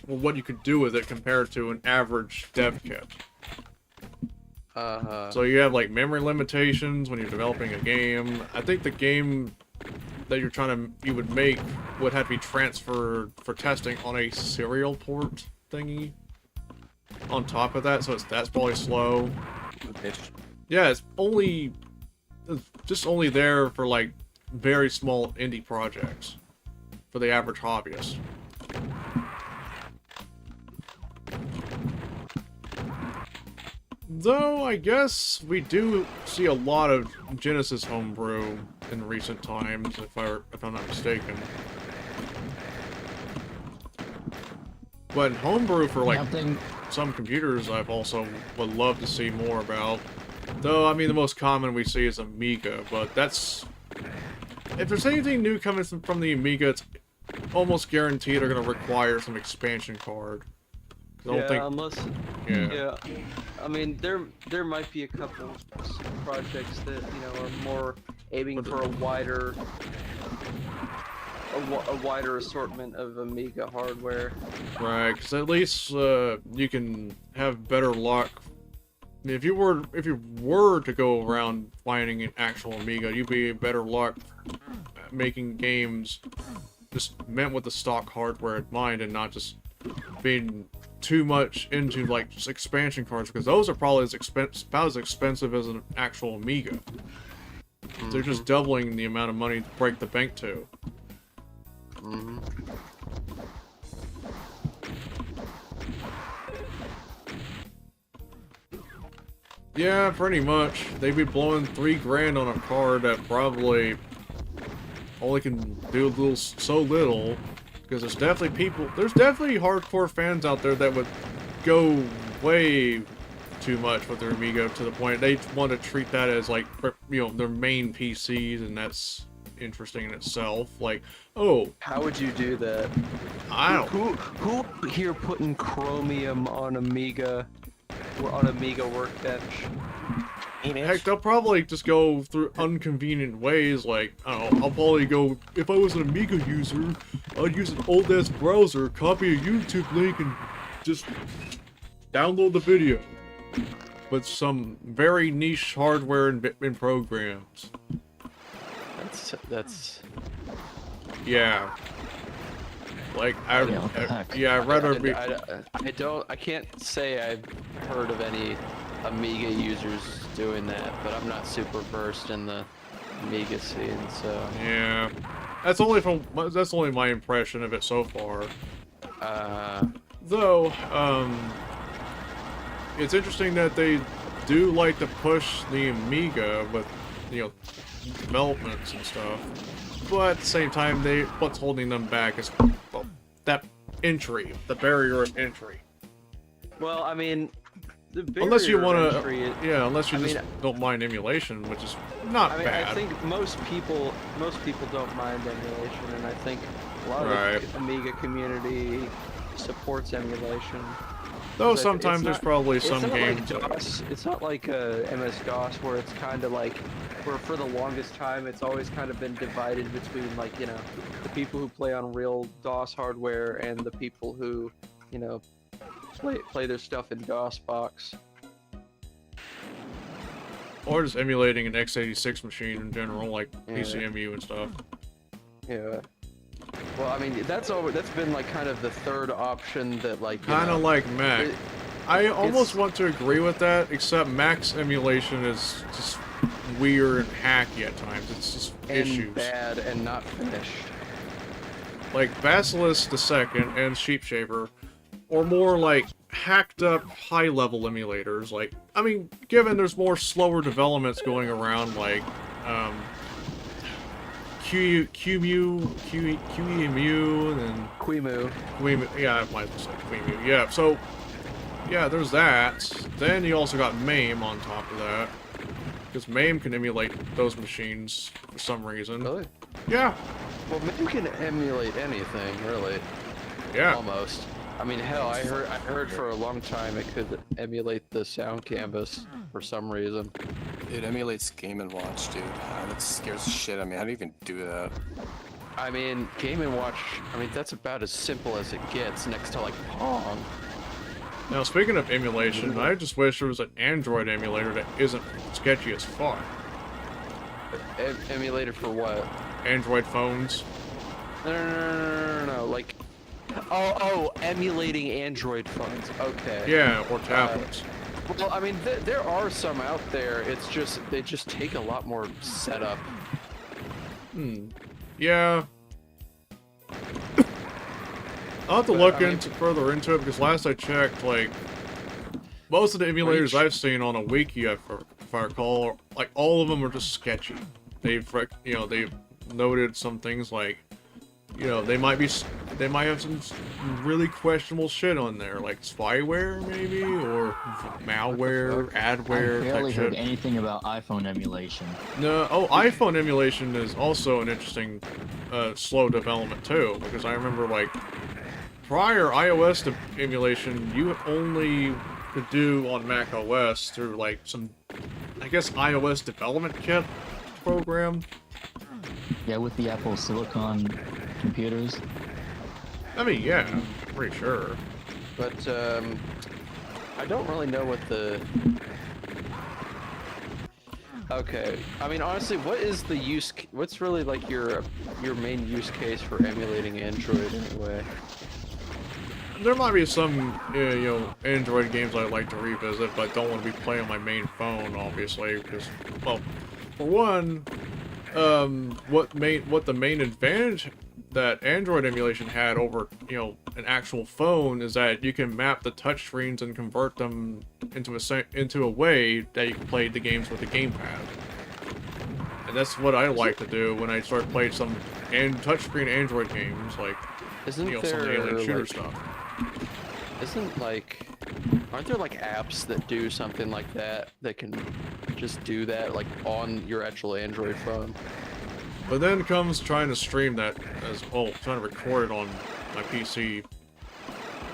well, what you could do with it compared to an average dev kit. So you have like memory limitations when you're developing a game. I think the game that you would make would have to be transferred for testing on a serial port thingy. On top of that, so that's probably slow. Yeah, it's just only there for like very small indie projects for the average hobbyist. Though I guess we do see a lot of Genesis homebrew in recent times, if I'm not mistaken. But homebrew for like some computers, I've also would love to see more about. Though I mean, the most common we see is Amiga, but that's if there's anything new coming from the Amiga, it's almost guaranteed they're gonna require some expansion card. Yeah. I mean, there might be a couple projects that are more aiming for a wider assortment of Amiga hardware. Right, because at least you can have better luck. If you were to go around finding an actual Amiga, you'd be better luck making games just meant with the stock hardware in mind, and not just being too much into like just expansion cards because those are probably about as expensive as an actual Amiga. They're just doubling the amount of money to break the bank to. Yeah, pretty much. They'd be blowing $3 grand on a card that probably only can do so little. Because there's definitely hardcore fans out there that would go way too much with their Amiga to the point they want to treat that as like, you know, their main PCs, and that's interesting in itself. Like, oh, How would you do that? I don't. Who here putting Chromium on Amiga Workbench? Heck, they'll probably just go through inconvenient ways, like, I don't know, I'll probably go, if I was an Amiga user, I'd use an old-ass browser, copy a YouTube link, and just download the video. With some very niche hardware and programs. That's... Yeah. Like, I can't say I've heard of any Amiga users doing that, but I'm not super versed in the Amiga scene, so... Yeah. That's only my impression of it so far. Though, it's interesting that they do like to push the Amiga with, you know, developments and stuff. But at the same time, what's holding them back is, well, that entry, the barrier of entry. Well, I mean, the barrier unless you want of entry, to, unless you don't mind emulation, which is not bad. I think most people don't mind emulation, and I think a lot of the Amiga community supports emulation. Though sometimes there's probably some games. It's not like MS-DOS where it's kind of like, where for the longest time it's always kind of been divided between, like, you know, the people who play on real DOS hardware and the people who, you know, play their stuff in DOS box. Or just emulating an x86 machine in general, like PCMU and stuff. Yeah. Well, I mean, that's been like kind of the third option that, like, kind of like Mac. I almost want to agree with that, except Mac's emulation is just weird and hacky at times. It's just issues. Bad and not finished. Like Basilisk II and Sheepshaver, or more like hacked up high-level emulators. Like, I mean, given there's more slower developments going around, like QEMU, and QEMU, yeah, I might say QEMU, yeah, so, yeah, there's that. Then you also got MAME on top of that, because MAME can emulate those machines for some reason. Really? Yeah. Well, MAME can emulate anything, really. Yeah. Almost. I mean, hell, I heard for a long time it could emulate the sound canvas for some reason. It emulates Game & Watch, dude. That scares the shit out of me. How do you even do that? I mean, Game & Watch, I mean, that's about as simple as it gets next to, like, Pong. Now, speaking of emulation, I just wish there was an Android emulator that isn't sketchy as fuck. Emulator for what? Android phones. No, like... Oh, emulating Android phones. Okay. Yeah, or tablets. Well, I mean, there are some out there. It's just they just take a lot more setup. Yeah. I'll have to look further into it, because last I checked, like, most of the emulators I've seen on a wiki, if I recall, like, all of them are just sketchy. They've noted some things like, you know, they might have some really questionable shit on there, like spyware maybe, or malware, adware. I barely heard anything about iPhone emulation. No, iPhone emulation is also an interesting, slow development too, because I remember, like, prior iOS emulation, you only could do on Mac OS through, like, some, I guess, iOS development kit program. Yeah, with the Apple Silicon computers. I mean, yeah, I'm pretty sure. But I don't really know what the... Okay, I mean, honestly, what's really, like, your main use case for emulating Android anyway? there might be some, Android games I'd like to revisit, but don't want to be playing on my main phone, obviously, because, well, for one, what the main advantage that Android emulation had over, an actual phone is that you can map the touchscreens and convert them into a way that you can play the games with the gamepad. And that's what I like to do when I start playing some touchscreen Android games, like, some of the alien shooter stuff. Aren't there like apps that do something like that can just do that like on your actual Android phone? But then comes trying to stream that as well, trying to record it on my PC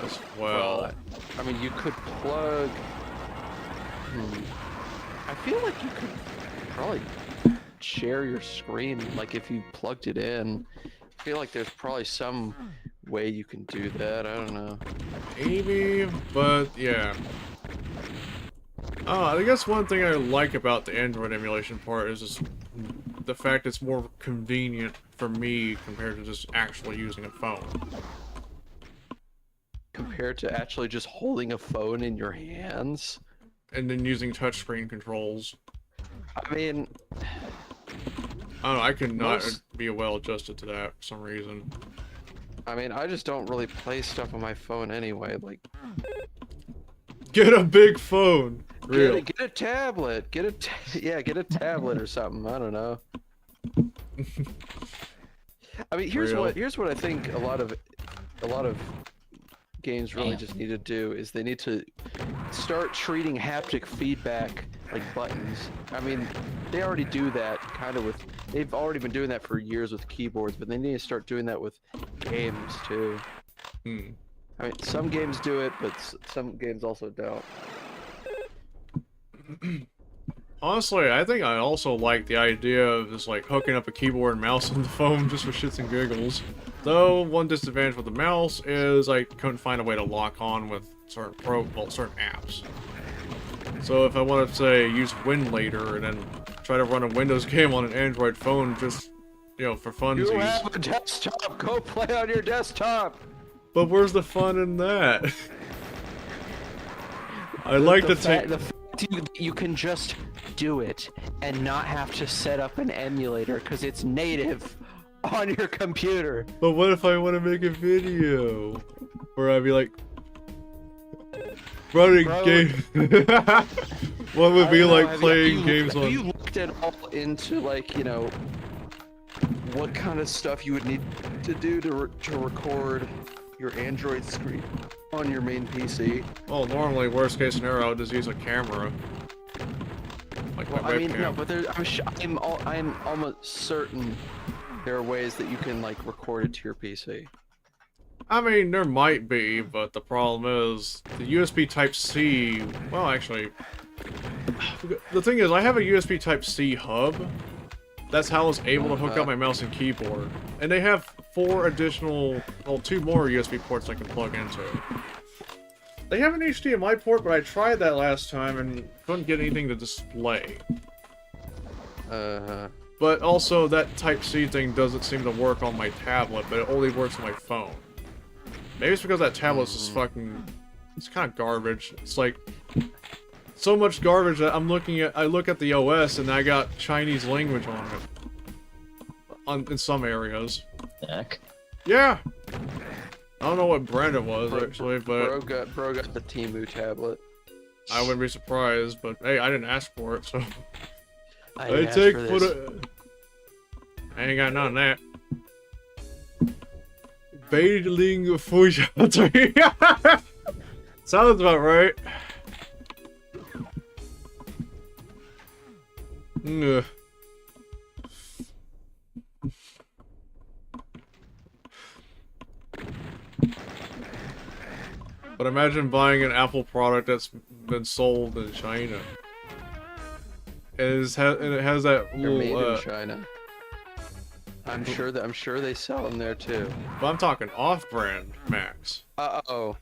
as well. I mean, you could plug. I feel like you could probably share your screen, like if you plugged it in. I feel like there's probably some way you can do that. I don't know. Maybe, but yeah. I guess one thing I like about the Android emulation part is just the fact it's more convenient for me compared to just actually using a phone. Compared to actually just holding a phone in your hands? And then using touchscreen controls. I mean... I don't know, I could not be well adjusted to that for some reason. I mean, I just don't really play stuff on my phone anyway, like... Get a big phone! Real. Get a tablet! Get a tablet or something, I don't know. I mean, here's what I think a lot of games really just need to do is they need to start treating haptic feedback like buttons. I mean, they already do that kind of they've already been doing that for years with keyboards, but they need to start doing that with games too. I mean, some games do it, but some games also don't. Honestly, I think I also like the idea of just like hooking up a keyboard and mouse on the phone just for shits and giggles. Though one disadvantage with the mouse is I couldn't find a way to lock on with certain apps. So if I wanted to say use WinLater and then try to run a Windows game on an Android phone just, for funsies. You have a desktop, go play on your desktop! But where's the fun in that? I like to take... You can just do it and not have to set up an emulator because it's native on your computer. But what if I want to make a video? Where I'd be like... running games... What would be like playing games on... Have you looked at all into, like, what kind of stuff you would need to do to record your Android screen on your main PC? Well, normally, worst case scenario, I would just use a camera. Like my webcam. I mean, no, but I'm almost certain there are ways that you can, like, record it to your PC. I mean, there might be, but the problem is, the USB Type-C... Well, actually... The thing is, I have a USB Type-C hub. That's how I was able to hook up my mouse and keyboard. And they have 4 additional... Well, 2 more USB ports I can plug into. They have an HDMI port, but I tried that last time and couldn't get anything to display. But also, that Type-C thing doesn't seem to work on my tablet, but it only works on my phone. Maybe it's because that tablet's just fucking... It's kind of garbage. It's like... So much garbage that I look at the OS and I got Chinese language on it. In some areas. Heck. Yeah! I don't know what brand it was, actually, but... Bro got the Temu tablet. I wouldn't be surprised, but hey, I didn't ask for it, so... I ain't got none of that. Baitling Fujiatari. Sounds about right. Ugh. But imagine buying an Apple product that's been sold in China. And it has that They're little, made in China. I'm sure they sell them there too. But I'm talking off-brand Macs. Uh-oh.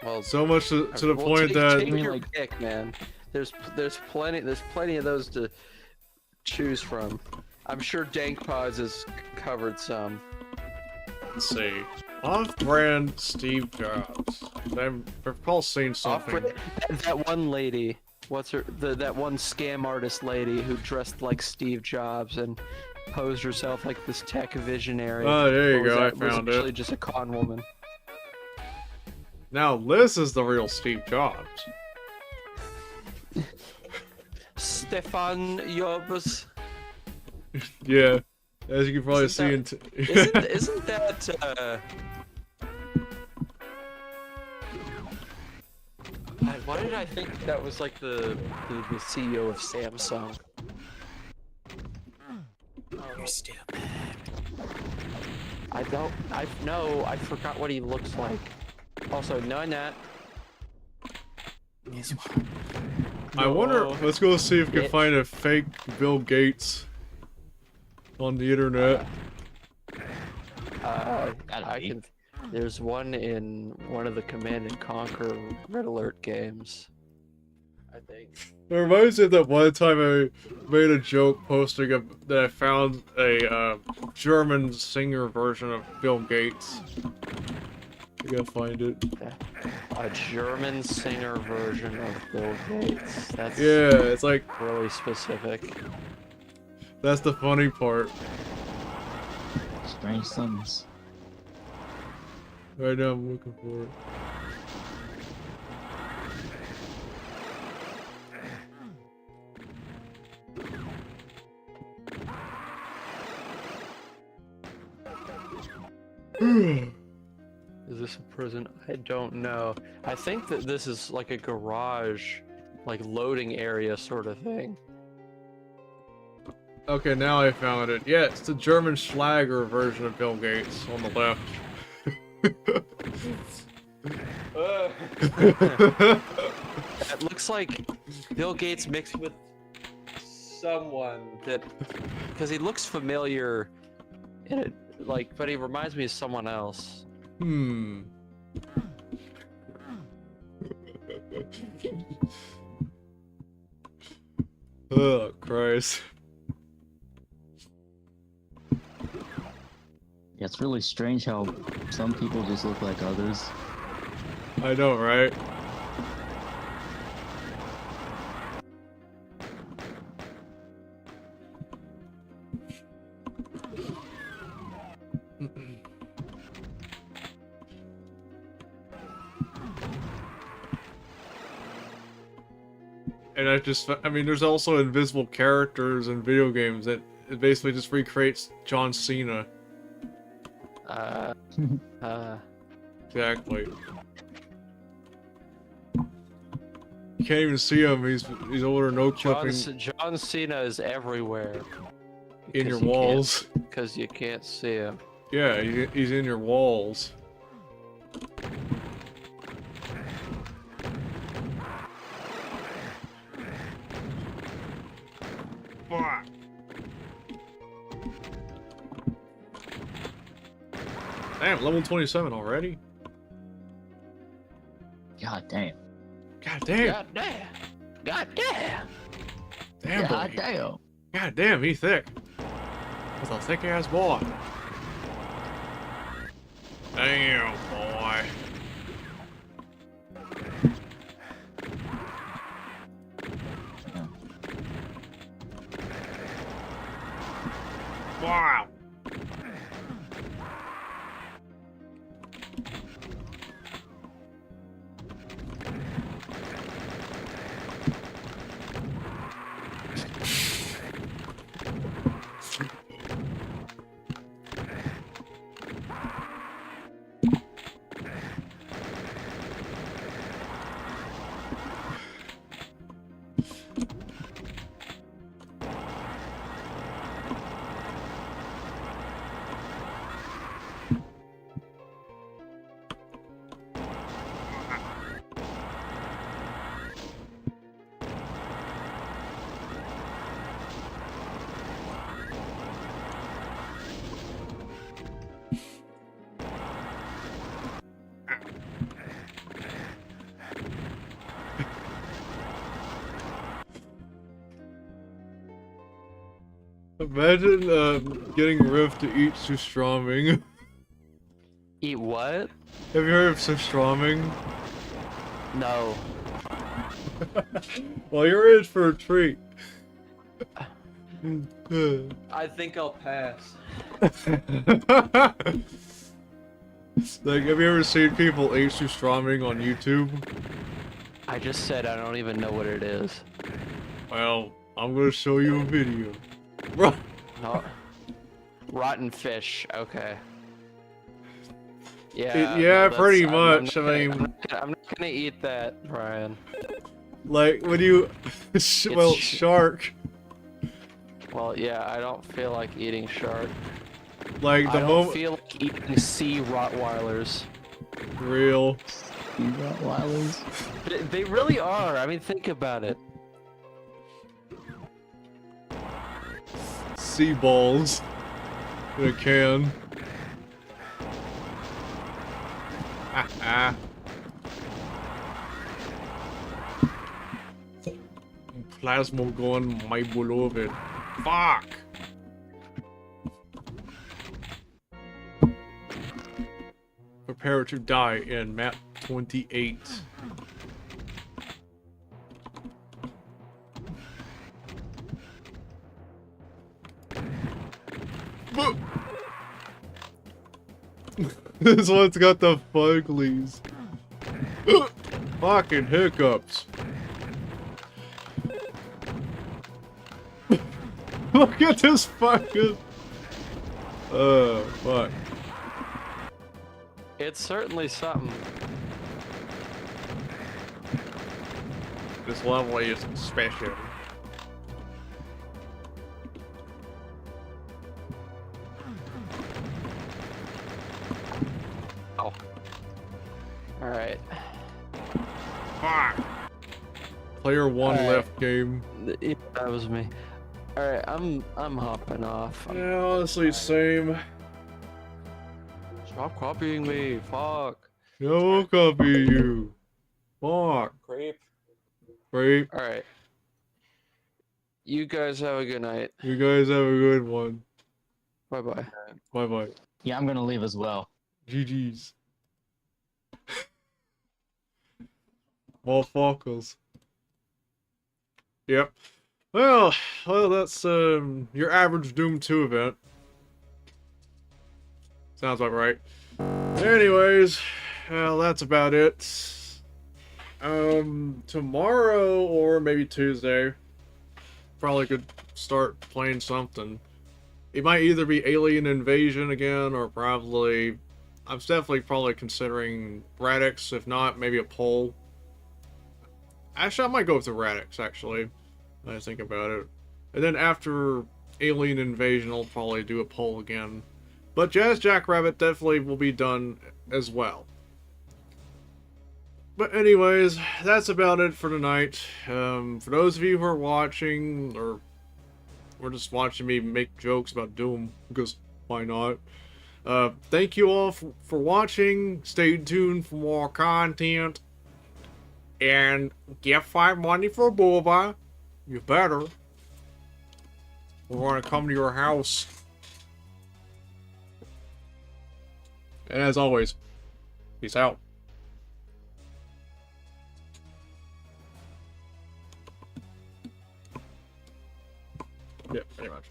Well, so much to the point that... Take your pick, man. There's plenty of those to choose from. I'm sure DankPods has covered some. Let's see. Off-brand Steve Jobs. I recall seeing something. That one lady, what's her? That one scam artist lady who dressed like Steve Jobs and posed herself like this tech visionary. Oh, there you but was go. I was found actually it. just a con woman. Now this is the real Steve Jobs. Stefan Jobs. Yeah, as you can probably Isn't see Isn't that why did I think that was like the CEO of Samsung? You're stupid. I forgot what he looks like. Also, no, not. Yes, you I wonder. No. Let's go see if we can Bitch. find a fake Bill Gates on the internet. I can. There's one in one of the Command and Conquer Red Alert games. I think. It reminds me of that one time I made a joke posting that I found a German singer version of Bill Gates. I gotta find it. A German singer version of Bill Gates. That's Yeah, it's like really specific. that's the funny part. Strange summons. Right now I'm looking for it. Is this a prison? I don't know. I think that this is like a garage, like loading area sort of thing. Okay, now I found it. Yeah, it's the German Schlager version of Bill Gates on the left. It looks like Bill Gates mixed with someone that, because he looks familiar in it, like, but he reminds me of someone else. Hmm. Oh, Christ. Yeah, it's really strange how some people just look like others. I know, right? And I mean, there's also invisible characters in video games that it basically just recreates John Cena. Exactly. You can't even see him. He's over no clipping John Cena is everywhere. in your walls. Because you can't see him. Yeah, he's in your walls. Fuck. Damn, level 27 already? God damn. God damn. God damn. God damn. Damn, God boy. damn. God damn, he's thick. That's a thick ass boy. Damn, boy. Wow. Imagine getting Riff to eat Sustramming. Eat what? Have you heard of surströmming? No. Well, you're in for a treat. I think I'll pass. Like, have you ever seen people eat surströmming on YouTube? I just said I don't even know what it is. Well, I'm gonna show you a video. Bro. No. Rotten fish. Okay. Yeah. Yeah, no, pretty I'm much. not I gonna- mean, I'm not gonna eat that, Brian. like, when you... well, sh- shark. Well, yeah, I don't feel like eating shark. Like, I the don't moment... feel like eating sea Rottweilers. Real. Rottweilers. They really are. I mean, think about it. Sea balls. In a can. Ah. Plasma gun, my beloved. Fuck! Prepare to die in map 28. This one's got the fuglies. Fucking hiccups. Look at this fucking... fuck. It's certainly something. This level is special. Oh. All right. Fuck. Player one Alright. left game. Yeah, that was me. All right, I'm hopping off. Yeah, honestly, same. Stop copying me. Fuck. No, I'll copy you. Fuck. Creep. Right? All right. You guys have a good night. You guys have a good one. Bye bye. Bye bye. Yeah, I'm gonna leave as well. GG's. Motherfuckers. Yep. Well, that's your average Doom 2 event. Sounds about right. Anyways, well, that's about it. Tomorrow or maybe Tuesday, probably could start playing something. It might either be Alien Invasion again, or probably... I'm definitely probably considering Radix, if not, maybe a poll. Actually, I might go with the Radix, actually. When I think about it. And then after Alien Invasion, I'll probably do a poll again. But Jazz Jackrabbit definitely will be done as well. But anyways, that's about it for tonight. For those of you who are watching, or just watching me make jokes about Doom, because why not? Thank you all for watching. Stay tuned for more content. And get 5 money for a boba. You better. We're gonna come to your house. And as always, peace out. Yeah, pretty much.